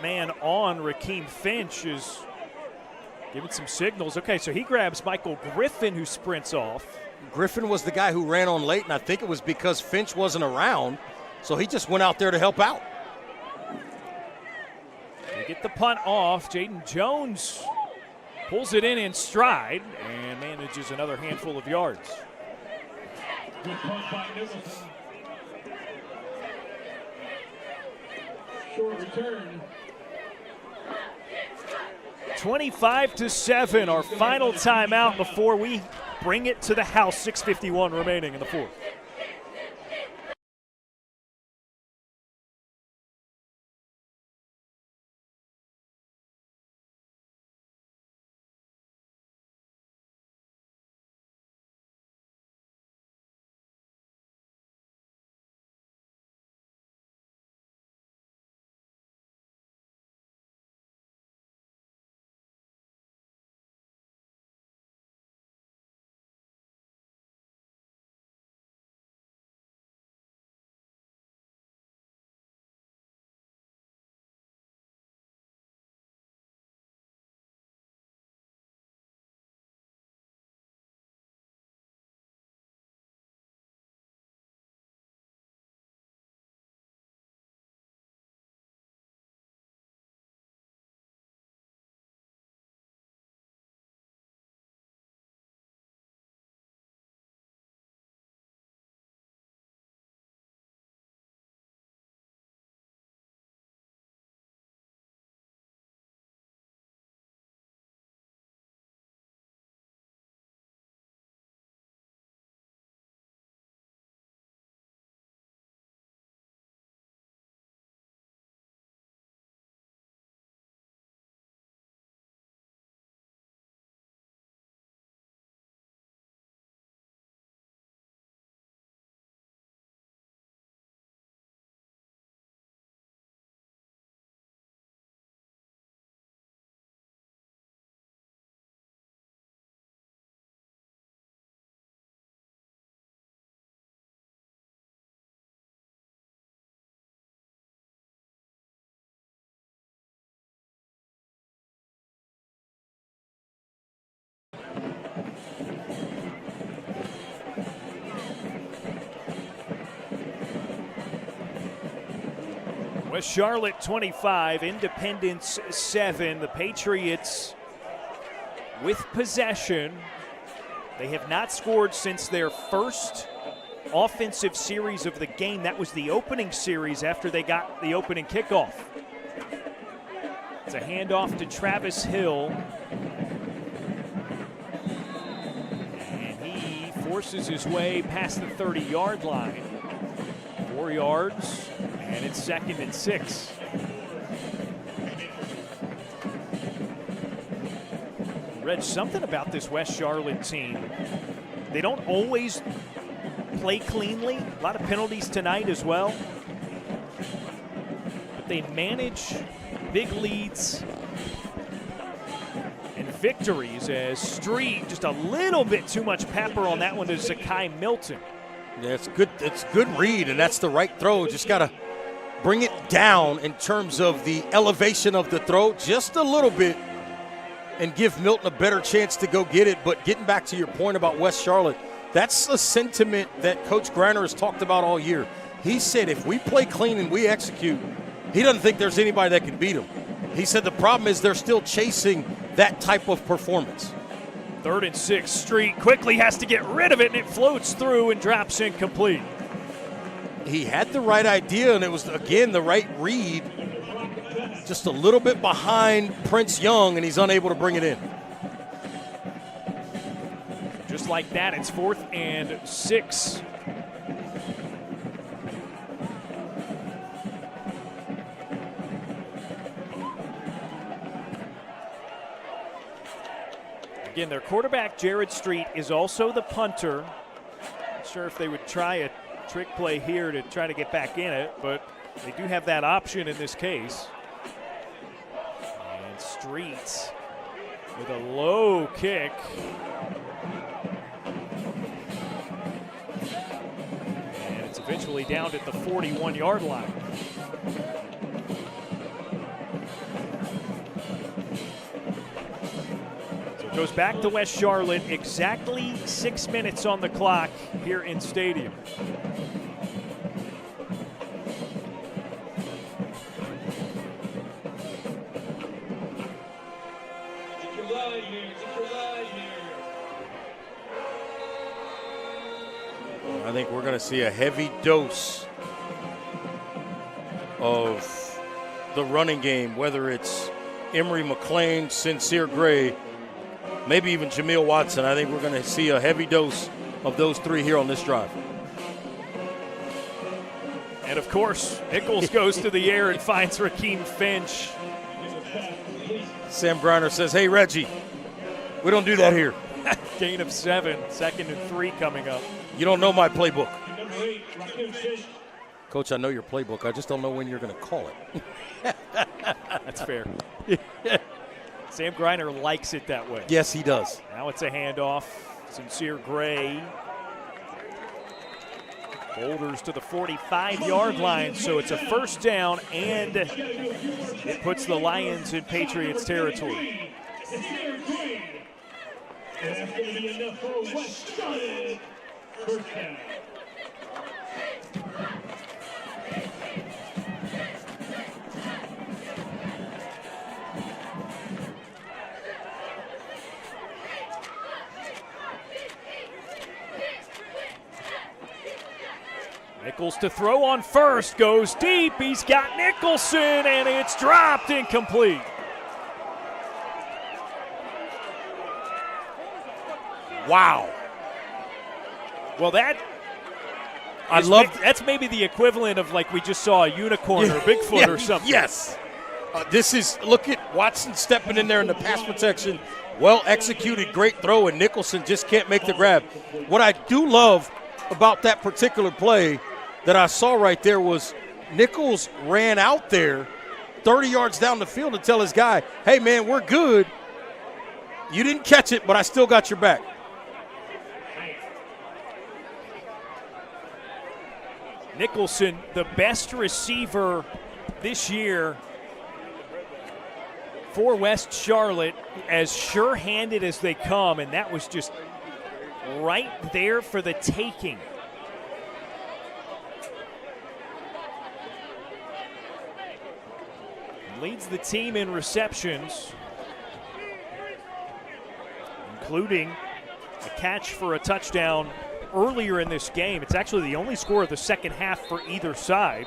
man on, Rakeem Finch, is giving some signals. Okay, so he grabs Michael Griffin, who sprints off. Griffin was the guy who ran on late, and I think it was because Finch wasn't around, so he just went out there to help out. They get the punt off. Jaden Jones pulls it in stride and manages another handful of yards. Good punt by Nicholson. Short return. 25-7, our final timeout before we bring it to the house. 6:51 remaining in the fourth. West Charlotte 25, Independence 7. The Patriots with possession. They have not scored since their first offensive series of the game. That was the opening series after they got the opening kickoff. It's a handoff to Travis Hill. And he forces his way past the 30-yard line. 4 yards, and it's 2nd and 6. Reg, something about this West Charlotte team. They don't always play cleanly. A lot of penalties tonight as well. But they manage big leads and victories as Street, just a little bit too much pepper on that one to Zakai Milton. Yeah, it's good. It's a good read, and that's the right throw. Just got to bring it down in terms of the elevation of the throw just a little bit and give Milton a better chance to go get it. But getting back to your point about West Charlotte, that's a sentiment that Coach Griner has talked about all year. He said if we play clean and we execute, he doesn't think there's anybody that can beat them. He said the problem is they're still chasing that type of performance. 3rd and 6, Street quickly has to get rid of it, and it floats through and drops incomplete. He had the right idea, and it was, again, the right read. Just a little bit behind Prince Young, and he's unable to bring it in. Just like that, it's 4th and 6. Again, their quarterback, Jared Street, is also the punter. Not sure if they would try a trick play here to try to get back in it, but they do have that option in this case. And Street with a low kick. And it's eventually down at the 41-yard line. Goes back to West Charlotte, exactly 6 minutes on the clock here in Stadium. I think we're going to see a heavy dose of the running game, whether it's Emory McLean, Sincere Gray, maybe even Jameel Watson. I think we're going to see a heavy dose of those three here on this drive. And, of course, Nichols goes to the air and finds Rakeem Finch. Sam Griner says, hey, Reggie, we don't do that here. Gain of 7, 2nd and 3 coming up. You don't know my playbook. Coach, I know your playbook. I just don't know when you're going to call it. That's fair. Sam Griner likes it that way. Yes, he does. Now it's a handoff. Sincere Gray boulders to the 45-yard line, so it's a 1st down, and it puts the Lions in Patriots territory. And that's going to be enough for West Charlotte. 1st down. Nichols to throw on first, goes deep. He's got Nicholson, and it's dropped incomplete. Wow. Well, that's maybe the equivalent of like we just saw a unicorn or Bigfoot or something. Yes. This is, look at Watson stepping in there in the pass protection. Well executed, great throw, and Nicholson just can't make the grab. What I do love about that particular play that I saw right there was Nichols ran out there 30 yards down the field to tell his guy, hey, man, we're good. You didn't catch it, but I still got your back. Nicholson, the best receiver this year for West Charlotte, as sure-handed as they come, and that was just right there for the taking. Leads the team in receptions, including a catch for a touchdown earlier in this game. It's actually the only score of the second half for either side.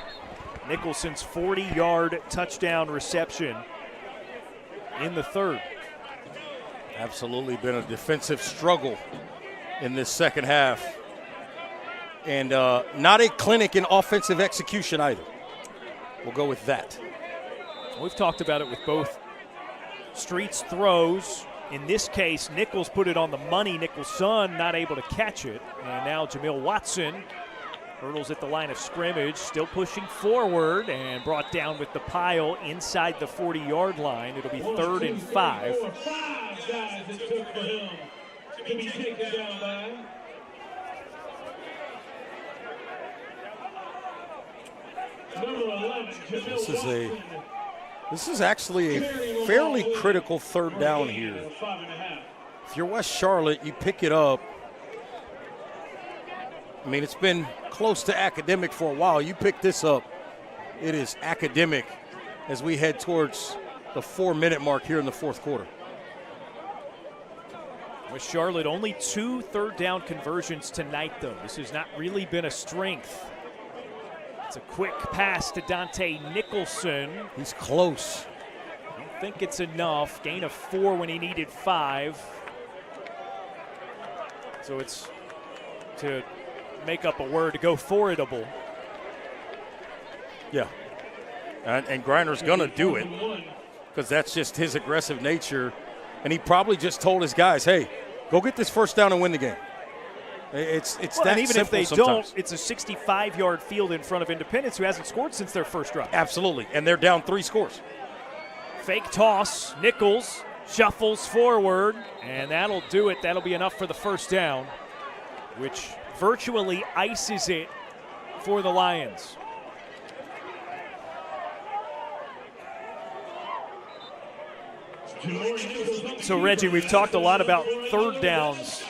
Nicholson's 40-yard touchdown reception in the third. Absolutely been a defensive struggle in this second half. And not a clinic in offensive execution either. We'll go with that. We've talked about it with both Street's throws. In this case, Nichols put it on the money. Nichols' son not able to catch it. And now Jamil Watson hurdles at the line of scrimmage, still pushing forward and brought down with the pile inside the 40-yard line. It'll be 3rd and 5. 5 guys it took for him to be taken down by. Number 11, Jamil Watson. This is actually a fairly critical third down here. If you're West Charlotte, you pick it up. I mean, it's been close to academic for a while. You pick this up, it is academic as we head towards the 4-minute mark here in the fourth quarter. West Charlotte only 2 third down conversions tonight, though. This has not really been a strength. It's a quick pass to Dante Nicholson. He's close. I don't think it's enough. Gain of 4 when he needed 5. So it's to make up a word, to go for-itable. Yeah. And Griner's going to do it because that's just his aggressive nature. And he probably just told his guys, hey, go get this first down and win the game. It's that and even simple if they sometimes. don't, it's a 65-yard field in front of Independence, who hasn't scored since their first drive. Absolutely, and they're down 3 scores. Fake toss, Nichols shuffles forward, and that'll do it. That'll be enough for the first down, which virtually ices it for the Lions. So, Reggie, we've talked a lot about third downs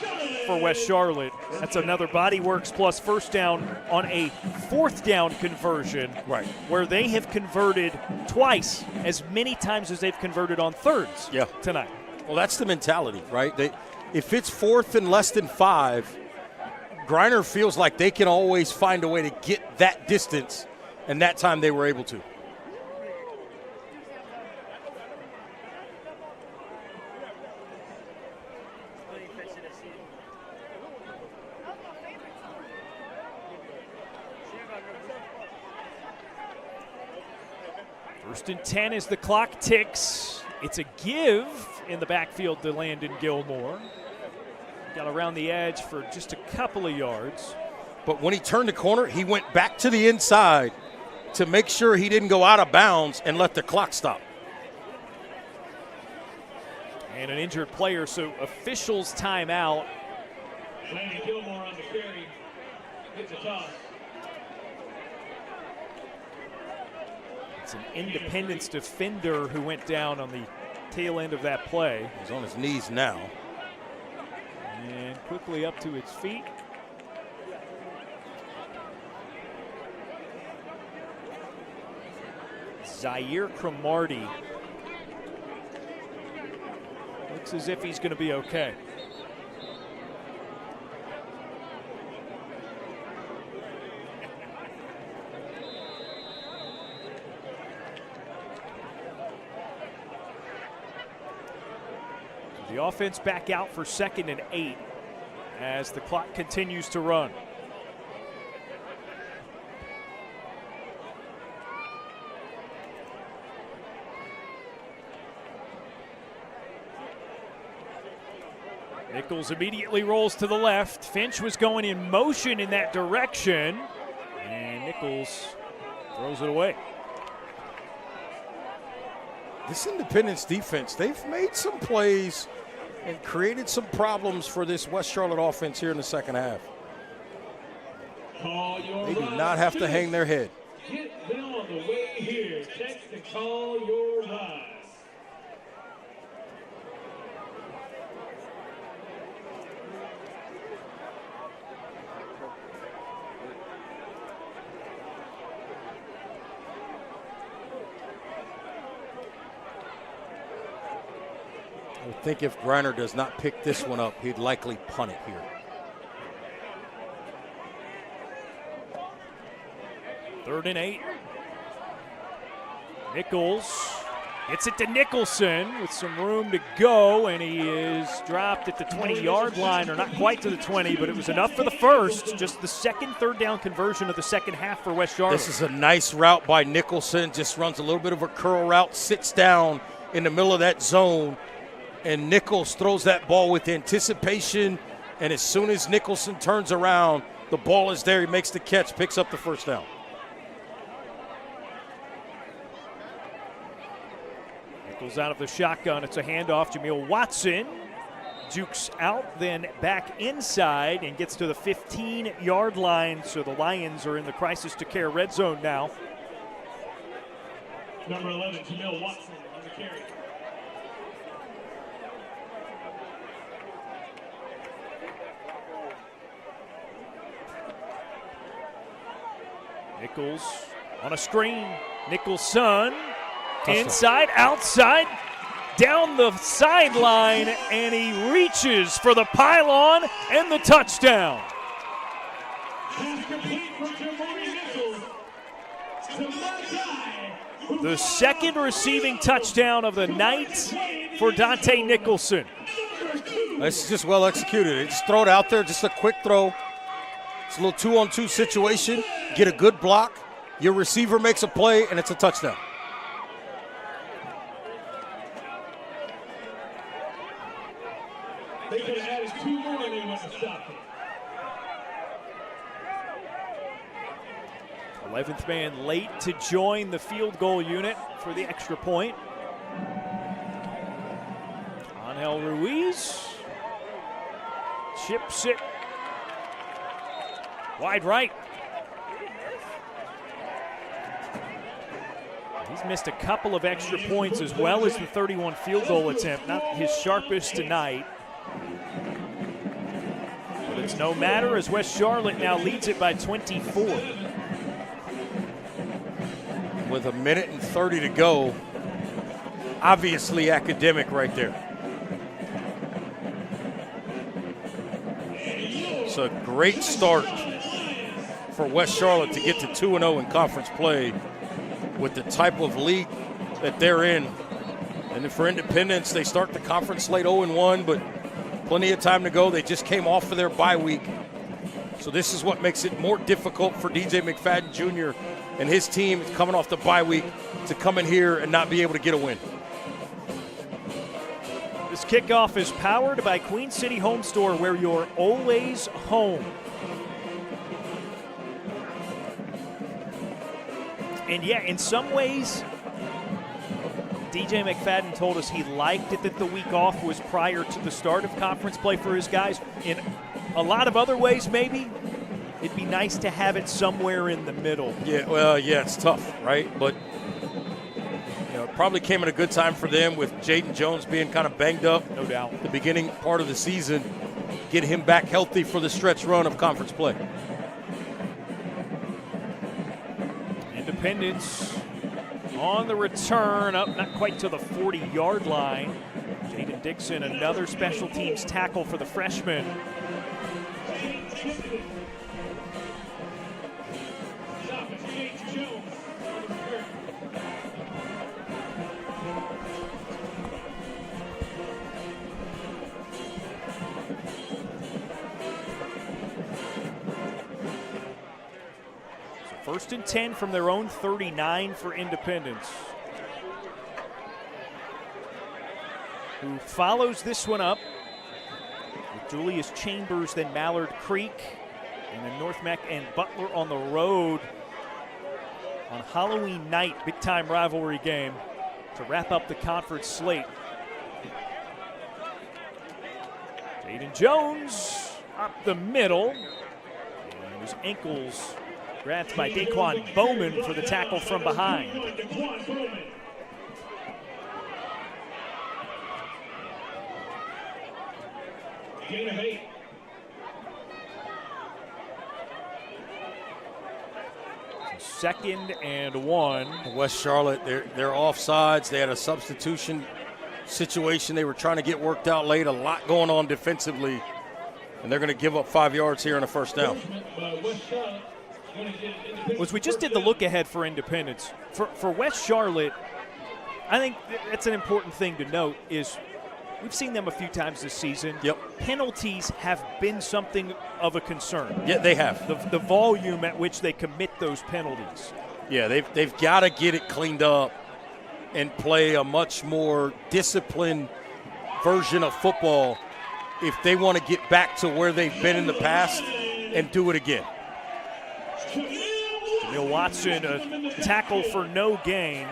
for West Charlotte. That's another Body Works plus first down on a 4th down conversion, right, where they have converted twice as many times as they've converted on thirds tonight. Well, that's the mentality, right? If it's 4th and less than 5, Griner feels like they can always find a way to get that distance, and that time they were able to. First and 10 as the clock ticks. It's a give in the backfield to Landon Gilmore. Got around the edge for just a couple of yards. But when he turned the corner, he went back to the inside to make sure he didn't go out of bounds and let the clock stop. And an injured player, so officials timeout. Landon Gilmore on the carry. Gets a toss. It's an Independence defender who went down on the tail end of that play. He's on his knees now. And quickly up to his feet. Zaire Cromartie. Looks as if he's going to be okay. The offense back out for 2nd and 8 as the clock continues to run. Nichols immediately rolls to the left. Finch was going in motion in that direction, and Nichols throws it away. This Independence defense, they've made some plays and created some problems for this West Charlotte offense here in the second half. They do not have to hang their head. Get them on the way here. Text and call your rise. think if Griner does not pick this one up, he'd likely punt it here. 3rd and 8. Nichols gets it to Nicholson with some room to go, and he is dropped at the 20-yard line, or not quite to the 20, but it was enough for the first. Just the second 3rd down conversion of the second half for West Charlotte. This is a nice route by Nicholson. Just runs a little bit of a curl route, sits down in the middle of that zone, and Nichols throws that ball with anticipation, and as soon as Nicholson turns around, the ball is there. He makes the catch, picks up the first down. Nichols out of the shotgun. It's a handoff. Jameel Watson jukes out, then back inside and gets to the 15-yard line. So the Lions are in the crisis to care red zone now. Number 11, Jameel Watson on the carry. Nichols on a screen. Nicholson inside, outside, down the sideline, and he reaches for the pylon and the touchdown. The second receiving touchdown of the night for Dante Nicholson. This is just well executed. Just throw it out there, just a quick throw. It's a little 2-on-2 situation. Get a good block. Your receiver makes a play, and it's a touchdown. They could have added 2 more and they wouldn't have stopped it. 11th man late to join the field goal unit for the extra point. Angel Ruiz chips it wide right. He's missed a couple of extra points as well as the 31 field goal attempt. Not his sharpest tonight. But it's no matter as West Charlotte now leads it by 24. With 1:30 to go, obviously academic right there. It's a great start for West Charlotte to get to 2-0 in conference play with the type of league that they're in. And then for Independence, they start the conference slate 0-1, but plenty of time to go. They just came off of their bye week. So this is what makes it more difficult for DJ McFadden Jr. and his team coming off the bye week to come in here and not be able to get a win. This kickoff is powered by Queen City Home Store, where you're always home. And yeah, in some ways, DJ McFadden told us he liked it that the week off was prior to the start of conference play for his guys. In a lot of other ways, maybe, it'd be nice to have it somewhere in the middle. Yeah, well, yeah, it's tough, right? But it probably came at a good time for them with Jaden Jones being kind of banged up. No doubt. The beginning part of the season, get him back healthy for the stretch run of conference play. Independence on the return, up not quite to the 40-yard line. Jaden Dixon, another special teams tackle for the freshman. First and 10 from their own 39 for Independence, who follows this one up with Julius Chambers, then Mallard Creek, and then North Meck and Butler on the road on Halloween night, big-time rivalry game to wrap up the conference slate. Jaden Jones up the middle, and his ankles grabbed by Daquan Bowman for the tackle from behind. Gain of 8. Second and 1. West Charlotte, they're offsides. They had a substitution situation they were trying to get worked out late. A lot going on defensively, and they're going to give up 5 yards here on a first down. Was we just did the look ahead for Independence. For West Charlotte, I think that's an important thing to note is we've seen them a few times this season. Yep. Penalties have been something of a concern. Yeah, they have. The volume at which they commit those penalties. Yeah, they've got to get it cleaned up and play a much more disciplined version of football if they want to get back to where they've been in the past and do it again. Jamil Watson, a tackle for no gain.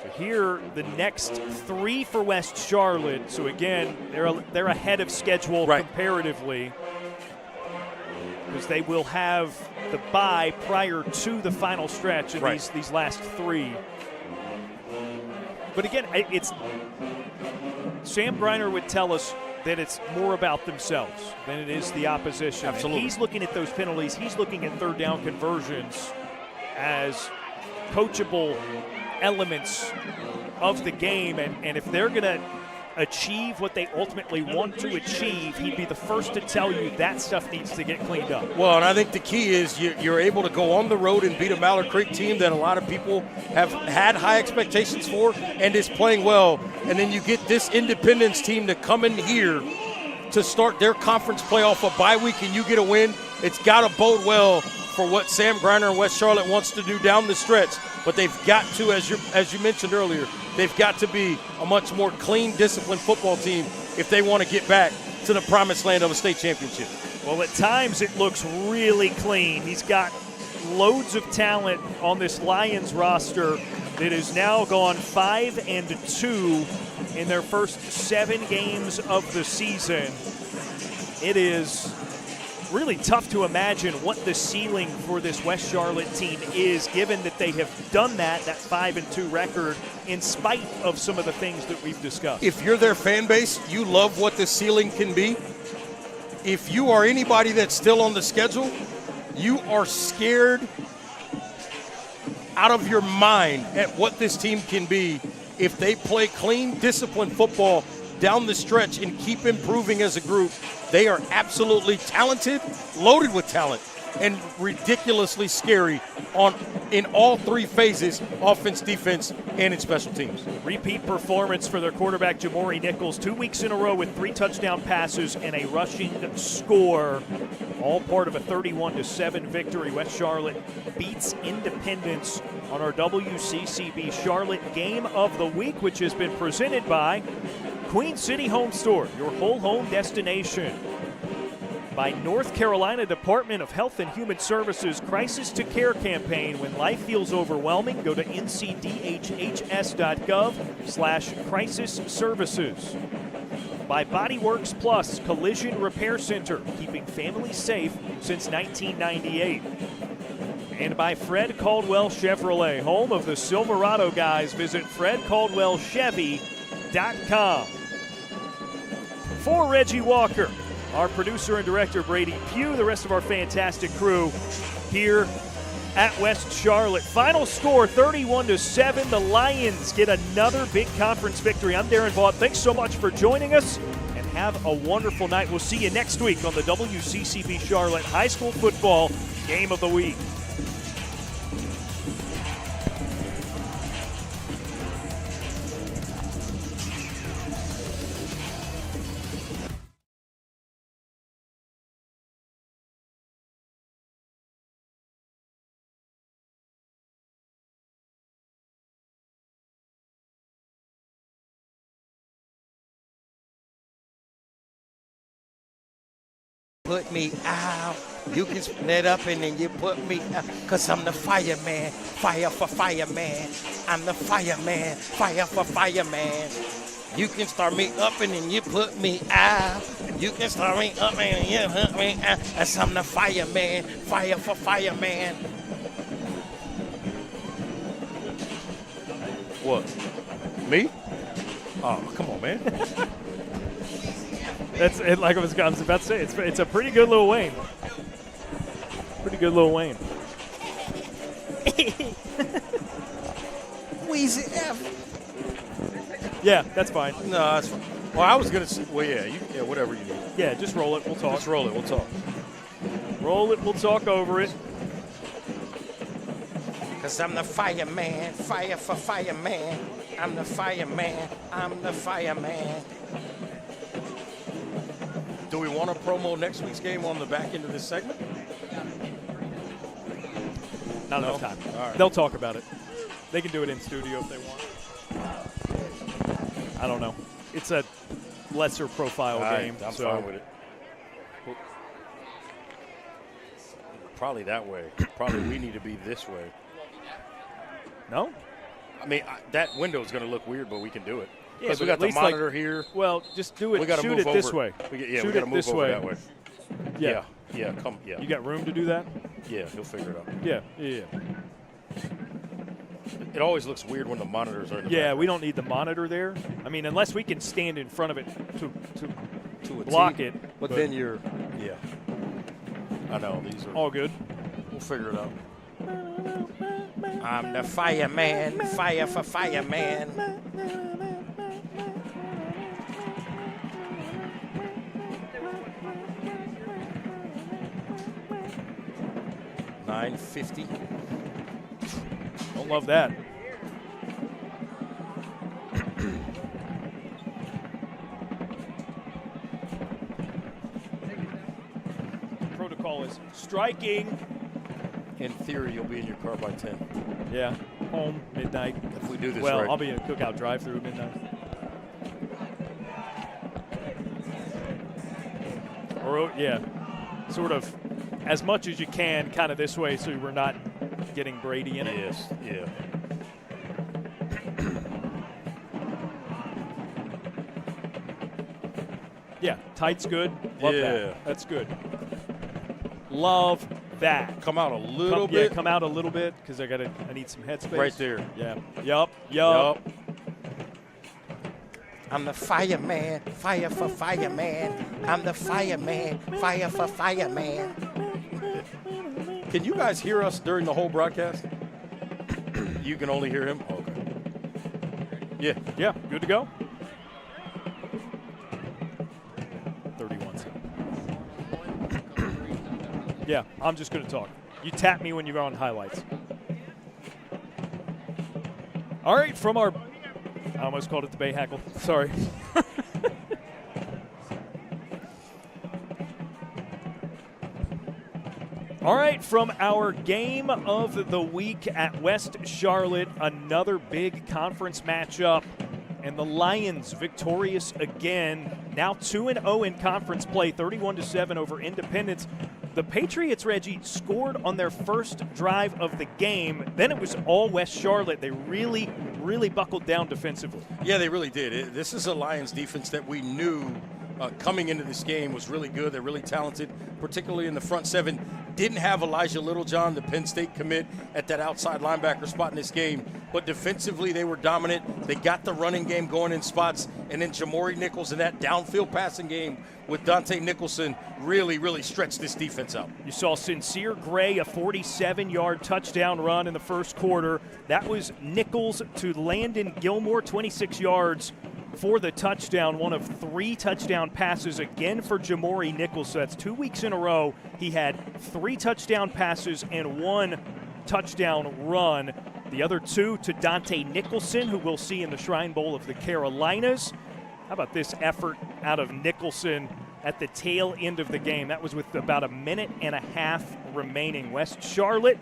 So here, the next 3 for West Charlotte. So again, they're ahead of schedule comparatively, because they will have the bye prior to the final stretch of these last 3. But again, it's Sam Griner would tell us that it's more about themselves than it is the opposition. Absolutely. And he's looking at those penalties. He's looking at third down conversions as coachable elements of the game. And if they're going to achieve what they ultimately want to achieve, he'd be the first to tell you that stuff needs to get cleaned up. Well, and I think the key is you're able to go on the road and beat a Mallard Creek team that a lot of people have had high expectations for and is playing well. And then you get this Independence team to come in here to start their conference playoff a bye week and you get a win. It's got to bode well for what Sam Griner and West Charlotte wants to do down the stretch. But they've got to, as you mentioned earlier, they've got to be a much more clean, disciplined football team if they want to get back to the promised land of a state championship. Well, at times it looks really clean. He's got loads of talent on this Lions roster that has now gone 5-2 in their first 7 games of the season. It is really tough to imagine what the ceiling for this West Charlotte team is, given that they have done that 5-2 record in spite of some of the things that we've discussed. If you're their fan base, you love what the ceiling can be. If you are anybody that's still on the schedule, you are scared out of your mind at what this team can be if they play clean, disciplined football down the stretch and keep improving as a group. They are absolutely talented, loaded with talent, and ridiculously scary in all 3 phases, offense, defense, and in special teams. Repeat performance for their quarterback, Jamori Nichols, 2 weeks in a row with 3 touchdown passes and a rushing score, all part of a 31-7 victory. West Charlotte beats Independence on our WCCB Charlotte Game of the Week, which has been presented by Queen City Home Store, your whole home destination. By North Carolina Department of Health and Human Services Crisis to Care campaign. When life feels overwhelming, go to ncdhhs.gov/crisis services. By Bodyworks Plus Collision Repair Center, keeping families safe since 1998. And by Fred Caldwell Chevrolet, home of the Silverado guys. Visit fredcaldwellchevy.com. For Reggie Walker, our producer and director Brady Pugh, the rest of our fantastic crew here at West Charlotte. Final score 31-7. The Lions get another big conference victory. I'm Darren Vaught. Thanks so much for joining us, and have a wonderful night. We'll see you next week on the WCCB Charlotte High School Football Game of the Week. Put me out. You can spin it up and then you put me out. Cause I'm the fireman. Fire for fireman. I'm the fireman. Fire for fireman. You can start me up and then you put me out. You can start me up and you put me out. Cause I'm the fireman. Fire for fireman. What? Me? Oh, come on, man. That's it, like I was about to say. It's a pretty good Lil Wayne. Pretty good Lil Wayne. Weezy F. Yeah, that's fine. No, that's fine. Well, I was going to say, well, yeah, whatever you need. Yeah, just roll it. We'll talk. Just roll it. We'll talk. Roll it. We'll talk over it. Cause I'm the fireman, fire for fireman. I'm the fireman, I'm the fireman. Do we want to promo next week's game on the back end of this segment? Not enough time. All right. They'll talk about it. They can do it in studio if they want. I don't know. It's a lesser profile game. I'm so. fine with it. Probably that way. Probably we need to be this way. No? I mean, that window is going to look weird, but we can do it. Because but we got at the least, monitor here. Well, just do it. We gotta shoot move it this over. way. We shoot got to it move this over way. that way. Yeah. Yeah, come, yeah. You got room to do that? Yeah, he'll figure it out. Yeah. It always looks weird when the monitors are in the Yeah, background. we don't need the monitor there. I mean, unless we can stand in front of it to a block T. it. But then you're, yeah. I know, these are. All good. We'll figure it out. I'm the fireman, fire for fireman. $9.50. Don't love that. Protocol is striking. In theory, you'll be in your car by 10. Yeah, home, midnight. If we do this well, right. I'll be in a Cookout drive-through at midnight. Or, yeah, sort of as much as you can, kind of this way, so we're not getting Brady in it. Yes, yeah. Yeah, tight's good. Love Yeah. that. That's good. Love that. Come out a little bit. Yeah, come out a little bit because I need some headspace. Right there. Yeah. Yup. I'm the fireman, fire for fireman. I'm the fireman, fire for fireman. Can you guys hear us during the whole broadcast? You can only hear him? Okay. Yeah. Yeah, good to go. 31 seconds. Yeah, I'm just going to talk. You tap me when you're on highlights. All right, from our... I almost called it the Bahakel. Sorry. All right, from our game of the week at West Charlotte, another big conference matchup, and the Lions victorious again. Now 2-0 in conference play, 31-7 over Independence. The Patriots, Reggie, scored on their first drive of the game. Then it was all West Charlotte. They really buckled down defensively. Yeah, they really did. This is a Lions defense that we knew coming into this game was really good. They're really talented, particularly in the front seven. Didn't have Elijah Littlejohn, the Penn State commit, at that outside linebacker spot in this game. But defensively, they were dominant. They got the running game going in spots. And then Jamori Nichols in that downfield passing game with Dante Nicholson really stretched this defense out. You saw Sincere Gray, a 47-yard touchdown run in the first quarter. That was Nichols to Landon Gilmore, 26 yards for the touchdown. One of 3 touchdown passes again for Jamori Nichols. So that's 2 weeks in a row. He had 3 touchdown passes and 1 touchdown run. The other 2 to Dante Nicholson, who we'll see in the Shrine Bowl of the Carolinas. How about this effort out of Nicholson at the tail end of the game? That was with about a minute and a half remaining. West Charlotte,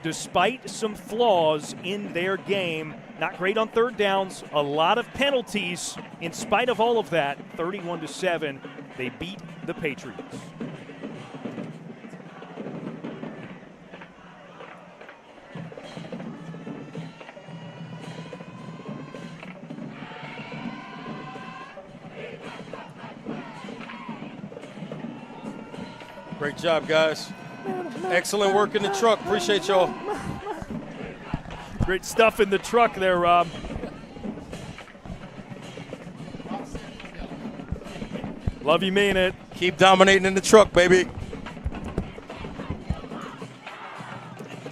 despite some flaws in their game, not great on third downs, a lot of penalties. In spite of all of that, 31-7, they beat the Patriots. Great job, guys. Excellent work in the truck. Appreciate y'all. Great stuff in the truck there, Rob. Love you, mean it. Keep dominating in the truck, baby.